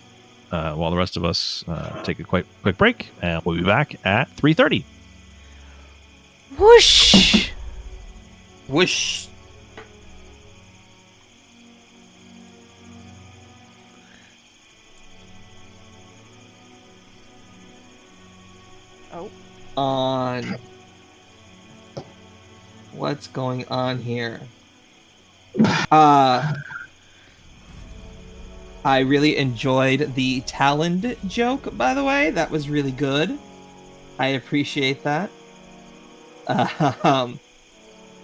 while the rest of us take a quick break, and we'll be back at 3:30. Whoosh! Whoosh. Oh. On. What's going on here? I really enjoyed the Taloned joke, by the way. That was really good. I appreciate that.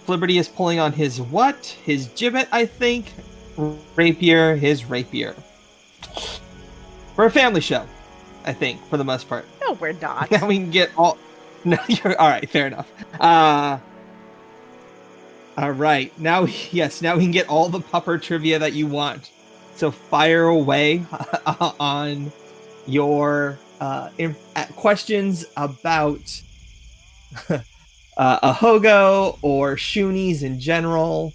Flibberty is pulling on his what? His gibbet, I think. Rapier, his rapier. For a family show, I think, for the most part. No, we're not. Now we can get all... No, you're... All right, fair enough. All right. Now, yes, now we can get all the pupper trivia that you want. So fire away on your questions about Ahogo or Shunies in general.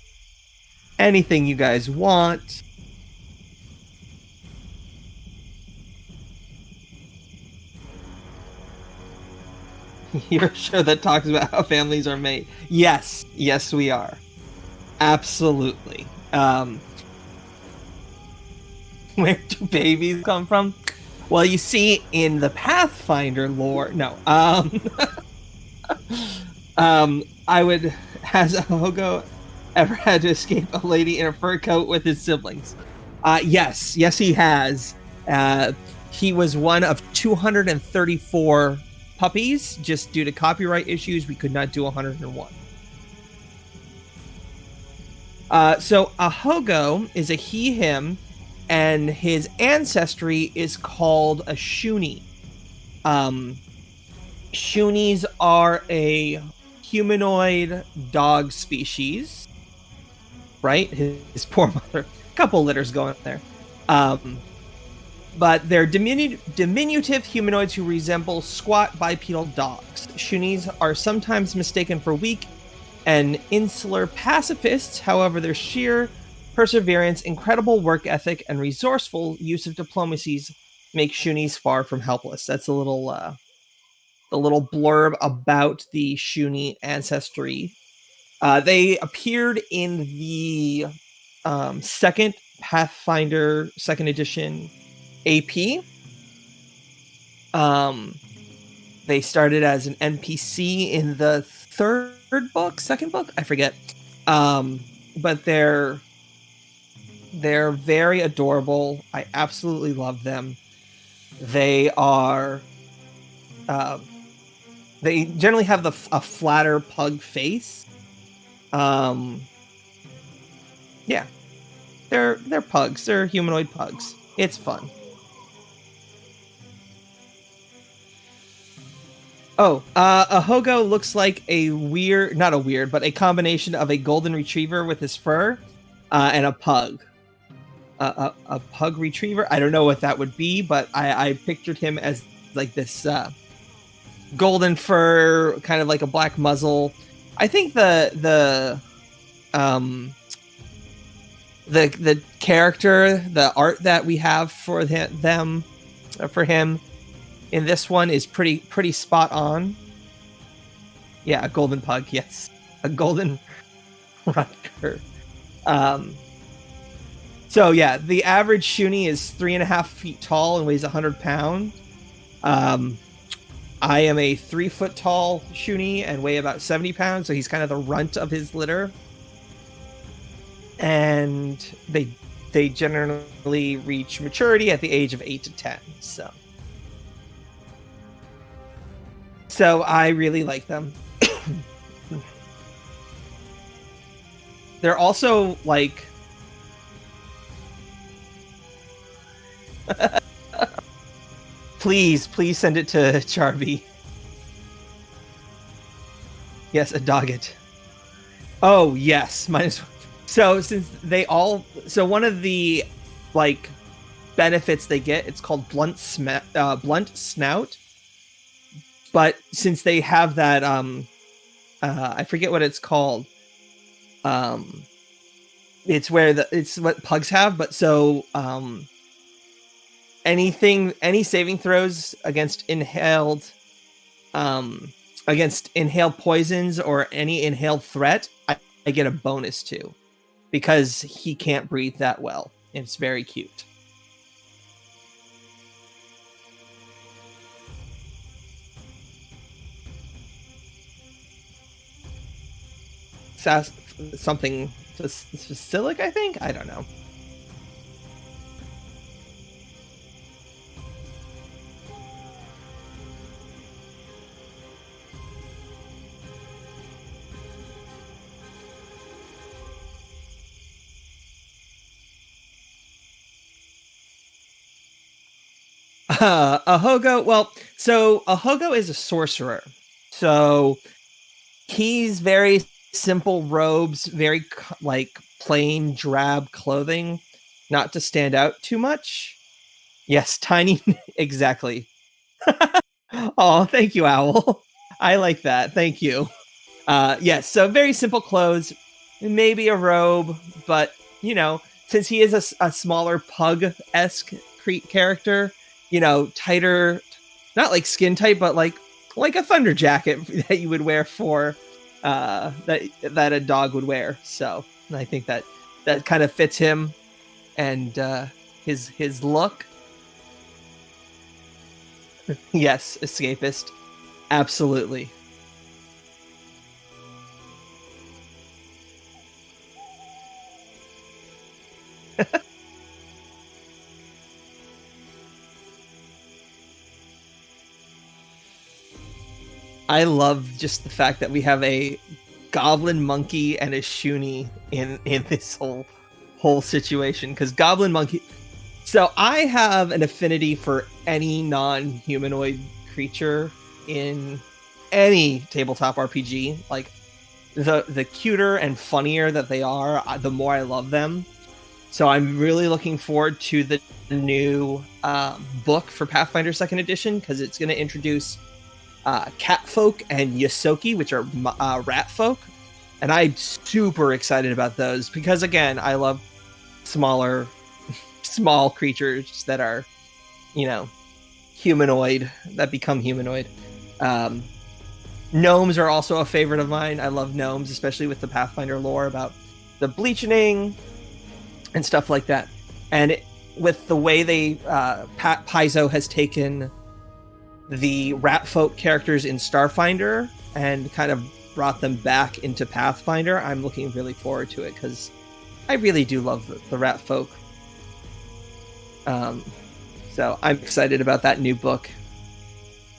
Anything you guys want. You're a show that talks about how families are made. Yes, we are. Absolutely. Where do babies come from? Well, you see, in the Pathfinder lore, no. Has Ahogo ever had to escape a lady in a fur coat with his siblings? Yes, he has. He was one of 234 puppies. Just due to copyright issues, we could not do 101. So Ahogo is a he/him, and his ancestry is called a Shuni. Shunies are a humanoid dog species, right? His poor mother. A couple litters going there. But they're diminutive humanoids who resemble squat bipedal dogs. Shunies are sometimes mistaken for weak and insular pacifists. However, their sheer perseverance, incredible work ethic, and resourceful use of diplomacies make Shunies far from helpless. That's a little blurb about the Shuni ancestry. They appeared in the second Pathfinder 2nd edition AP. They started as an NPC in the second book, I forget. But they're very adorable. I absolutely love them. They are they generally have a flatter pug face. Yeah. They're pugs. They're humanoid pugs. It's fun. Oh, Ahogo looks like a combination of a golden retriever with his fur and a pug. A pug retriever. I don't know what that would be, but I pictured him as like this golden fur, kind of like a black muzzle. I think the character, the art that we have for him in this one is pretty spot on. Yeah, a golden pug. Yes, a golden Rutger. So yeah, the average Shuni is 3.5 feet tall and weighs 100 pounds. I am a 3 foot tall Shuni and weigh about 70 pounds, so he's kind of the runt of his litter. And they they generally reach maturity at the age of 8 to 10. So I really like them. They're also like please send it to Charby. Yes, a Doggett. Oh yes, minus. So since one of the like benefits they get, it's called blunt snout. But since they have that, I forget what it's called. It's what pugs have. But so any saving throws against inhaled poisons or any inhaled threat, I get a bonus to, because he can't breathe that well. It's very cute. Something Facilic, I think? I don't know. Ahogo, well, so Ahogo is a sorcerer. So he's very simple robes, very like plain drab clothing, not to stand out too much. Yes, tiny, exactly. Oh, thank you, Owl. I like that. Thank you. Yes, so very simple clothes, maybe a robe, but you know, since he is a smaller pug-esque character, you know, tighter, not like skin tight, but like a thunder jacket that you would wear for that a dog would wear. So I think that kind of fits him and his look. Yes, escapist, absolutely. I love just the fact that we have a goblin monkey and a Shuni in this whole situation, because goblin monkey. So I have an affinity for any non-humanoid creature in any tabletop RPG. Like the cuter and funnier that they are, the more I love them. So I'm really looking forward to the new book for Pathfinder 2nd Edition, because it's going to introduce cat folk and Yosoki, which are rat folk, and I'm super excited about those because, again, I love small creatures that are, you know, humanoid, that become humanoid. Gnomes are also a favorite of mine. I love gnomes, especially with the Pathfinder lore about the bleaching and stuff like that. And with the way they Paizo has taken the rat folk characters in Starfinder and kind of brought them back into Pathfinder, I'm looking really forward to it, because I really do love the rat folk. So I'm excited about that new book.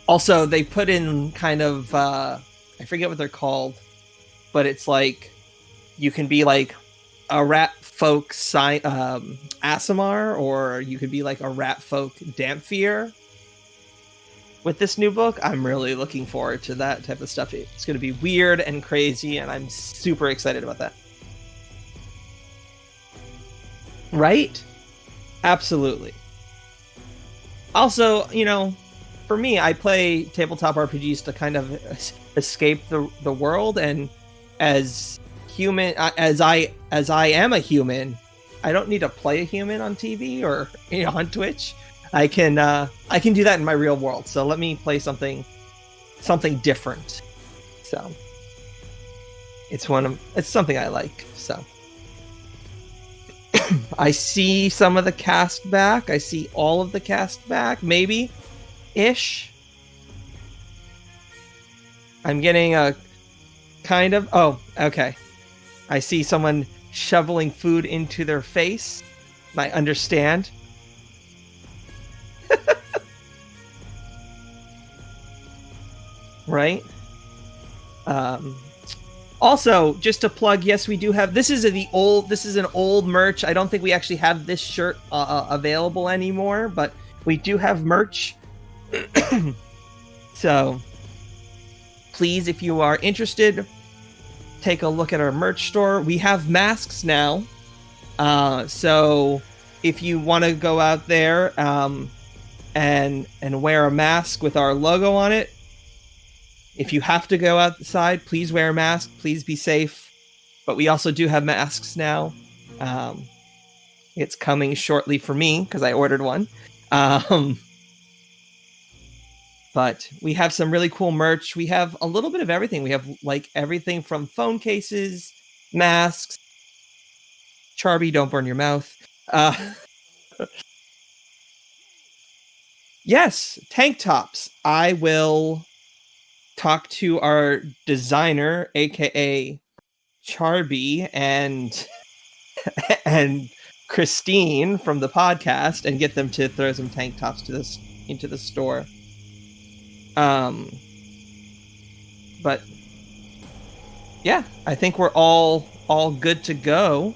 Also, they put in kind of I forget what they're called, but it's like you can be like a rat folk Aasimar, or you could be like a rat folk Dhampir. With this new book, I'm really looking forward to that type of stuff. It's going to be weird and crazy, and I'm super excited about that. Right? Absolutely. Also, you know, for me, I play tabletop RPGs to kind of escape the world, and as human, as I am a human, I don't need to play a human on TV or, you know, on Twitch. I can do that in my real world. So let me play something different. So it's something I like. So I see some of the cast back. I see all of the cast back, maybe ish. I'm getting a kind of, oh, okay. I see someone shoveling food into their face. I understand. Right. Also, just to plug, yes, we do have. This is an old merch. I don't think we actually have this shirt available anymore, but we do have merch. So, please, if you are interested, take a look at our merch store. We have masks now. So if you want to go out there and wear a mask with our logo on it, if you have to go outside, please wear a mask. Please be safe. But we also do have masks now. It's coming shortly for me because I ordered one. But we have some really cool merch. We have a little bit of everything. We have like everything from phone cases, masks. Charby, don't burn your mouth. Yes, tank tops. I will talk to our designer, aka Charby, and Christine from the podcast, and get them to throw some tank tops into the store. But yeah, I think we're all good to go.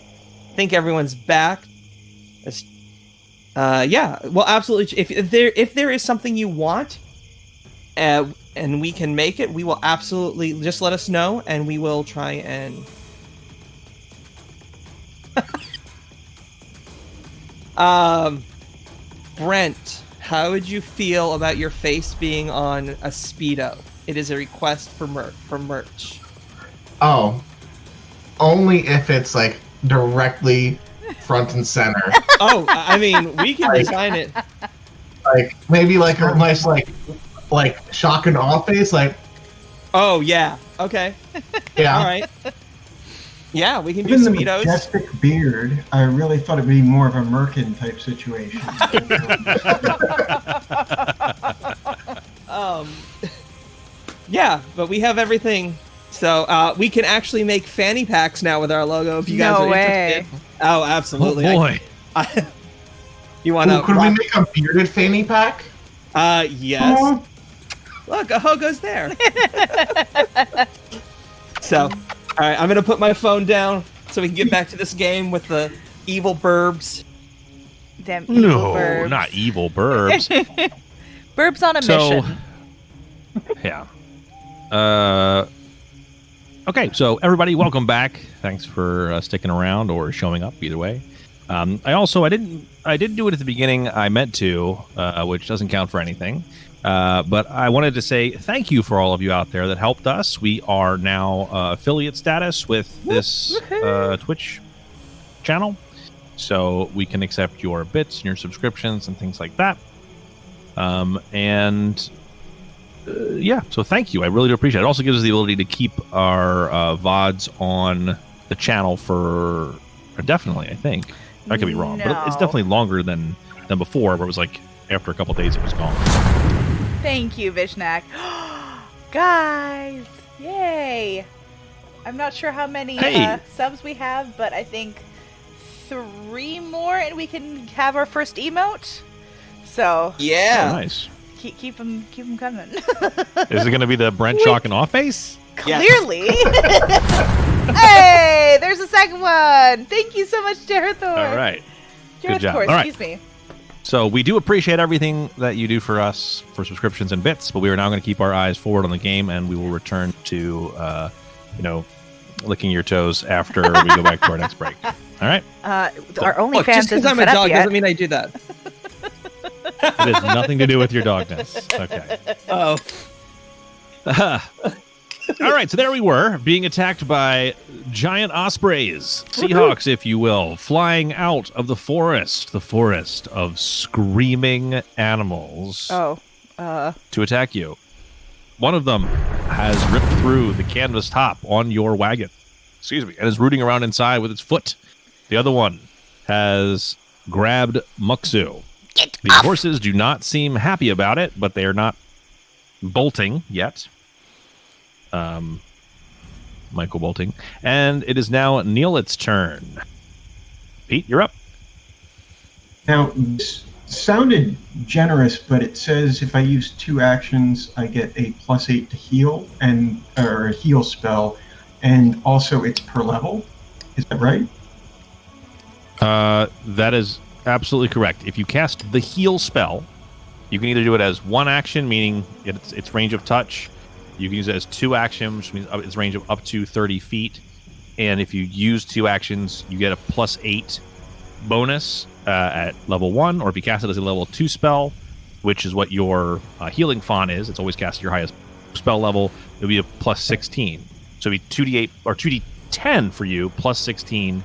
I think everyone's back. Yeah, well, absolutely. If there is something you want, and we can make it, we will absolutely just let us know, and we will try and. Brent, how would you feel about your face being on a Speedo? It is a request for merch. Oh, only if it's like directly front and center. Oh, I mean, we can design it. Like maybe like a nice like shock and awe face, like. Oh yeah. Okay. Yeah. All right. Yeah, we can do Given the Speedos. majestic beard, I really thought it'd be more of a Merkin type situation. Yeah, but we have everything. So we can actually make fanny packs now with our logo if you guys are interested. Oh, absolutely. Oh boy. You want to? Could we make a bearded fanny pack? Yes. Look, a Hogo's there. So, all right, I'm gonna put my phone down so we can get back to this game with the evil burbs. Damn evil burbs. Not evil burbs. Burbs on a mission. Yeah. Okay, so everybody, welcome back. Thanks for sticking around or showing up. Either way. I didn't do it at the beginning. I meant to, which doesn't count for anything. But I wanted to say thank you for all of you out there that helped us. We are now affiliate status with this Twitch channel, so we can accept your bits and your subscriptions and things like that. Yeah, so thank you. I really do appreciate it. It also gives us the ability to keep our VODs on the channel for definitely, I think. I could be wrong, but it's definitely longer than before, where it was like after a couple days it was gone. Thank you, Vishnak. Guys, yay! I'm not sure how many subs we have, but I think 3 more and we can have our first emote. So yeah, oh, nice. Keep them coming. Is it going to be the Brent shock and awe face? Clearly. Hey, there's a second one. Thank you so much, Jerathor. All right. Good job. All right. Excuse me. So we do appreciate everything that you do for us for subscriptions and bits, but we are now going to keep our eyes forward on the game, and we will return to, licking your toes after we go back to our next break. All right? Our Look, OnlyFans just because isn't I'm a set up dog yet. doesn't mean I do that. It has nothing to do with your dogness. Okay. Oh. All right, so there we were, being attacked by giant ospreys, Seahawks, if you will, flying out of the forest of screaming animals to attack you. One of them has ripped through the canvas top on your wagon, and is rooting around inside with its foot. The other one has grabbed Muxu. The horses do not seem happy about it, but they are not bolting yet. Michael bolting. And it is now Neilit's turn. Pete, you're up. Now, this sounded generous, but it says if I use 2 actions, I get a +8 to heal, or a heal spell, and also it's per level. Is that right? That is absolutely correct. If you cast the heal spell, you can either do it as 1 action, meaning its range of touch. You can use it as 2 actions, which means its range of up to 30 feet. And if you use 2 actions, you get a +8 bonus at level 1, or if you cast it as a level 2 spell, which is what your healing font is. It's always cast at your highest spell level. It'll be a +16. So it'll be 2d8 or 2d10 for you, +16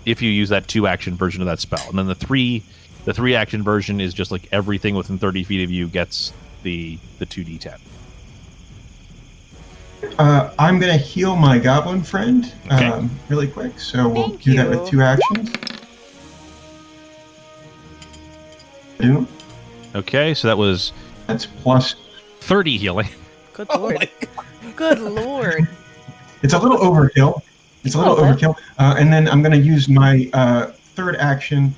if you use that 2 action version of that spell. And then the 3 action version is just like everything within 30 feet of you gets the 2d10. I'm going to heal my goblin friend Okay. really quick, so we'll Thank do that you. with 2 actions. Boom. Okay, so that was That's plus. 30 healing. Good Oh lord. my Good lord. It's a little overkill. Oh, And then I'm going to use my 3rd action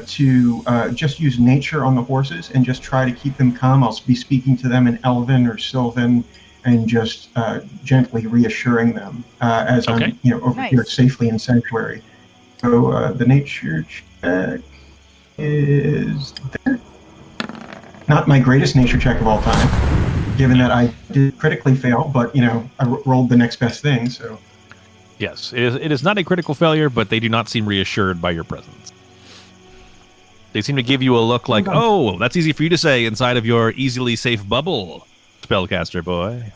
to just use nature on the horses and just try to keep them calm. I'll be speaking to them in Elven or Sylvan and just gently reassuring them as Okay. I'm over here Nice. safely in Sanctuary. So the nature check is there. Not my greatest nature check of all time, given that I did critically fail, but I rolled the next best thing, so. Yes, it is not a critical failure, but they do not seem reassured by your presence. They seem to give you a look like, oh, that's easy for you to say inside of your easily safe bubble, spellcaster boy.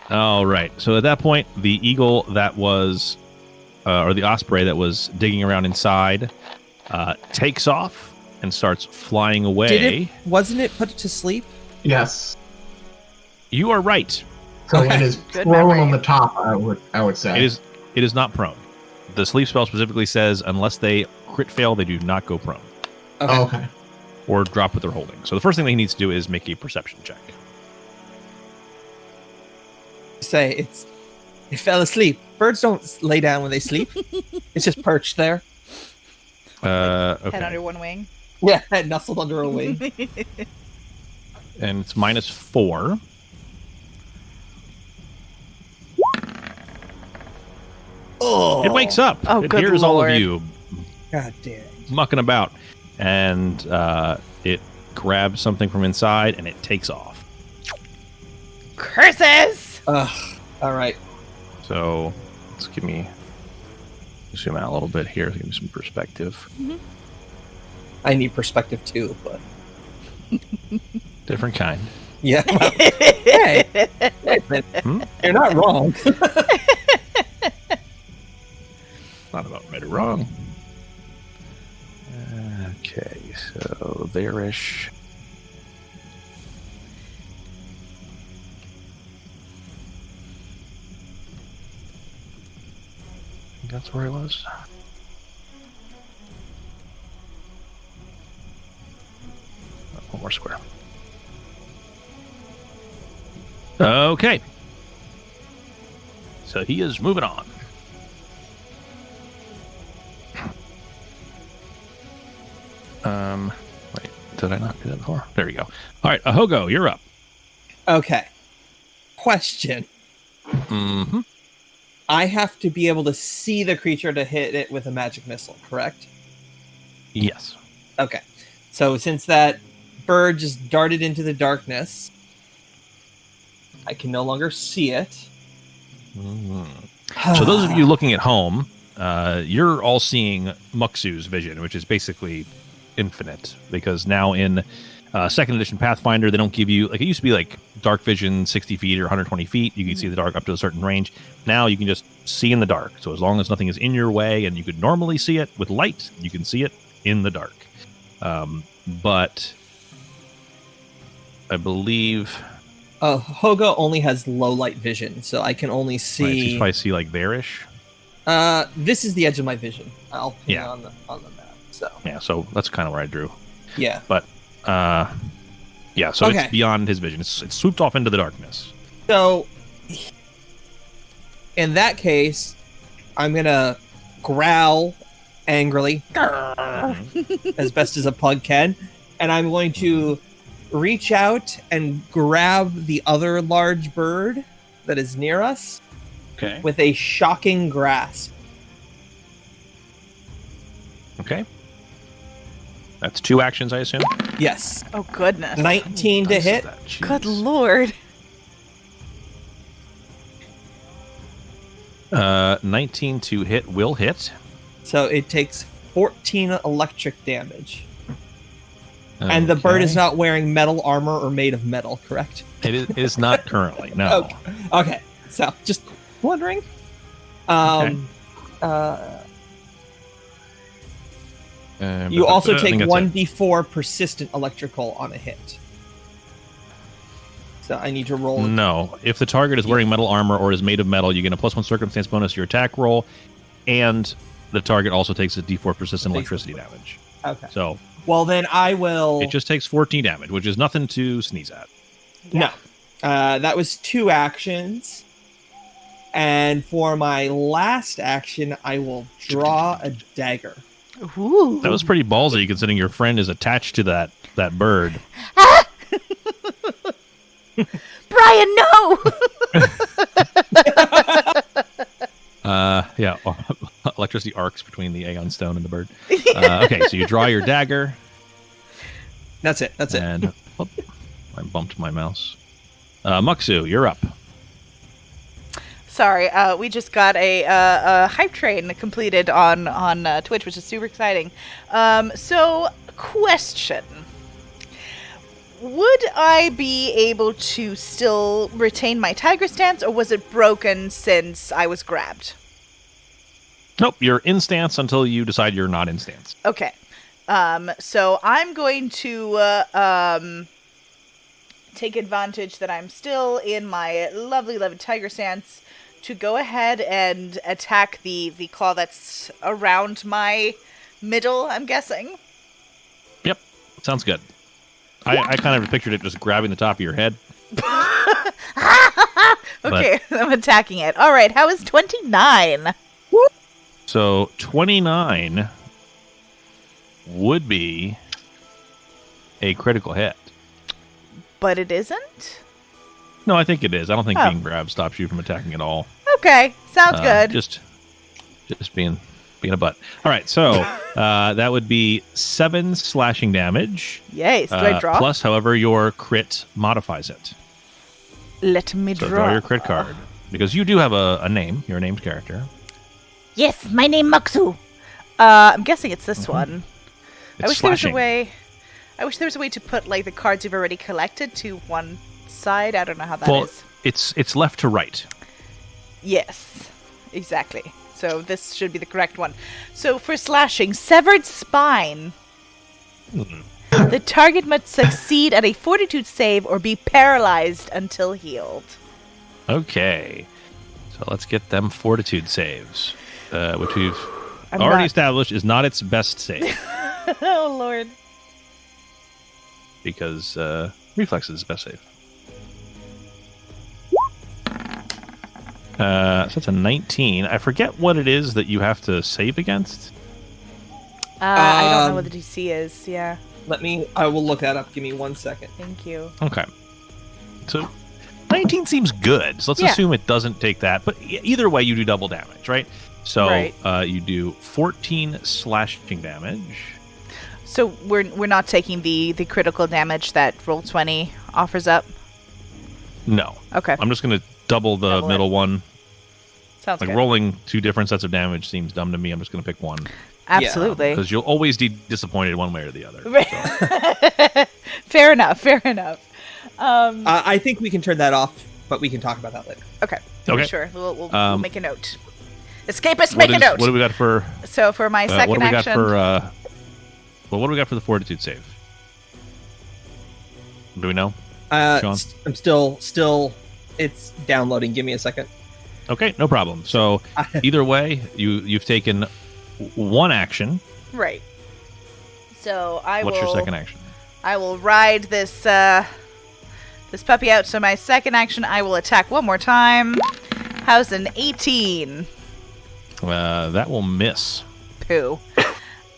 All right. So at that point, the eagle that was, or the osprey that was digging around inside, takes off and starts flying away. Wasn't it put to sleep? Yes. You are right. So Okay. it is Good prone memory. on the top, I would say. It is not prone. The sleep spell specifically says unless they crit fail, they do not go prone Okay. Oh, okay. or drop what they're holding. So the first thing they need to do is make a perception check. Say it fell asleep. Birds don't lay down when they sleep. It's just perched there. Head Okay. under one wing. Yeah, nestled under a wing. And it's -4. Oh, It wakes up. Oh, It good hears all of lord. you God damn. mucking about. And it grabs something from inside and it takes off. Curses! Ugh. All right. So let's zoom out a little bit here to give me some perspective. I need perspective too, but Different kind. yeah. Well, hey, man, Hmm? you're not wrong. Not about right or wrong. Okay, so there-ish. That's where I was. One more square. Okay. So he is moving on. Wait, did I not do that before? There we go. All right, Ahogo, you're up. Okay. Question. Mm-hmm. I have to be able to see the creature to hit it with a magic missile, correct? Yes. Okay. So since that bird just darted into the darkness, I can no longer see it. So those of you looking at home, you're all seeing Muxu's vision, which is basically infinite, because now in second edition Pathfinder, they don't give you, like, it used to be like dark vision 60 feet or 120 feet. You could see the dark up to a certain range. Now you can just see in the dark. So as long as nothing is in your way and you could normally see it with light, you can see it in the dark. But I believe Hoga only has low light vision, so I can only right, so you see. probably see like there-ish. This is the edge of my vision. I'll pin Yeah. on the map. So Yeah, so that's kind of where I drew. yeah. Yeah, so Okay. it's beyond his vision. It's swooped off into the darkness. So in that case, I'm gonna growl angrily as best as a pug can, and I'm going to reach out and grab the other large bird that is near us with a shocking grasp. Okay. That's 2 actions, I assume? Yes. Oh, goodness. 19 to hit. Good lord. 19 to hit will hit. So it takes 14 electric damage. And the bird is not wearing metal armor or made of metal, correct? It is not currently, no. Okay. So, just wondering. You also take 1d4 persistent electrical on a hit. So I need to roll. No. If the target is wearing metal armor or is made of metal, you get a +1 circumstance bonus to your attack roll, and the target also takes a d4 persistent electricity damage. Okay. So, well, then I will... It just takes 14 damage, which is nothing to sneeze at. No. That was 2 actions. And for my last action, I will draw a dagger. Ooh. That was pretty ballsy, considering your friend is attached to that bird. Brian, no! Yeah, electricity arcs between the Aeon Stone and the bird. Okay, so you draw your dagger. That's it. And I bumped my mouse. Muxu, you're up. Sorry, we just got a hype train completed on Twitch, which is super exciting. So, question. Would I be able to still retain my tiger stance, or was it broken since I was grabbed? Nope, you're in stance until you decide you're not in stance. Okay. So I'm going to take advantage that I'm still in my lovely tiger stance to go ahead and attack the claw that's around my middle, I'm guessing. Yep, sounds good. I kind of pictured it just grabbing the top of your head. Okay, I'm attacking it. All right, how is 29? So 29 would be a critical hit. But it isn't? No, I think it is. I don't think being grabbed stops you from attacking at all. Okay, sounds good. Just being a butt. All right, so that would be 7 slashing damage. Yes, do I draw? Plus, however, your crit modifies it. Let me So draw your crit card. Because you do have a name. You're a named character. Yes, my name Muxu. I'm guessing it's this one. It's I wish slashing. there was a way to put like the cards you've already collected to one side. I don't know how that is. It's left to right. Yes, exactly. So this should be the correct one. So for slashing, severed spine. The target must succeed at a fortitude save or be paralyzed until healed. Okay. So let's get them fortitude saves, which we've I'm already not- established is not its best save. Oh, Lord. Because reflex is its best save. So that's a 19. I forget what it is that you have to save against. I don't know what the DC is. Yeah, I will look that up. Give me 1 second. thank you. Okay. So 19 seems good. So let's assume it doesn't take that. But either way, you do double damage, right? So Right. You do 14 slashing damage. So we're not taking the critical damage that Roll20 offers up? No. Okay. I'm just going to double the Double it. middle one. Sounds Like good. rolling 2 different sets of damage seems dumb to me. I'm just going to pick one. Absolutely. Because you'll always be disappointed one way or the other. So. Fair enough. I think we can turn that off, but we can talk about that later. Okay. Okay. Sure. We'll make a note. Escapists, What make a note. do we got for... So for my second what do we action... got for... what do we got for the fortitude save? Do we know? Sean? I'm still. It's downloading. Give me a second. Okay, no problem. So either way, you've taken 1 action. Right. So What's your second action? I will ride this puppy out. So my second action, I will attack one more time. How's an 18? That will miss. Poo.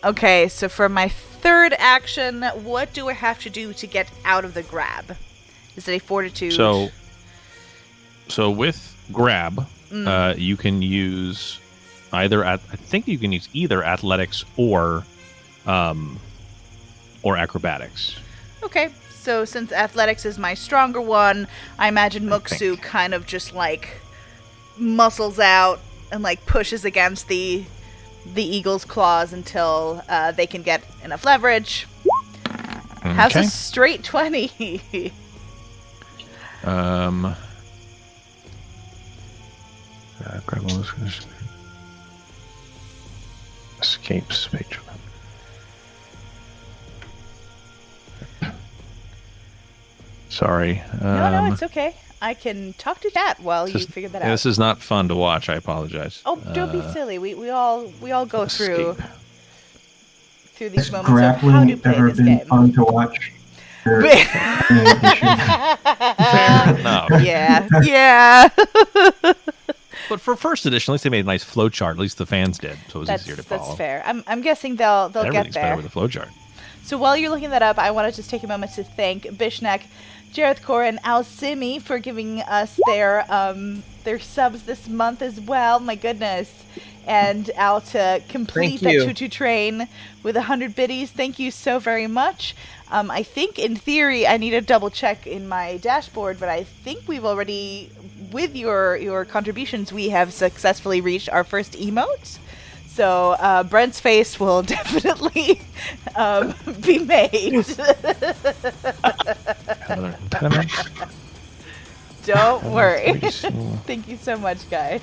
Okay, so for my third action, what do I have to do to get out of the grab? Is it a fortitude? So with grab, you can use I think you can use either athletics or acrobatics. Okay, so since athletics is my stronger one, I imagine Muksu kind of just like muscles out and like pushes against the eagle's claws until they can get enough leverage. How's a straight 20? Escapes page. Sorry. No, it's okay. I can talk to chat while you figure that out. This is not fun to watch. I apologize. Oh, don't be silly. We all go through these moments Grappling of how to play ever this been game. fun to watch? Fair enough. Yeah. But for first edition, at least they made a nice flow chart. At least the fans did, so it was easier to follow. That's fair. I'm guessing they'll get Everything's better there. with a flow chart. So while you're looking that up, I want to just take a moment to thank Bishnek, Jareth Core, and Alcimi for giving us their subs this month as well. My goodness. And Al to complete that tutu train with 100 biddies. Thank you so very much. I think in theory I need to double check in my dashboard, but I think we've already, with your contributions, we have successfully reached our first emote. So Brent's face will definitely be made. Another impediment. Don't worry. Thank you so much, guys.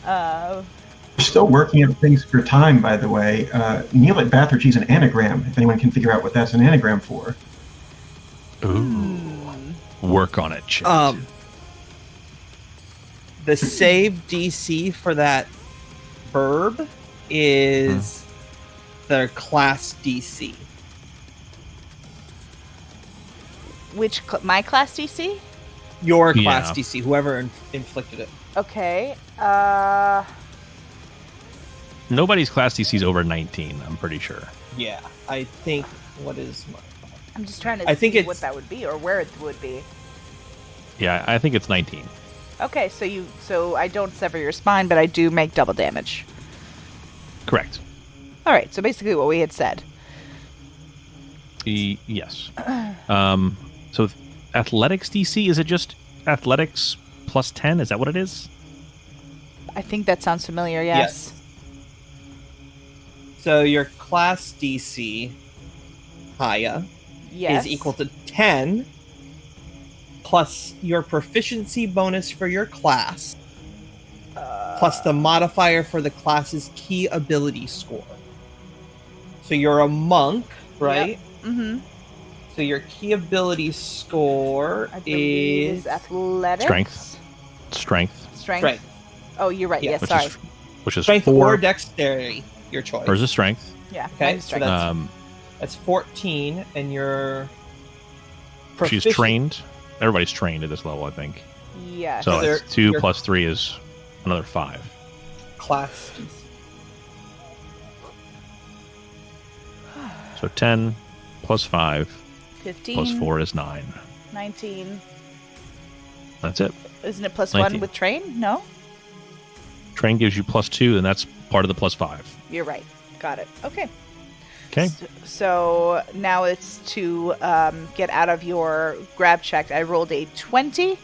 We're still working up things for time, by the way. Neil at Bathergy is an anagram, if anyone can figure out what that's an anagram for. Ooh. Work on it, chat. The save DC for that verb is their class DC. Which my class DC? Your class DC, whoever inflicted it. Okay. Nobody's class DC is over 19, I'm pretty sure. Yeah, I think. What is my? I'm just trying to see what that would be or where it would be. Yeah, I think it's 19. Okay, so I don't sever your spine, but I do make double damage. Correct. All right, so basically what we had said. Yes. So athletics DC, is it just athletics plus 10? Is that what it is? I think that sounds familiar, yes. So your class DC, Haya, is equal to 10 plus your proficiency bonus for your class plus the modifier for the class's key ability score. So you're a monk, right? Yep. Mm-hmm. So your key ability score is athletics. Strength. Oh, you're right. Yeah. Yes, sorry. Which is strength 4 or dexterity, your choice. Hers is strength. Yeah. Okay. So that's 14, and your she's trained. Everybody's trained at this level, I think. Yeah. So it's 2 plus 3 is another 5. Class. So 10 plus 5 15 plus 4 is 9. 19. That's it. Isn't it plus 19. 1 with train? No? Train gives you plus 2, and that's part of the plus 5. You're right. Got it. Okay. Okay. So now it's to get out of your grab check. I rolled a 20.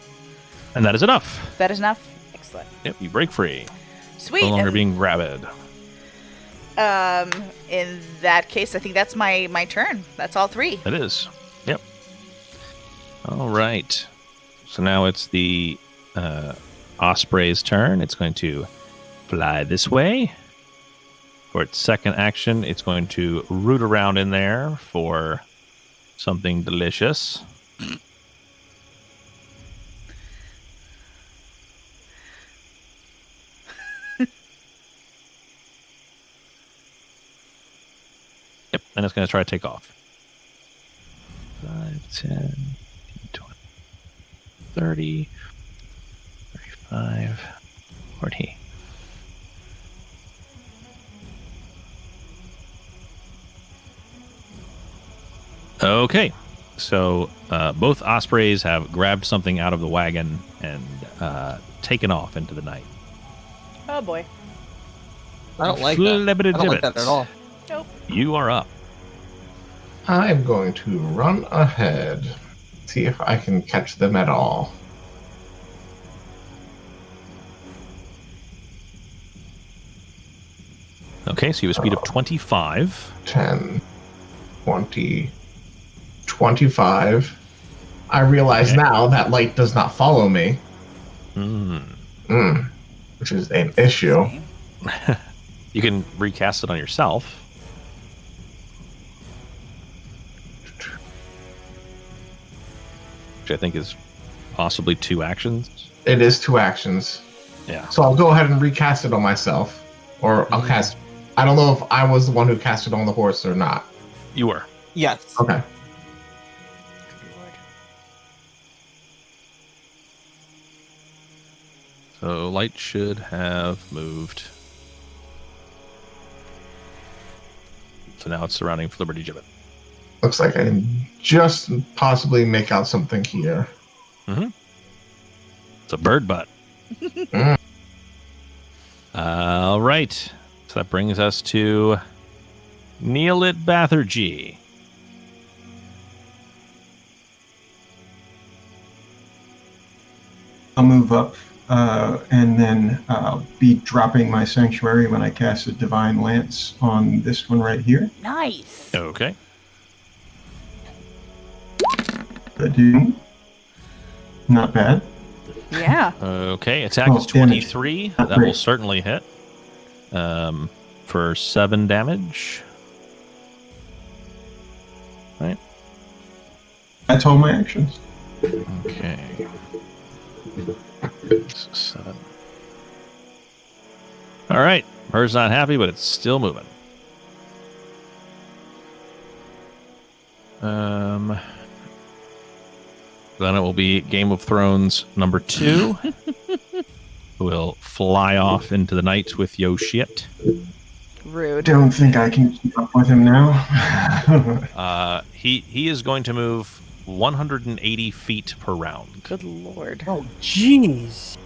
And that is enough. That is enough? Excellent. Yep, you break free. Sweet. No longer being grabbed. In that case, I think that's my turn. That's all 3. It is. Yep. All right. So now it's the Osprey's turn. It's going to fly this way. For its second action, it's going to root around in there for something delicious. Yep, and it's going to try to take off. 5, 10, 20, 30, 35, 40. Okay, so both ospreys have grabbed something out of the wagon and taken off into the night. Oh boy. I don't like that. I don't like that at all. Nope. You are up. I'm going to run ahead, see if I can catch them at all. Okay, so you have a speed of 25. 10, 20, 25. I realize now that light does not follow me, which is an issue. You can recast it on yourself. Which I think is possibly 2 actions. It is 2 actions. Yeah. So I'll go ahead and recast it on myself. Or I'll cast... I don't know if I was the one who cast it on the horse or not. You were. Yes. Okay. So light should have moved. So now it's surrounding Liberty Gibbet. Looks like I can just possibly make out something here. It's a bird butt. All right. So that brings us to Neelit Batherjee. I'll move up and then be dropping my sanctuary when I cast a divine lance on this one right here. Nice. Okay. Not bad. Yeah. Okay. Attack is damage. 23. Not That will great. certainly hit. For 7 damage. Right. That's all my actions. Okay. 7. All right. Hers not happy, but it's still moving. Then it will be Game of Thrones number 2. Who will fly off into the night with Yo Shit. Rude. Don't think I can keep up with him now. He is going to move 180 feet per round. Good lord. Oh, jeez.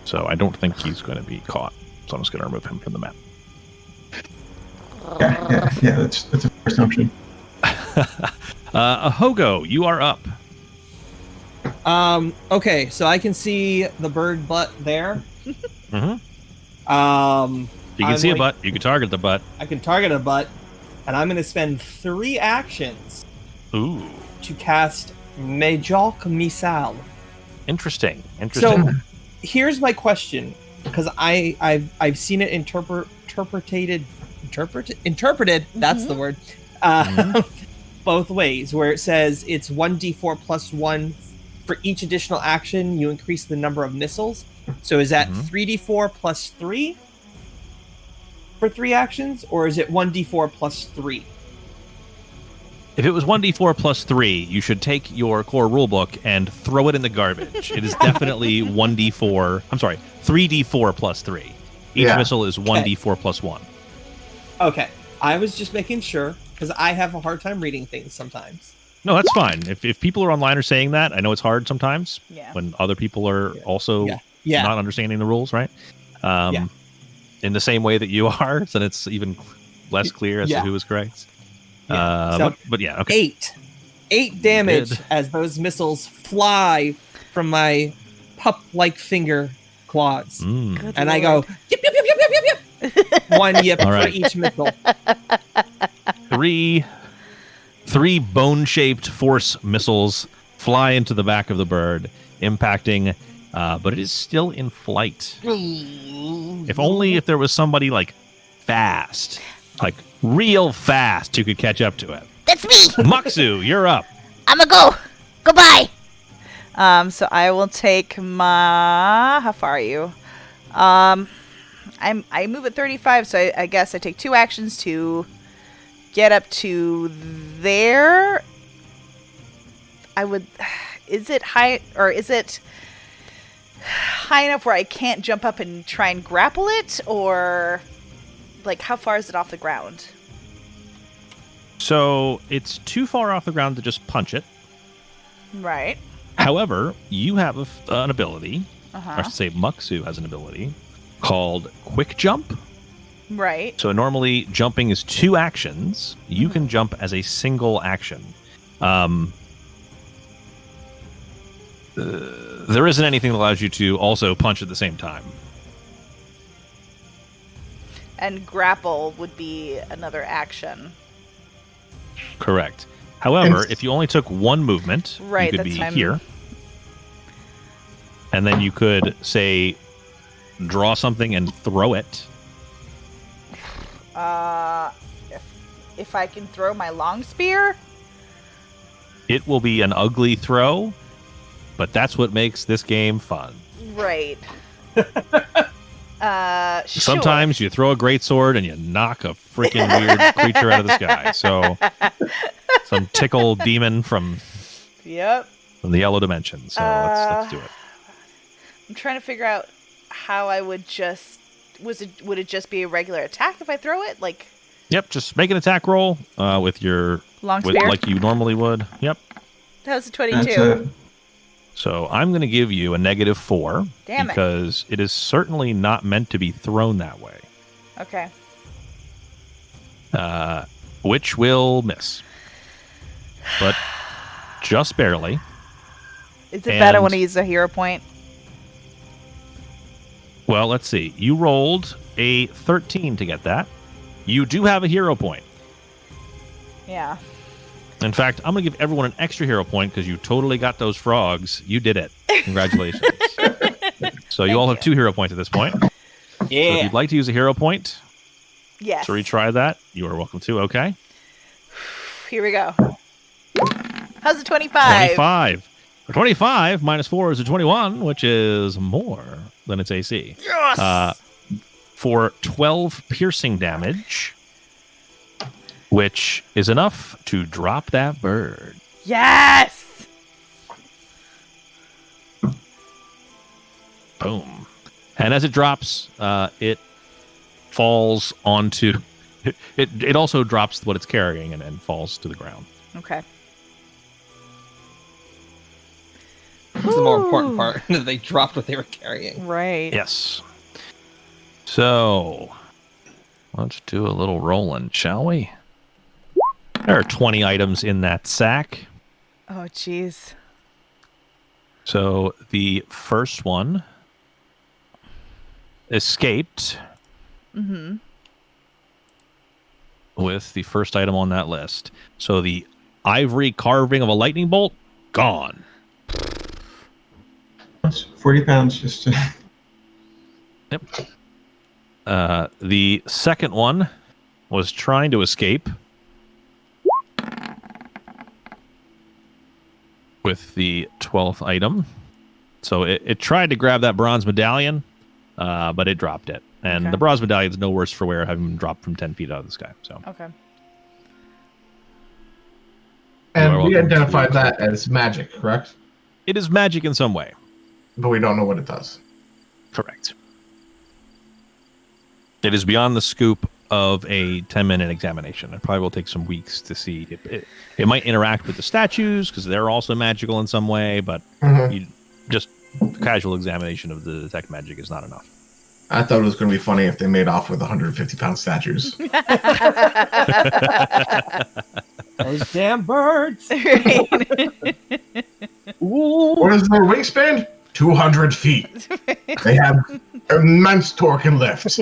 So I don't think he's going to be caught. So I'm just going to remove him from the map. Yeah, that's a fair assumption. Ahogo, you are up. Okay, so I can see the bird butt there. Mhm. You can I'm see a like- butt. You can target the butt. I can target a butt, and I'm going to spend 3 actions Ooh, to cast Majok Misal. interesting. So Interesting. here's my question, because I've seen it interpreted. That's the word. Both ways, where it says it's 1d4 plus 1 for each additional action. You increase the number of missiles. So is that 3d4 plus 3 for 3 actions, or is it 1d4 plus 3? If it was 1d4 plus 3, you should take your core rulebook and throw it in the garbage. It is definitely 1d4. I'm sorry, 3d4 plus 3. Each Yeah. missile is 1d4 plus 1. Okay, I was just making sure, because I have a hard time reading things sometimes. No, that's fine. If people are online are saying that, I know it's hard sometimes Yeah. when other people are also Yeah. not understanding the rules, right? In the same way that you are, then it's even less clear as to who is correct. Yeah. So- But yeah, okay. 8 damage Good. as those missiles fly from my pup-like finger claws. Good And I lord. go, yip, yip, yip, yip, yip, yip, yip. 1 yip All for right. each missile. Three bone-shaped force missiles fly into the back of the bird, impacting, but it is still in flight. If only if there was somebody like fast, like real fast, who could catch up to it. That's me. Muxu, you're up. I'ma go. Goodbye. So I will take my. How far are you? I move at 35, so I guess I take 2 actions to get up to there. I would. Is it high, or is it high enough where I can't jump up and try and grapple it, or like how far is it off the ground? So it's too far off the ground to just punch it. Right. However, you have an ability, or I Uh-huh. should say Muxu has an ability, called Quick Jump. Right. So normally jumping is 2 actions. You can jump as a single action. There isn't anything that allows you to also punch at the same time. And grapple would be another action. Correct. However, And- if you only took 1 movement, Right, you could that's be what I'm- here. And then you could, say, draw something and throw it. If I can throw my long spear? It will be an ugly throw, but that's what makes this game fun. Right. Sure. Sometimes you throw a great sword and you knock a freaking weird creature out of the sky. So some tickle demon from Yep. the yellow dimension. So let's do it. I'm trying to figure out how I would just would it just be a regular attack if I throw it? Like Yep, just make an attack roll with your long spear? like you normally would. Yep. That was a That's 22. So I'm going to give you a -4 Damn it. because it is certainly not meant to be thrown that way, Okay. which will miss, but just barely. Is it better And- when I use a hero point? Well, let's see. You rolled a 13 to get that. You do have a hero point. Yeah. In fact, I'm going to give everyone an extra hero point because you totally got those frogs. You did it. Congratulations. So you all have 2 hero points at this point. So if Yeah. you'd like to use a hero point Yes. to retry that, you are welcome to. Okay. Here we go. How's it 25? 25. For 25, -4 is a 21, which is more than its AC. Yes. For 12 piercing damage, which is enough to drop that bird. Yes. Boom. And as it drops, it falls onto... It also drops what it's carrying and falls to the ground. Okay. That's the more important Ooh. part. That they dropped what they were carrying. Right. Yes. So, let's do a little rolling, shall we? There are 20 items in that sack. Oh, jeez. So the first one escaped with the first item on that list. So the ivory carving of a lightning bolt, gone. It's 40 pounds just to... Yep. The second one was trying to escape with the 12th item. So it tried to grab that bronze medallion, but it dropped it. And Okay. the bronze medallion is no worse for wear, having been dropped from 10 feet out of the sky. So Okay. You are And we welcome to identified use that as magic, correct? it is magic in some way. But we don't know what it does. Correct. It is beyond the scope of a 10-minute examination. It probably will take some weeks to see. It might interact with the statues because they're also magical in some way, but you, just casual examination of the detect magic is not enough. I thought it was going to be funny if they made off with 150-pound statues. Those damn birds. Right. Ooh. What is their wingspan? 200 feet. They have immense torque and lift.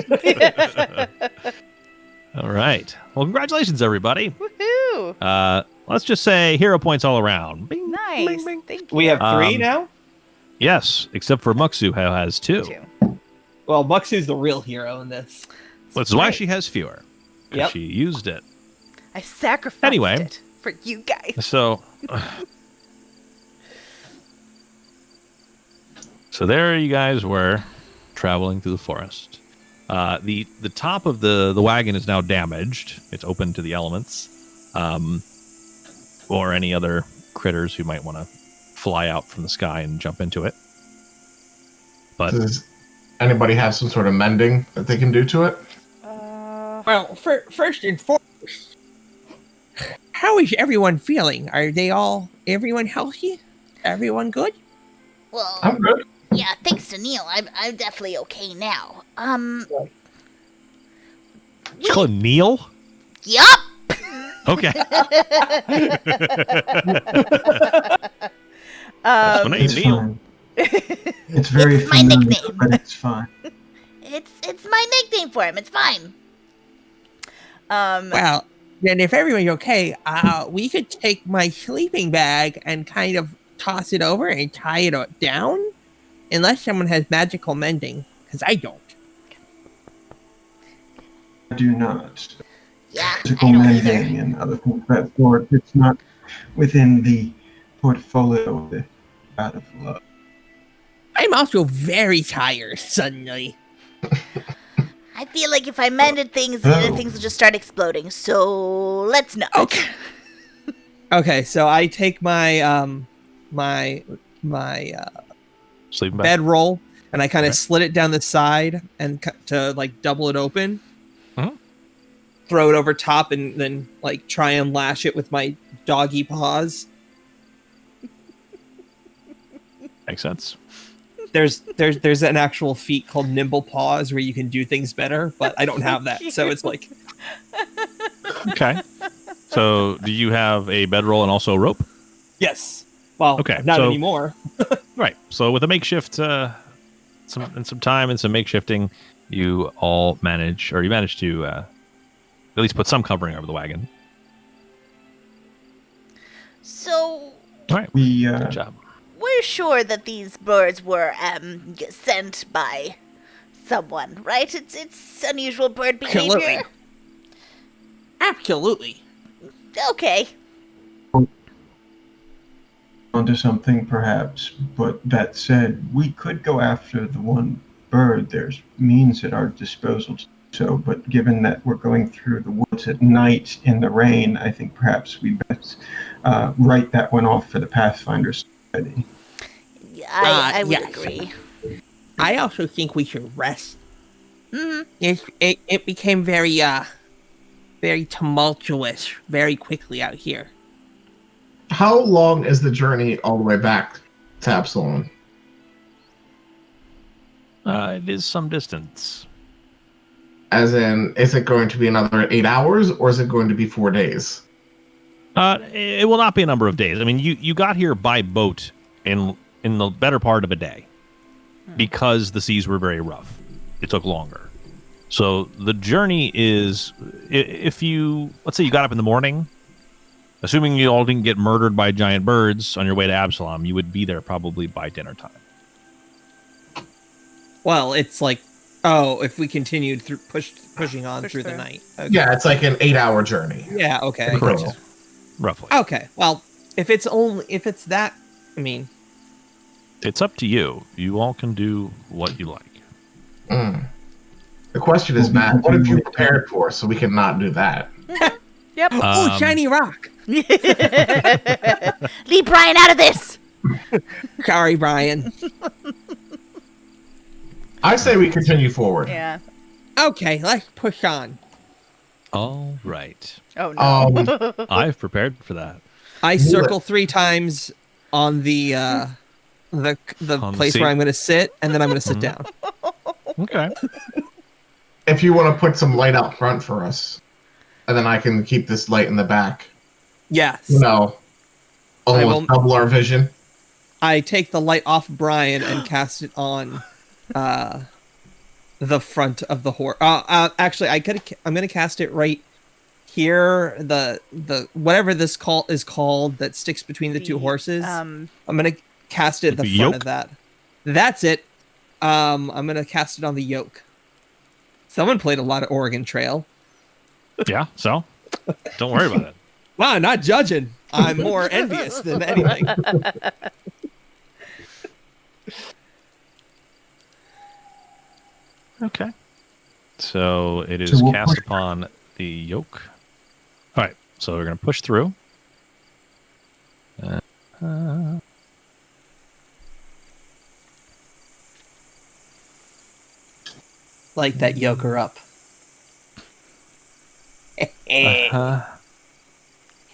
All right. Well, congratulations, everybody. Woohoo. Let's just say hero points all around. Bing, Nice. bing, bing. Thank you. We have 3 Um, now? Yes, except for Muxu, who has 2. Two. Well, Muxu's the real hero in this. Which is why she has fewer. 'Cause Yep. she used it. I sacrificed Anyway. it for you guys. So, so there you guys were, traveling through the forest. The top of the wagon is now damaged. It's open to the elements, or any other critters who might want to fly out from the sky and jump into it. But Does anybody have some sort of mending that they can do to it? Well, first and foremost, how is everyone feeling? Are everyone healthy? Everyone good? Well, I'm good. yeah, thanks to Neil, I'm definitely okay now. Did you call him Neil? Yup. Okay. That's my name, It's Neil. fine. It's very It's my familiar, nickname. but it's fine. It's my nickname for him. It's fine. Well, then if everyone's okay, we could take my sleeping bag and kind of toss it over and tie it down, unless someone has magical mending, because I don't. I do not. Yeah, Physical I don't mending either. and other things of that sort. It's not within the portfolio of the God of Love. I'm also very tired suddenly. I feel like if I mended things, things will just start exploding. So let's not. Okay. Okay, so I take my my Sleeping bag. bedroll and I kind of Okay. slit it down the side and to like double it open. Mhm. Throw it over top and then like try and lash it with my doggy paws. Makes sense. There's an actual feat called nimble paws where you can do things better, but I don't have that. So it's like, Okay. So, do you have a bedroll and also a rope? yes. Well, Okay, not so- anymore. Right. So, with a makeshift, some time and some makeshifting, you manage to at least put some covering over the wagon. So All right. We Good job. we're sure that these birds were sent by someone, right? It's unusual bird behavior. Absolutely. Absolutely. Okay. onto something perhaps, but that said, we could go after the one bird. There's means at our disposal to do so, but given that we're going through the woods at night in the rain, I think perhaps we best write that one off for the Pathfinder study. I would yes. agree. I also think we should rest. Hmm. It became very very tumultuous very quickly out here. How long is the journey all the way back to Absalom? It is some distance. As in, is it going to be another 8 hours, or is it going to be 4 days? It will not be a number of days. I mean, you got here by boat in the better part of a day because the seas were very rough. It took longer. So the journey is, if let's say you got up in the morning, assuming you all didn't get murdered by giant birds on your way to Absalom, you would be there probably by dinner time. Well, it's like, if we continued through pushing on through the through. night. Okay. Yeah, it's like an 8-hour journey. Yeah. Okay. Correct. Roughly. Okay. Well, if it's that, I mean, It's up to you. You all can do what you like. Mm. The question is, Matt, what have you prepared for so we can not do that? Yep. shiny rock. Leave Brian out of this. Sorry, Brian. I say we continue forward. Yeah. Okay, let's push on. All right. Oh no. I've prepared for that. I Move circle 3 times on the On the place seat. where I'm going to sit, and then I'm going to sit Mhm. down. Okay. If you want to put some light out front for us, and then I can keep this light in the back. Yes. You know, I almost will- double our vision. I take the light off Brian and cast it on the front of the horse. Actually, I'm gonna cast it right here. The whatever this is called that sticks between the two horses. I'm gonna cast it at the The front yoke? of that. That's it. I'm gonna cast it on the yoke. Someone played a lot of Oregon Trail. Yeah. So don't worry about it. Wow, not judging. I'm more envious than anything. Okay. So it is So we'll cast push- upon the yoke. All right. So we're going to push through. Like that yoke her up. Uh-huh.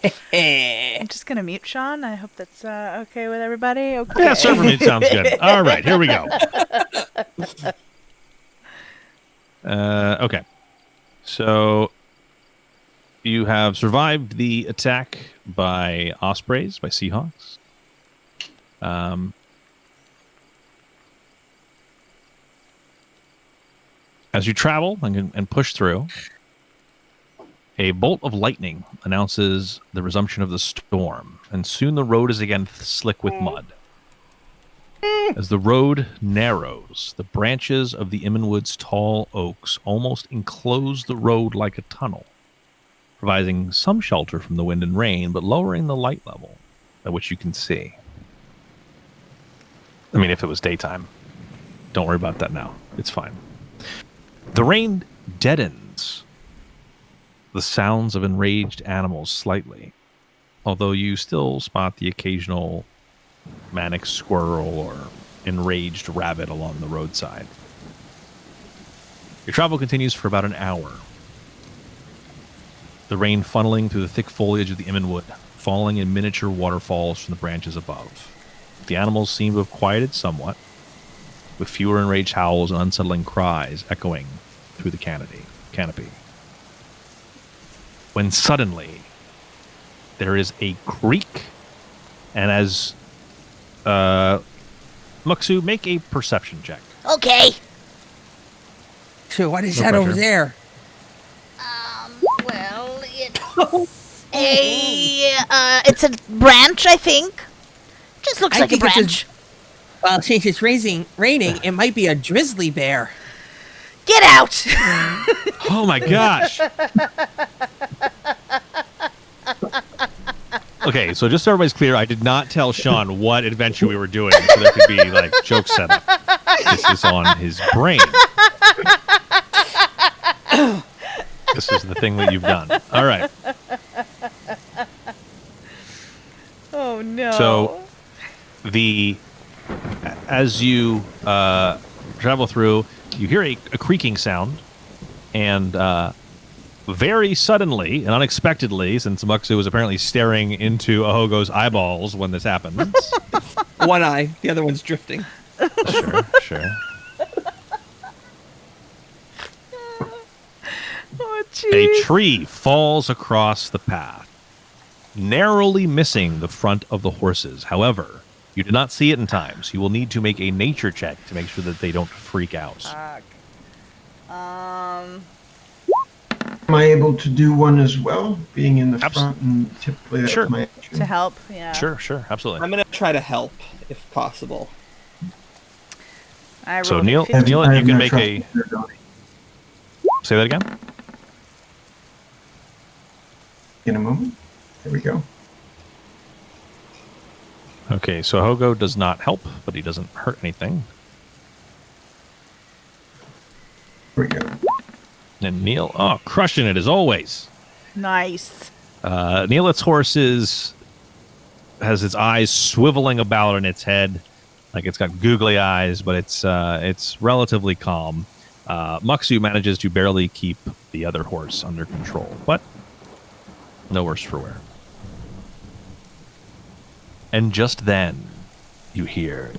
I'm just gonna mute Sean. I hope that's okay with everybody. Okay. Yeah, server mute sounds good. All right, here we go. Okay. So you have survived the attack by ospreys, by Seahawks. As you travel and push through, a bolt of lightning announces the resumption of the storm, and soon the road is again slick with mud. As the road narrows, the branches of the Immenwood's tall oaks almost enclose the road like a tunnel, providing some shelter from the wind and rain, but lowering the light level at which you can see. I mean, if it was daytime. Don't worry about that now. It's fine. The rain deadens the sounds of enraged animals slightly, although you still spot the occasional manic squirrel or enraged rabbit along the roadside. Your travel continues for about an hour. The rain funneling through the thick foliage of the Immenwood, falling in miniature waterfalls from the branches above. The animals seem to have quieted somewhat, with fewer enraged howls and unsettling cries echoing through the canopy. When suddenly, there is a creak, and as Muksu, make a perception check. Okay. So what is No that over pressure. there? Well, it's a branch, I think. Just looks I like a think it's a- branch. Well, since it's raining, it might be a drizzly bear. Get out! Oh my gosh! Okay, so just so everybody's clear, I did not tell Sean what adventure we were doing, so there could be like joke setup. This is on his brain. This is the thing that you've done. All right. Oh no. So as you travel through, you hear a creaking sound, and very suddenly and unexpectedly, since Muksu was apparently staring into Ahogo's eyeballs when this happens. One eye, the other one's drifting. Sure. Oh, A jeez. tree falls across the path, narrowly missing the front of the horses. However, you did not see it in time, so you will need to make a nature check to make sure that they don't freak out. Fuck. Am I able to do one as well, being in the front and typically that's Sure. my action? To help, yeah. Sure, absolutely. I'm gonna try to help if possible. I So rolled a Neil, 15. Neil, I you have can no make trust a. in your ability. Say that again. In a moment. There we go. Okay, so Ahogo does not help, but he doesn't hurt anything. There we go. And Neil, crushing it as always. Nice. Neil's horse has its eyes swiveling about in its head, like it's got googly eyes, but it's relatively calm. Muksu manages to barely keep the other horse under control, but no worse for wear. And just then, you hear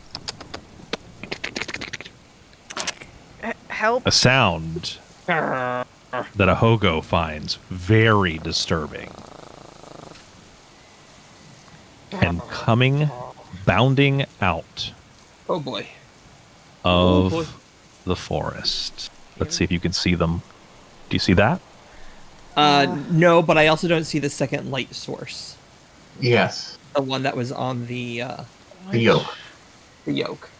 Help. a sound that Ahogo finds very disturbing. And coming, bounding out Oh boy. of boy. the forest. Let's see if you can see them. Do you see that? No, but I also don't see the second light source. Yes, The one that was on the the yoke. yoke.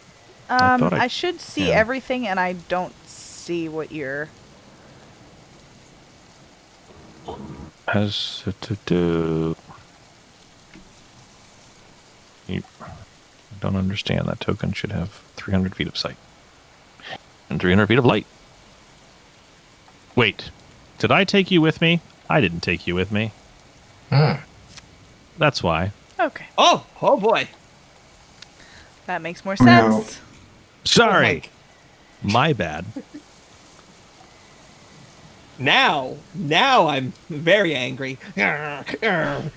I thought I should see yeah. everything, and I don't see what you're. Has to do. I don't understand. That token should have 300 feet of sight and 300 feet of light. Wait, did I take you with me? I didn't take you with me. That's why. Okay, Oh boy. that makes more No. sense. Sorry. My bad. Now I'm very angry. Now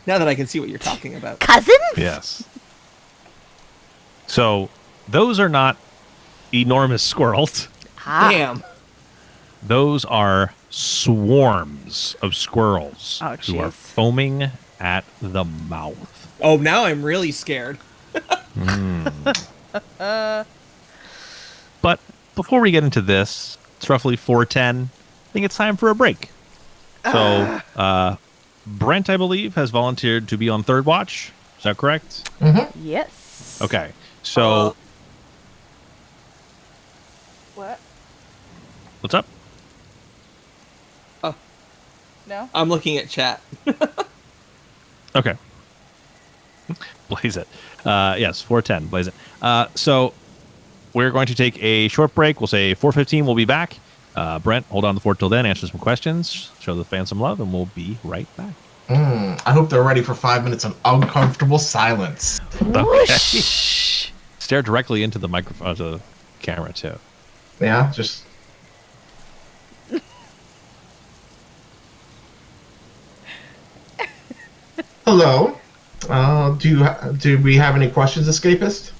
that I can see what you're talking about. Cousins? Yes. So those are not enormous squirrels. Ah. Damn. Those are swarms of squirrels Oh, who are jeez. foaming at the mouth. Oh, now I'm really scared. But before we get into this, it's roughly 4:10. I think it's time for a break. So, Brent, I believe, has volunteered to be on third watch. Is that correct? Yes. Okay. So, What? what's up? No? I'm looking at chat. Okay. Blaze it. Yes, 4:10. Blaze it. So, we're going to take a short break. We'll say 4:15. We'll be back. Brent, hold on the fort till then. Answer some questions. Show the fans some love, and we'll be right back. I hope they're ready for 5 minutes of uncomfortable silence. Whoosh. Stare directly into the microphone, the camera too. Yeah, just. Hello. Do we have any questions, Escapist?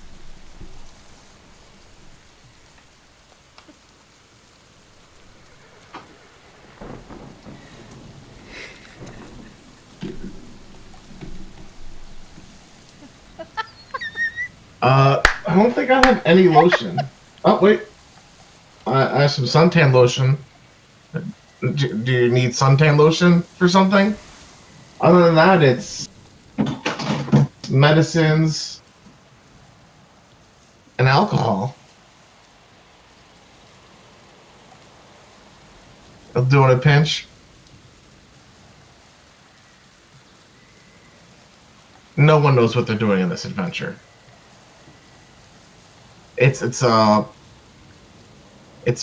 I don't think I have any lotion. Oh, wait. I have some suntan lotion. Do you need suntan lotion for something? Other than that, it's medicines and alcohol. I'll do it in a pinch. No one knows what they're doing in this adventure. It's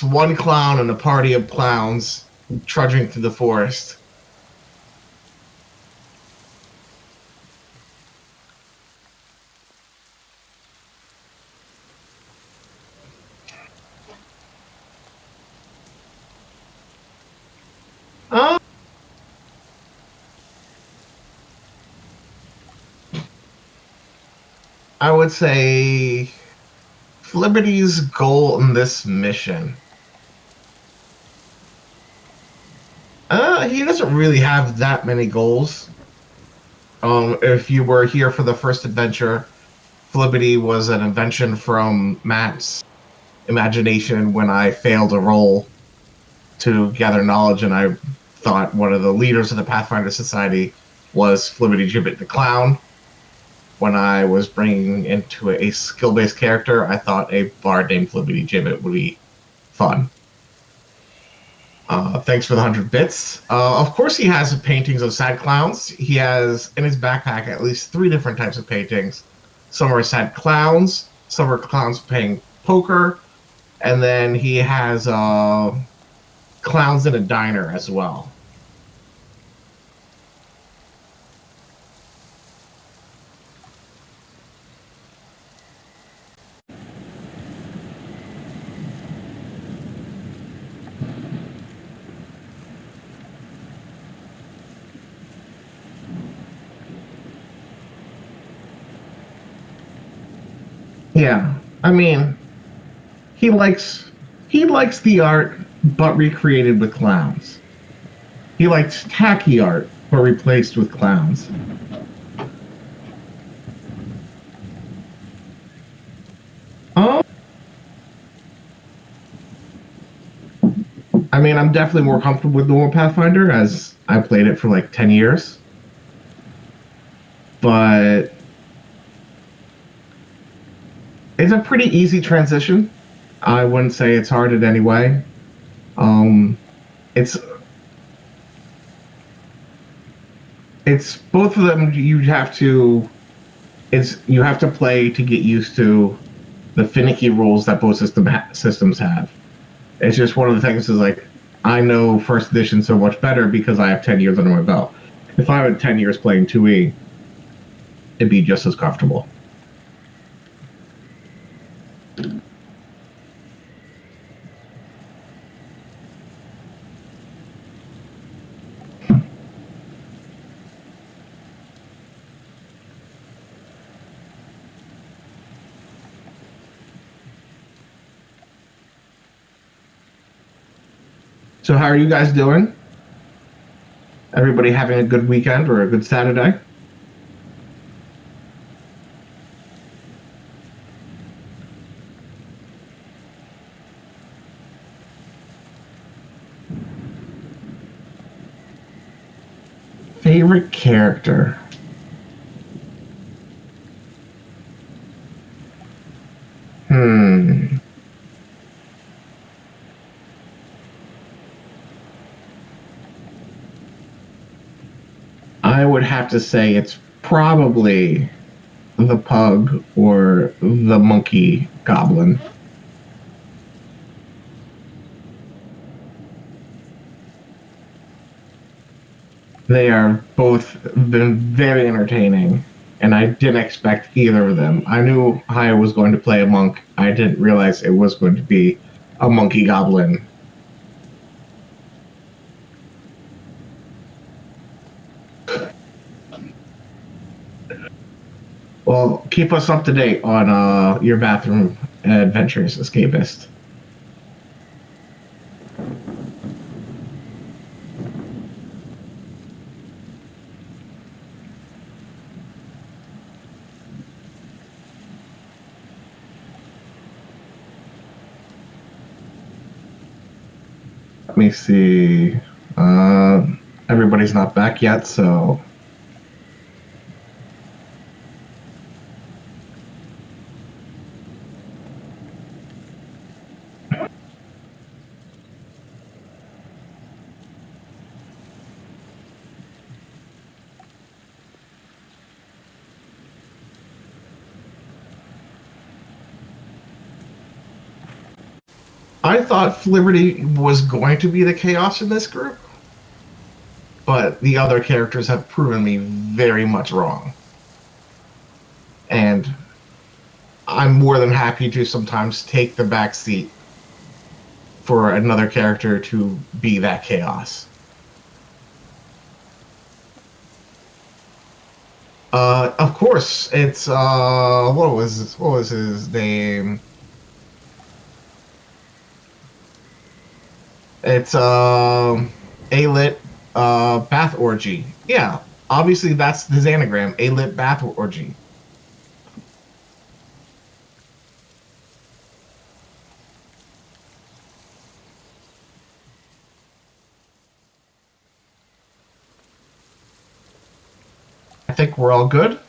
one clown and a party of clowns trudging through the forest. I would say Liberty's goal in this mission. He doesn't really have that many goals. If you were here for the first adventure, Flibbity was an invention from Matt's imagination when I failed a roll to gather knowledge, and I thought one of the leaders of the Pathfinder Society was Flibbity Gibbet the Clown. When I was bringing into a skill-based character, I thought a bard named Flibbity Gibbet would be fun. Thanks for the 100 bits. Of course he has paintings of sad clowns. He has in his backpack at least 3 different types of paintings. Some are sad clowns, some are clowns playing poker, and then he has clowns in a diner as well. Yeah, I mean, he likes the art, but recreated with clowns. He likes tacky art, but replaced with clowns. I mean, I'm definitely more comfortable with normal Pathfinder, as I played it for like 10 years. But it's a pretty easy transition. I wouldn't say it's hard in any way. It's both of them. You have to play to get used to the finicky rules that both systems have. It's just one of the things is like, I know first edition so much better because I have 10 years under my belt. If I had 10 years playing 2E, it'd be just as comfortable. So how are you guys doing? Everybody having a good weekend or a good Saturday? Favorite character? I would have to say it's probably the pug or the monkey goblin. They are both been very entertaining, and I didn't expect either of them. I knew Haya was going to play a monk. I didn't realize it was going to be a monkey goblin. Well, keep us up to date on your bathroom adventures, Escapist. Let me see. Everybody's not back yet, so... I thought Fliberty was going to be the chaos in this group, but the other characters have proven me very much wrong. And I'm more than happy to sometimes take the back seat for another character to be that chaos. Of course, it's what was his name? It's A-Lit Bath Orgy. Yeah, obviously that's his anagram, A-Lit Bath Orgy. I think we're all good.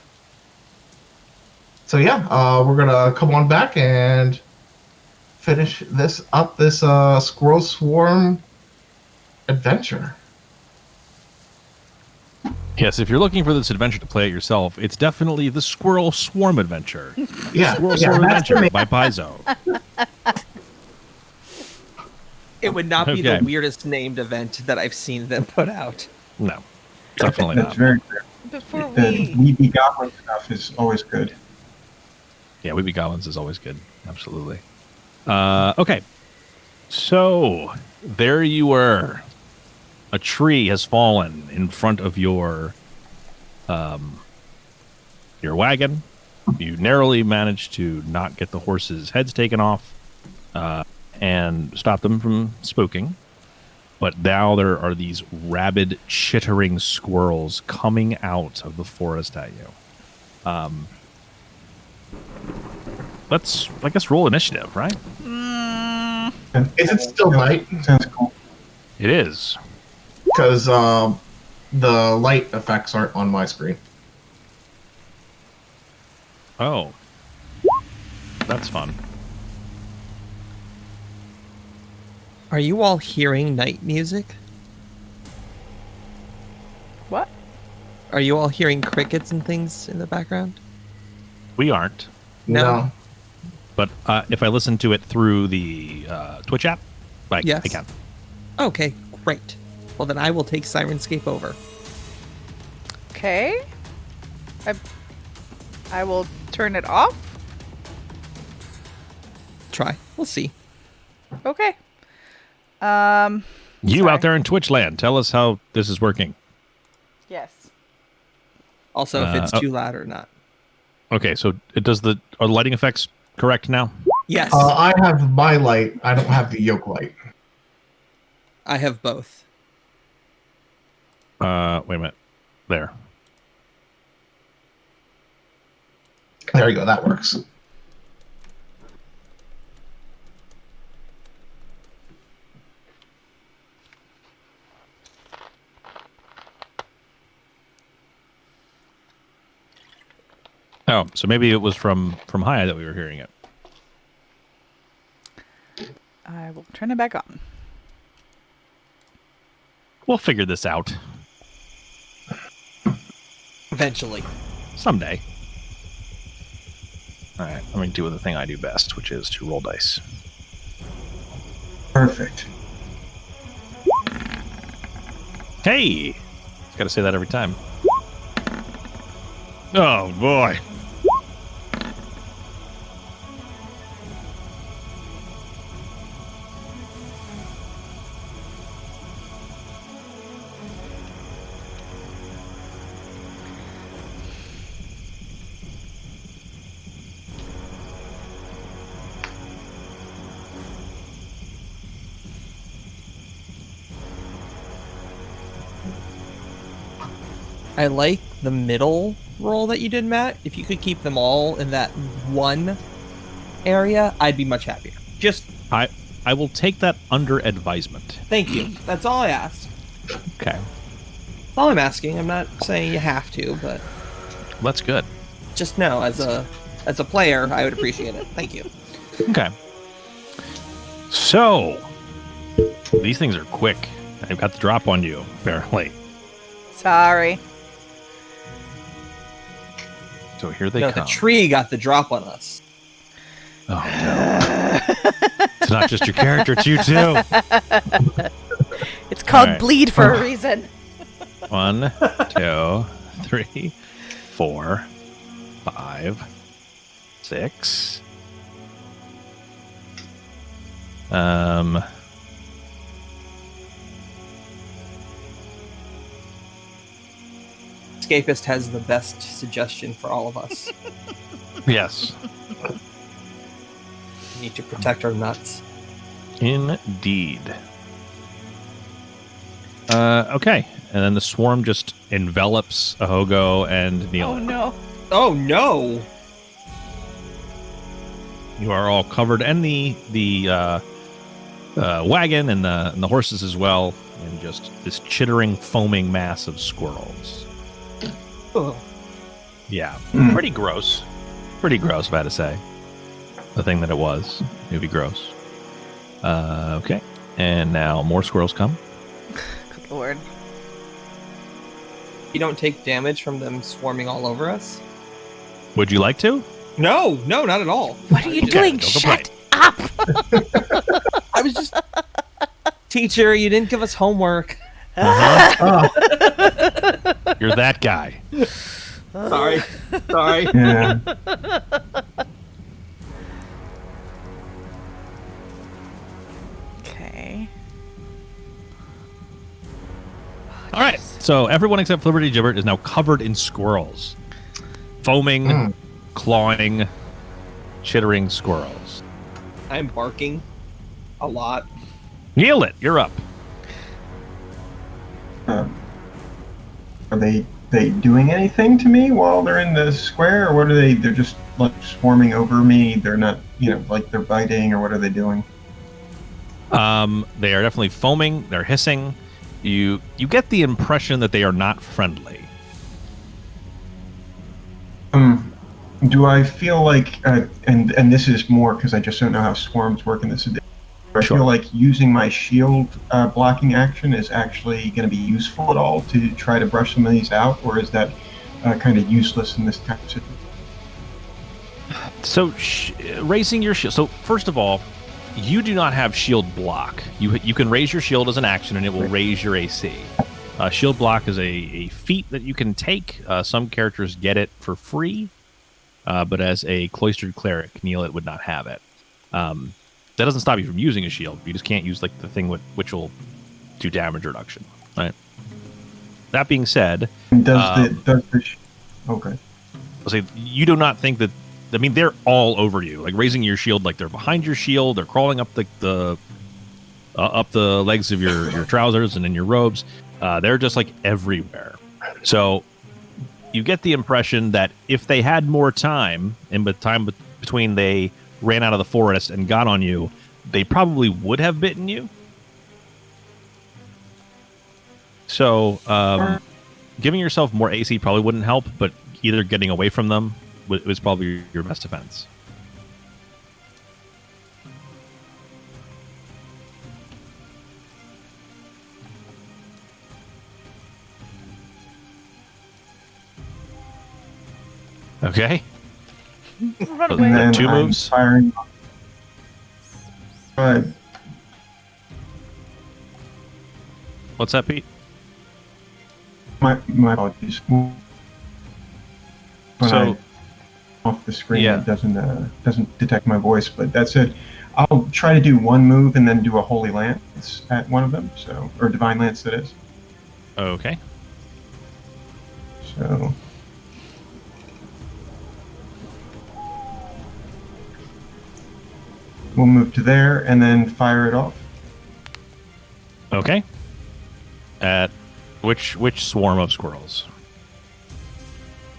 So yeah, we're gonna come on back and finish this up, this Squirrel Swarm adventure. Yes, if you're looking for this adventure to play it yourself, it's definitely the Squirrel Swarm Adventure. Yeah, Squirrel Swarm Adventure by Paizo. It would not be Okay. the weirdest named event that I've seen them put out. No, definitely That's not. very fair. Before The we Weeby Goblin stuff is always good. Yeah, Weeby Goblins is always good. Absolutely. Okay. So, there you were. A tree has fallen in front of your wagon. You narrowly managed to not get the horses' heads taken off and stop them from spooking. But now there are these rabid, chittering squirrels coming out of the forest at you. Let's, I guess, roll initiative, right? Is it still night? Sounds cool. It is. Because the light effects aren't on my screen. Oh. That's fun. Are you all hearing night music? what? Are you all hearing crickets and things in the background? We aren't. No. But if I listen to it through the Twitch app, I Yes. can. Okay, great. Well, then I will take Sirenscape over. Okay. I will turn it off. Try. We'll see. Okay. You Sorry. out there in Twitch land, tell us how this is working. Yes. Also, if it's too loud or not. Okay, so are the lighting effects correct now? Yes. I have my light. I don't have the yoke light. I have both. Wait a minute. There. There you go. That works. Oh, so maybe it was from Haya that we were hearing it. I will turn it back on. We'll figure this out Eventually. someday. All right, let me do the thing I do best, which is to roll dice. Perfect. Hey! Got to say that every time. Oh, boy. I like the middle roll that you did, Matt. If you could keep them all in that one area, I'd be much happier. Just I will take that under advisement. thank you. That's all I asked. Okay. That's all I'm asking. I'm not saying you have to, but That's good. just know as a player, I would appreciate it. Thank you. Okay. So, these things are quick. I've got the drop on you, apparently. Sorry. So here they No, come. the tree got the drop on us. Oh, no. It's not just your character, it's you too. It's called Alright. bleed for a reason. 1, 2, 3, 4, 5, 6. Escapist has the best suggestion for all of us. Yes, We need to protect our nuts. indeed. Okay, and then the swarm just envelops Ahogo and Neil. Oh no. Oh no! You are all covered, and the wagon and the horses as well, in just this chittering, foaming mass of squirrels. Ugh. Yeah, Mm. pretty gross. Pretty gross, if I had to say. The thing that it was. It'd be gross. Okay, and now more squirrels come. Good lord. You don't take damage from them swarming all over us? Would you like to? No, not at all. What are you Okay, doing? don't complain. Shut up. I was just teacher, you didn't give us homework. Oh, You're that guy. Sorry. Sorry. Yeah. Okay. All right, so everyone except Flibberty Gibbert is now covered in squirrels. Foaming, Mm. clawing, chittering squirrels. I'm barking a lot. Kneel it, you're up. Are they doing anything to me while they're in the square, or what are they? They're just like swarming over me. They're not, like they're biting, or what are they doing? They are definitely foaming, they're hissing. You get the impression that they are not friendly. Do I feel like, and this is more because I just don't know how swarms work in this edition. Do I Sure. feel like using my shield blocking action is actually going to be useful at all to try to brush some of these out, or is that kind of useless in this type of situation? So, raising your shield. So, first of all, you do not have shield block. You can raise your shield as an action, and it will raise your AC. Shield block is a feat that you can take. Some characters get it for free, but as a cloistered cleric, Neil, it would not have it. That doesn't stop you from using a shield. You just can't use like the thing which will do damage reduction. Right. That being said, And okay. I'll say you do not think that. I mean, they're all over you, like raising your shield, like they're behind your shield, they're crawling up the up the legs of your trousers and in your robes. They're just like everywhere. So you get the impression that if they had more time between they ran out of the forest and got on you, they probably would have bitten you. So giving yourself more AC probably wouldn't help, but either getting away from them was probably your best defense. Okay. Run So away. And then two I'm moves. Firing. What's that, Pete? My apologies. When So, I off the screen, yeah. it doesn't detect my voice. But that's it. I'll try to do one move and then do a Holy Lance at one of them. So, or Divine Lance, that is. Okay. So. We'll move to there and then fire it off. Okay. At which swarm of squirrels?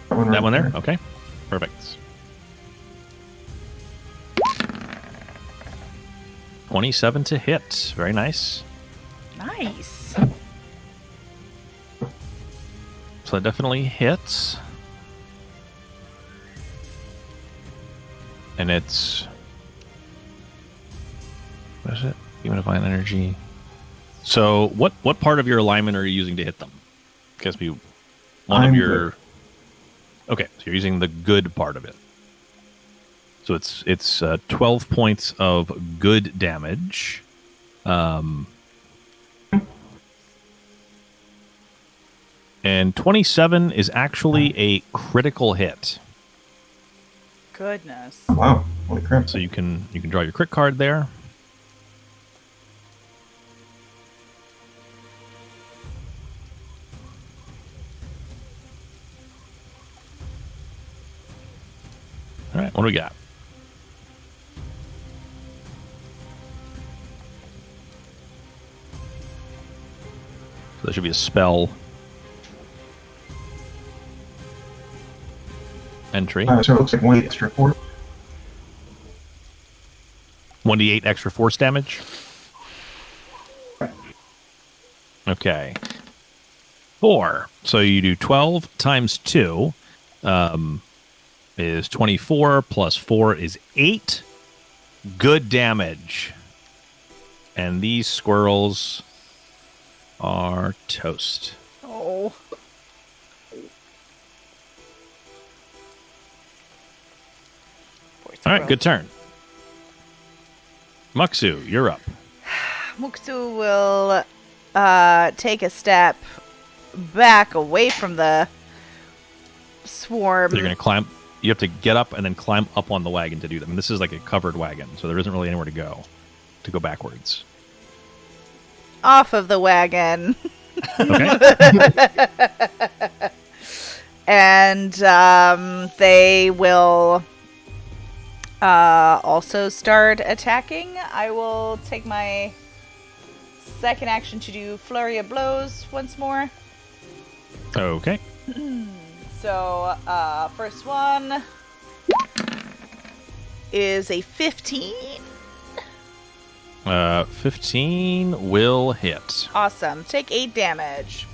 That one, That right one there? Okay. Perfect. 27 to hit. Very nice. Nice. So that definitely hits. And it's... What is it? Human Divine Energy. So what part of your alignment are you using to hit them? Guess me one I'm of your... good. Okay, so you're using the good part of it. So it's 12 points of good damage. And 27 is actually a critical hit. Goodness. Oh, wow. Holy crap. So you can draw your crit card there. All right, what do we got? So there should be a spell entry. So it looks like one extra 4. 1d8 extra force damage. Okay. 4. So you do 12 times 2 is 24 plus 4 is 8. Good damage. And these squirrels are toast. Oh. All right, good turn. Muxu, you're up. Muksu will take a step back away from the swarm. So you're going to climb. You have to get up and then climb up on the wagon to do them. And this is like a covered wagon, so there isn't really anywhere to go backwards. Off of the wagon. Okay. And they will also start attacking. I will take my second action to do Flurry of Blows once more. Okay. So, first one is a 15. 15 will hit. Awesome. Take 8 damage.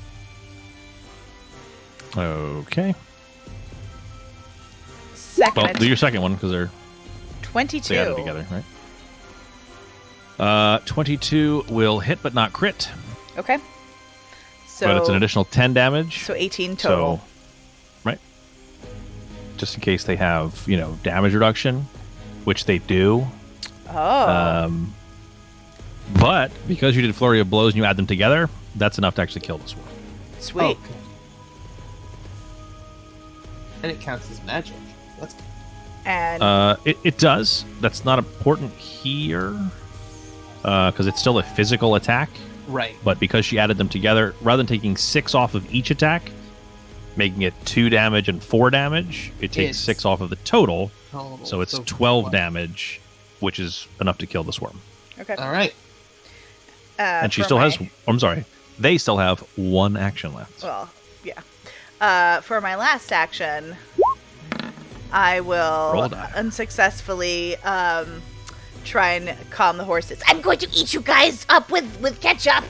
Okay. Second Well, do your second one because they're 22. they added together, right? 22 will hit but not crit. Okay. So, But it's an additional 10 damage. so 18 total. So, right. Just in case they have, damage reduction, which they do. Oh. But because you did Flurry of Blows and you add them together, that's enough to actually kill this one. Sweet. Okay. And it counts as magic. That's good. And It does. That's not important here because it's still a physical attack. Right. But because she added them together, rather than taking 6 off of each attack, making it 2 damage and 4 damage, it takes It's 6 off of the total. Total. So it's So 12 what? damage, which is enough to kill the swarm. okay. All right. And she still has. I'm sorry. They still have one action left. Well, yeah. For my last action, I will unsuccessfessly try and calm the horses. I'm going to eat you guys up with ketchup.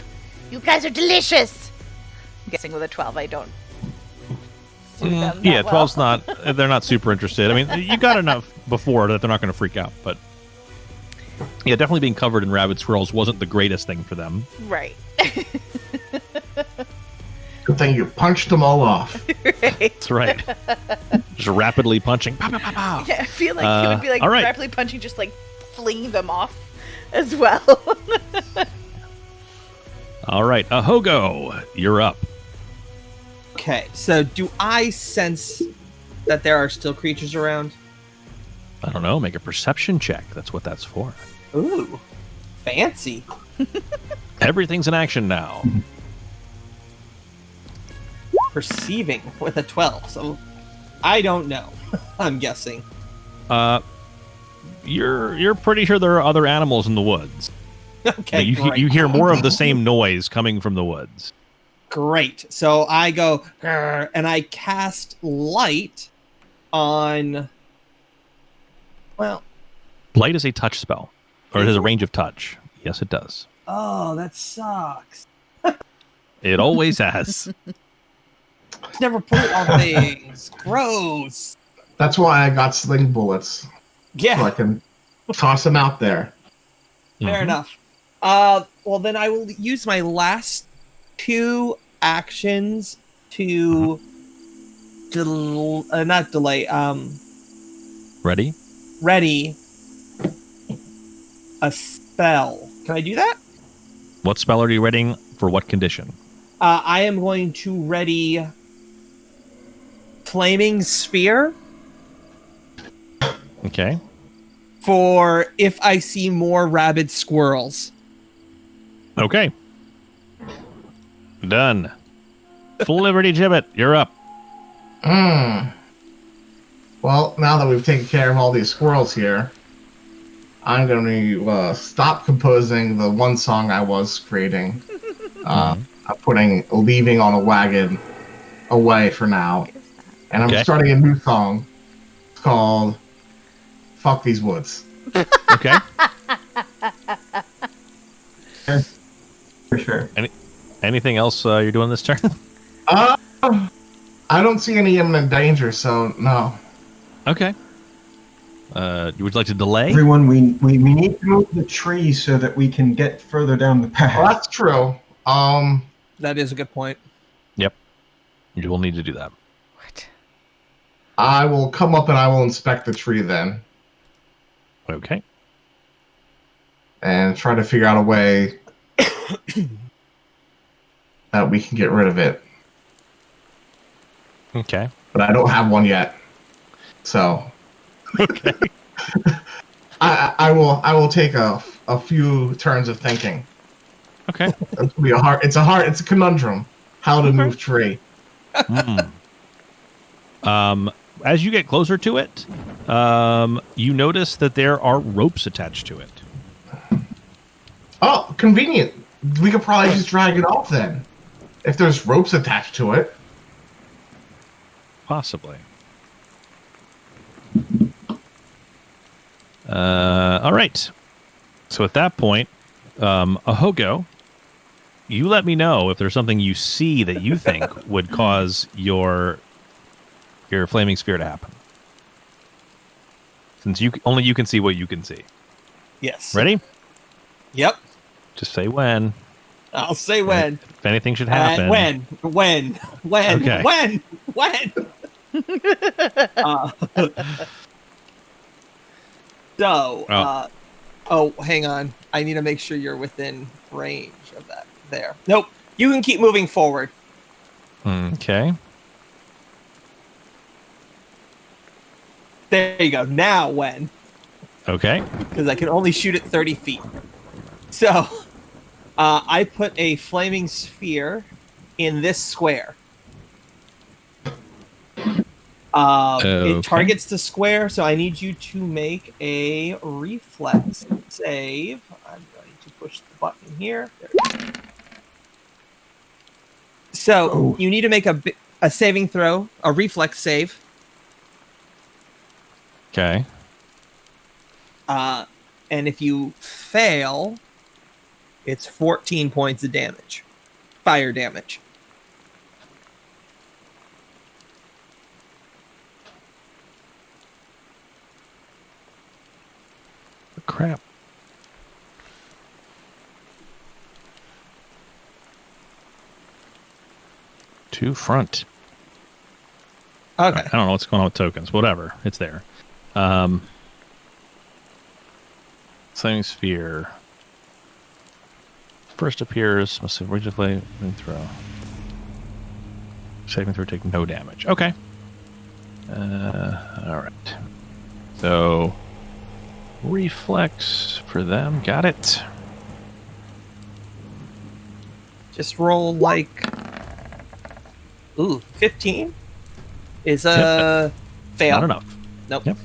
You guys are delicious. I'm guessing with a 12, I don't. Yeah, 12's not. They're not super interested. I mean, you got enough before that they're not going to freak out, but yeah, definitely being covered in rabid squirrels wasn't the greatest thing for them. Right. Good thing you punched them all off. Right. That's right. Just rapidly punching. Pow, pow, pow, pow. Yeah, I feel like he would be like all right. rapidly punching, just like flinging them off as well. All right, Ahogo, you're up. Okay, so do I sense that there are still creatures around? I don't know. Make a perception check. That's what that's for. Ooh, fancy. Everything's in action now. Perceiving with a 12, so I don't know. I'm guessing. You're pretty sure there are other animals in the woods. Okay, But you hear more of the same noise coming from the woods. Great. So I go, "Grr," and I cast light on. Well, Light is a touch spell, or it has a range of touch. Yes, it does. oh, that sucks. It always has. Never put it on things. Gross. That's why I got sling bullets. So I Yeah, can toss them out there. fair Mhm. enough. Well, then I will use my last 2 actions to not delay. Ready? Ready a spell. Can I do that? What spell are you readying for what condition? I am going to ready Flaming Sphere Okay. for if I see more rabid squirrels. Okay. Done. Full Liberty Gibbet, you're up. Well, now that we've taken care of all these squirrels here, I'm going to stop composing the one song I was creating. I'm putting Leaving on a Wagon away for now. And I'm Okay. starting a new song. It's called Fuck These Woods. Okay. For sure. Anything else you're doing this turn? I don't see any imminent danger, so no. Okay. You would like to delay? Everyone, we need to move the tree so that we can get further down the path. Well, that's true. That is a good point. Yep. You will need to do that. What? I will come up and I will inspect the tree then Okay. and try to figure out a way that we can get rid of it. Okay. But I don't have one yet. So Okay. I will take a few turns of thinking. Okay. It's gonna be it's a conundrum. How to move tree. As you get closer to it, you notice that there are ropes attached to it. Oh, convenient. We could probably just drag it off then. If there's ropes attached to it. Possibly. All right. So at that point, Ahogo, you let me know if there's something you see that you think would cause your flaming sphere to happen. Since only you can see what you can see. Yes. Ready? Yep. Just say when. I'll say when. If anything should happen. When? Okay. When? Hang on. I need to make sure you're within range of that. There. Nope. You can keep moving forward. Okay. There you go. Now when? Okay. Because I can only shoot at 30 feet. So, I put a flaming sphere in this square. It targets the square, so I need you to make a reflex save. I'm going to push push the button here. So you need to make a saving throw, a reflex save. Okay. And if you fail, it's 14 points of damage. Fire damage. Crap. To front. Okay. I don't know what's going on with tokens. Whatever. It's there. Flaming sphere. First appears. Must have reached saving throw. Saving throw take no damage. Okay. Alright. So reflex for them. Got it. Just roll like 15 is a fail. Not enough. Nope. Yep.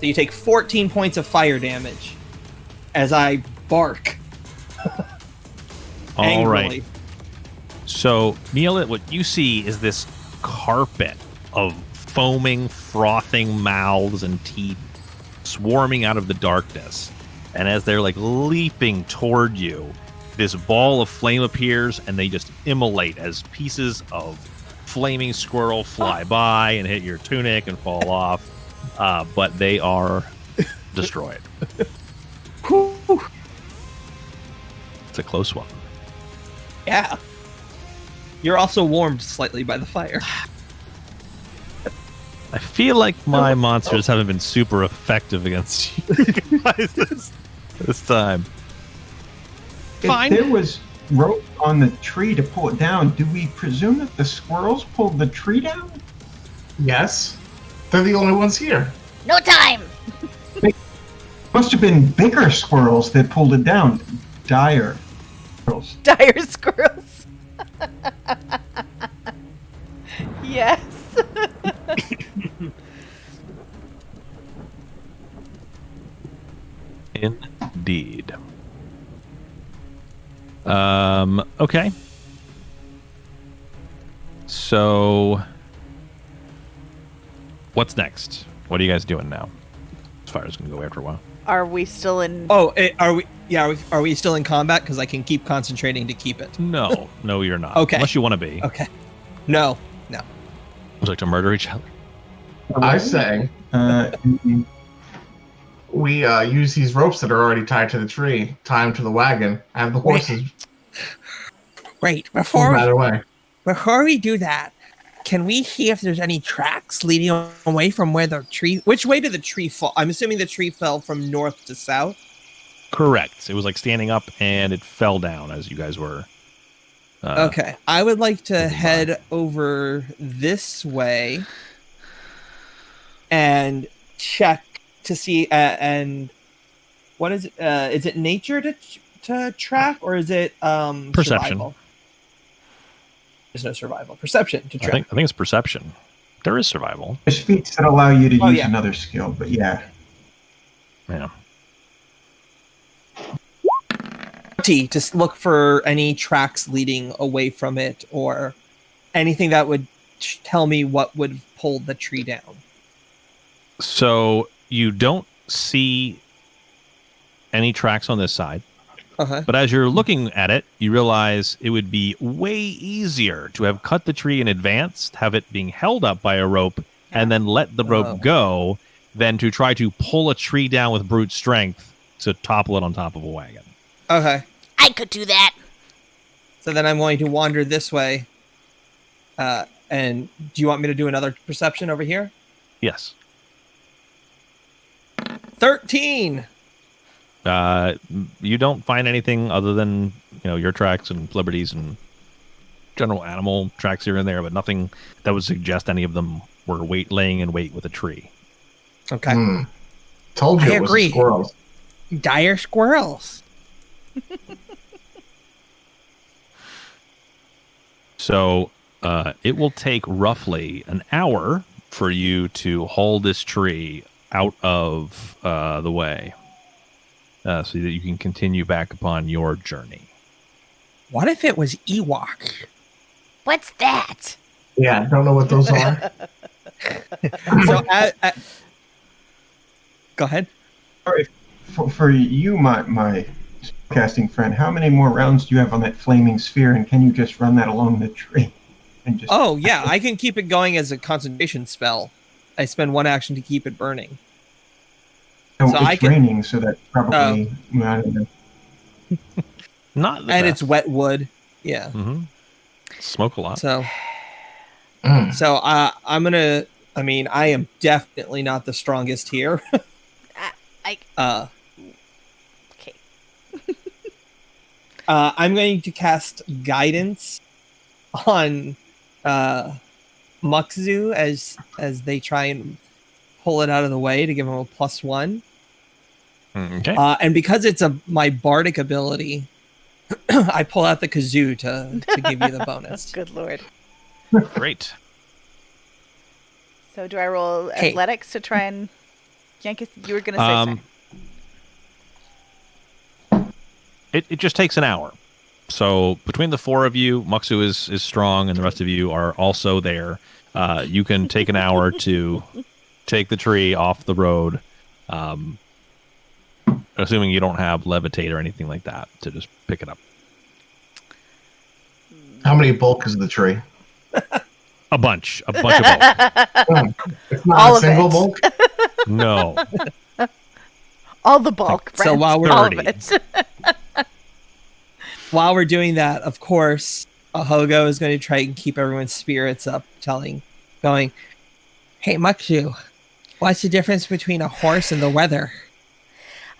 So you take 14 points of fire damage as I bark. All angrily. right. So, Neil, what you see is this carpet of foaming, frothing mouths and teeth swarming out of the darkness. And as they're like leaping toward you, this ball of flame appears and they just immolate as pieces of flaming squirrel fly by and hit your tunic and fall off. But they are destroyed. It's a close one. Yeah. You're also warmed slightly by the fire. I feel like my monsters haven't been super effective against you guys this time. Fine. If there was rope on the tree to pull it down, do we presume that the squirrels pulled the tree down? Yes. They're the only ones here. No time. Must have been bigger squirrels that pulled it down. Dire squirrels. Dire squirrels. Yes. Indeed. Okay. So, what's next? What are you guys doing now? As far as going to go after a while. Are we still in? Oh, are we? Yeah, are we still in combat? Because I can keep concentrating to keep it. No, you're not. Okay. Unless you want to be. Okay. No. Would you like to murder each other? I say we use these ropes that are already tied to the tree, tie them to the wagon, and the horses Wait, move right away. before we do that, can we see if there's any tracks leading away from where the tree? Which way did the tree fall? I'm assuming the tree fell from north to south. Correct. It was like standing up and it fell down as you guys were. Okay, I would like to moving head over this way and check to see. And what is it? Is it nature to track, or is it Perception. survival? There's no survival. Perception to I track. think it's perception. There is survival. There's feats that allow you to Oh, use yeah. another skill, but yeah. Yeah. To look for any tracks leading away from it, or anything that would tell me what would pull the tree down. So you don't see any tracks on this side. Okay. But as you're looking at it, you realize it would be way easier to have cut the tree in advance, have it being held up by a rope, and then let the rope go, than to try to pull a tree down with brute strength to topple it on top of a wagon. Okay. I could do that. So then I'm going to wander this way. And do you want me to do another perception over here? Yes. 13. You don't find anything other than your tracks and Liberty's and general animal tracks here and there, but nothing that would suggest any of them were laying in wait with a tree. Okay. Told you I it was agree. squirrels. Dire squirrels. So it will take roughly an hour for you to haul this tree out of the way. so that you can continue back upon your journey. What if it was Ewok? What's that? Yeah, I don't know what those are. So, go ahead. For you, my casting friend, how many more rounds do you have on that flaming sphere, and can you just run that along the tree? And just Oh, yeah, I can keep it going as a concentration spell. I spend 1 action to keep it burning. Oh, so it's I can- raining, so that's probably I don't know. Not the And best. it's wet wood. Yeah. Mhm. Smoke a lot. So, Mm. so I'm gonna. I mean, I am definitely not the strongest here. I okay. I'm going to cast guidance on Mukzu as they try and pull it out of the way to give him a +1. Okay. And because it's my bardic ability, I pull out the kazoo to give you the bonus. Good lord. Great. So do I roll Hey. athletics to try and yank it? You were going to say something. It just takes an hour. So between the 4 of you, Muksu is strong, and the rest of you are also there. You can take an hour to take the tree off the road, assuming you don't have levitate or anything like that to just pick it up. How many bulk is the tree? A bunch of bulk. It's not All a of single it. bulk. No. All the bulk. So Brent. while we're- all of 30. it. While we're doing that, of course, Ahogo is going to try and keep everyone's spirits up, going, "Hey, Mukzu, what's the difference between a horse and the weather?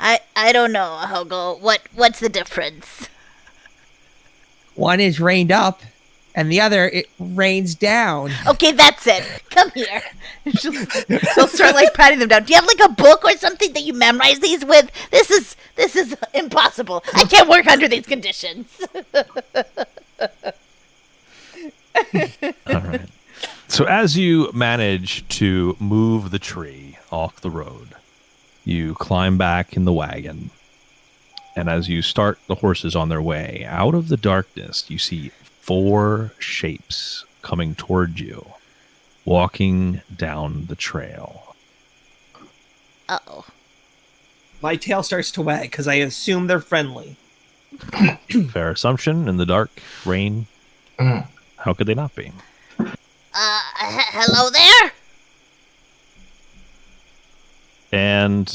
I don't know, Hogo. What's the difference? One is rained up, and the other it rains down." Okay, that's it. Come here. She'll start like patting them down. Do you have like a book or something that you memorize these with? This is impossible. I can't work under these conditions. All right. So as you manage to move the tree off the road, you climb back in the wagon. And as you start the horses on their way, out of the darkness, you see 4 shapes coming toward you, walking down the trail. Uh-oh. My tail starts to wag because I assume they're friendly. Fair assumption in the dark, rain. Mm. How could they not be? Hello there? And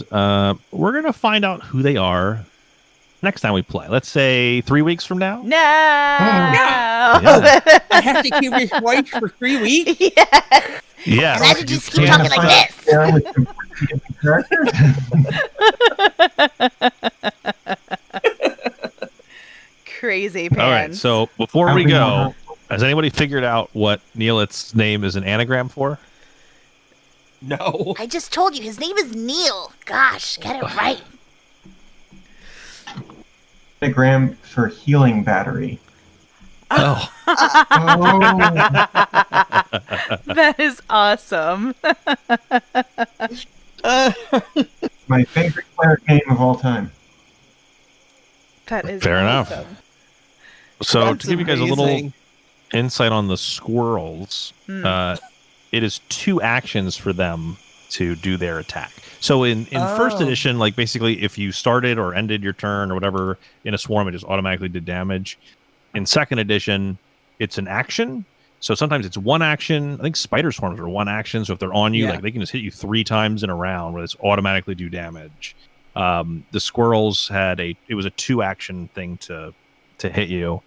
we're going to find out who they are next time we play. Let's say 3 weeks from now. No. Yeah. I have to keep this voice for 3 weeks. Yes. Yeah. And I should just keep can't talking like this. Yeah, with completely different characters. Crazy pants. All right. So before How we we go, know has anybody figured out what Neelit's name is an anagram for? No. I just told you his name is Neil. Gosh, get it right. Anagram for healing battery. Oh. Oh, That is awesome. My favorite cleric name of all time. That is Fair enough. awesome. So That's to give you guys a little amazing. insight on the squirrels, it is 2 actions for them to do their attack. So in first Oh. edition, like basically if you started or ended your turn or whatever in a swarm, it just automatically did damage. In second edition, it's an action. So sometimes it's 1 action. I think spider swarms are 1 action. So if they're on you, Yeah. like they can just hit you 3 times in a round where it's automatically do damage. The squirrels it was a 2 action thing to hit you.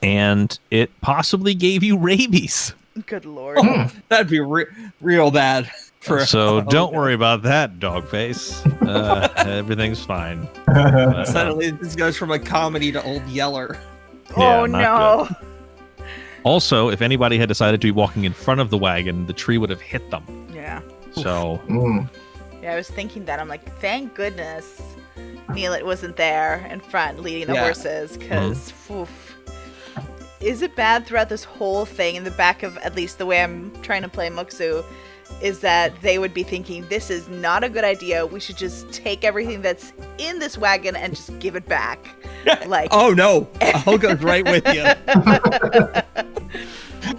And it possibly gave you rabies. Good lord. That'd be real bad. So don't worry about that, Dogface. Everything's fine. Suddenly, this goes from a comedy to Old Yeller. Yeah, Oh not no. Also, if anybody had decided to be walking in front of the wagon, the tree would have hit them. Yeah. So Yeah, I was thinking that. I'm like, thank goodness Neelit wasn't there in front leading the Yeah. horses, because is it bad throughout this whole thing, in the back of at least the way I'm trying to play Muksu, is that they would be thinking, this is not a good idea. We should just take everything that's in this wagon and just give it back. Like, Oh no, Hogo's right with you.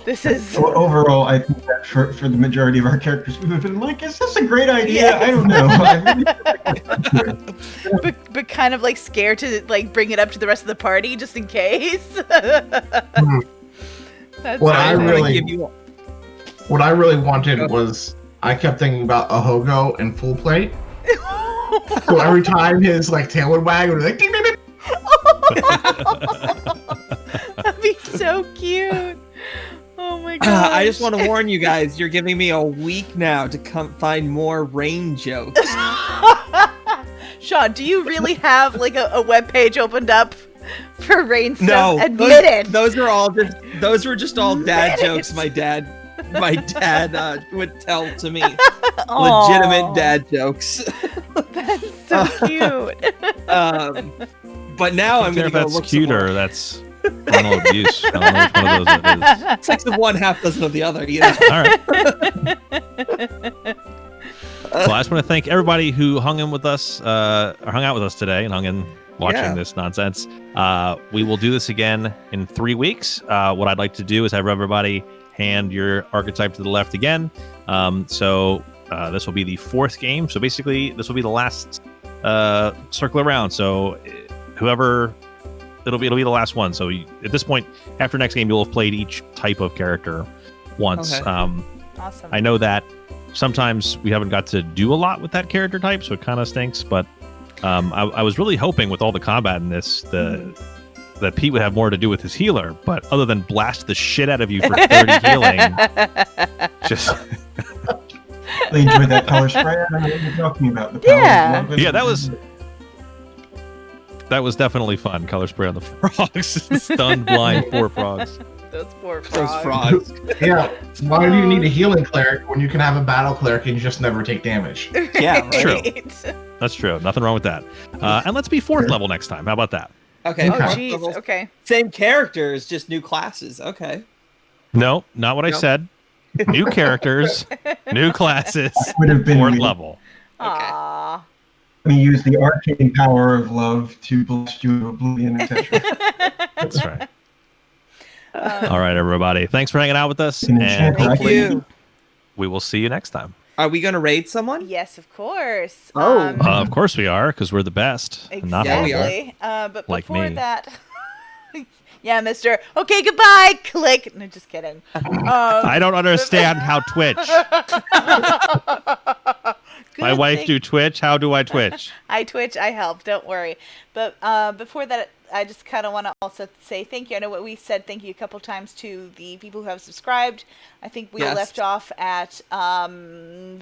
this is So overall, I think that for the majority of our characters, we would have been like, is this a great idea? I don't know. I really but kind of like scared to like bring it up to the rest of the party just in case. That's Well, I I'm gonna really- give you. What I really wanted was, I kept thinking about a Hogo and full plate. So every time his like tail would wag, it would be like, ding, ding, ding. That'd be so cute. Oh my god. I just want to warn you guys. You're giving me a week now to come find more rain jokes. Sean, do you really have like a web page opened up for rain stuff? No, Admit it. Those were just all dad jokes. My dad would tell to me. Legitimate dad jokes. That's so cute. But now I'm Care gonna if go that's look cute some or more. that's parental abuse. I don't know which one of those it is. 6 of one, half dozen of the other. You know? All right. Well, I just want to thank everybody who hung in with us, or hung out with us today, and hung in watching Yeah. this nonsense. We will do this again in 3 weeks. What I'd like to do is have everybody hand your archetype to the left again. So this will be the 4th game. So basically, this will be the last circle around. So whoever, it'll be the last one. So at this point, after next game, you'll have played each type of character once. Okay. Awesome. I know that sometimes we haven't got to do a lot with that character type, so it kind of stinks. But I was really hoping with all the combat in this, that Pete would have more to do with his healer. But other than blast the shit out of you for 30 healing, just really enjoyed that color spray. I don't know what you're talking about. The Yeah. power of love. Yeah, that was definitely fun. Color spray on the frogs, stunned blind 4 frogs. Those poor Those frogs. frogs. Yeah, why do you need a healing cleric when you can have a battle cleric and you just never take damage? Yeah, right. True. That's true. Nothing wrong with that. And let's be 4th level next time. How about that? Okay. Oh, Okay. jeez. levels. Okay. Same characters, just new classes. Okay. No, not what I No. said. New characters, new classes, Would have been 4th me. level. Aww. Let me use the arcane power of love to blast you to oblivion, etc. That's right. All right, everybody. Thanks for hanging out with us, An and enchantment. Thank hopefully you. we will see you next time. Are we gonna raid someone? Yes, of course. Oh. Of course we are, because we're the best. and Not Yeah, we horrible. are. Exactly. But Like before me. that, yeah, Mister. Okay, goodbye. Click. No, just kidding. I don't understand how Twitch. My Good wife thing- do Twitch. How do I Twitch? I Twitch. I help. Don't worry. But before that, I just kind of want to also say thank you. I know what we said thank you a couple times to the people who have subscribed. I think we Yes. left off at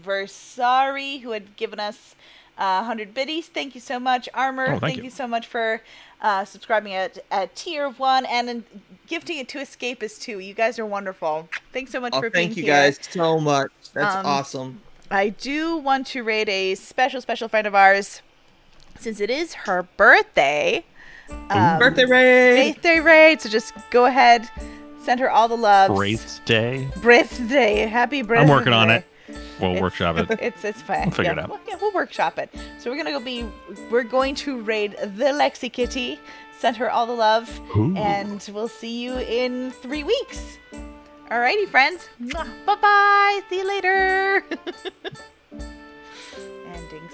Versari, who had given us 100 biddies. Thank you so much. Armor, Oh, thank you you. so much for subscribing at tier 1 and then gifting it to Escapist too. You guys are wonderful. Thanks so much Oh, for being thank you here. guys so much. That's Um, awesome. I do want to raid a special friend of ours since it is her birthday. Birthday raid. Birthday raid. So just go ahead, send her all the love. Wraith's Day. Birthday. Happy birthday. I'm working on it. We'll It's- workshop it. It's fine. We'll figure it out. Well, yeah, we'll workshop it. So we're going to raid the Lexi Kitty. Send her all the love, Ooh. and we'll see you in 3 weeks. Alrighty, friends. Bye bye. See you later. Ending.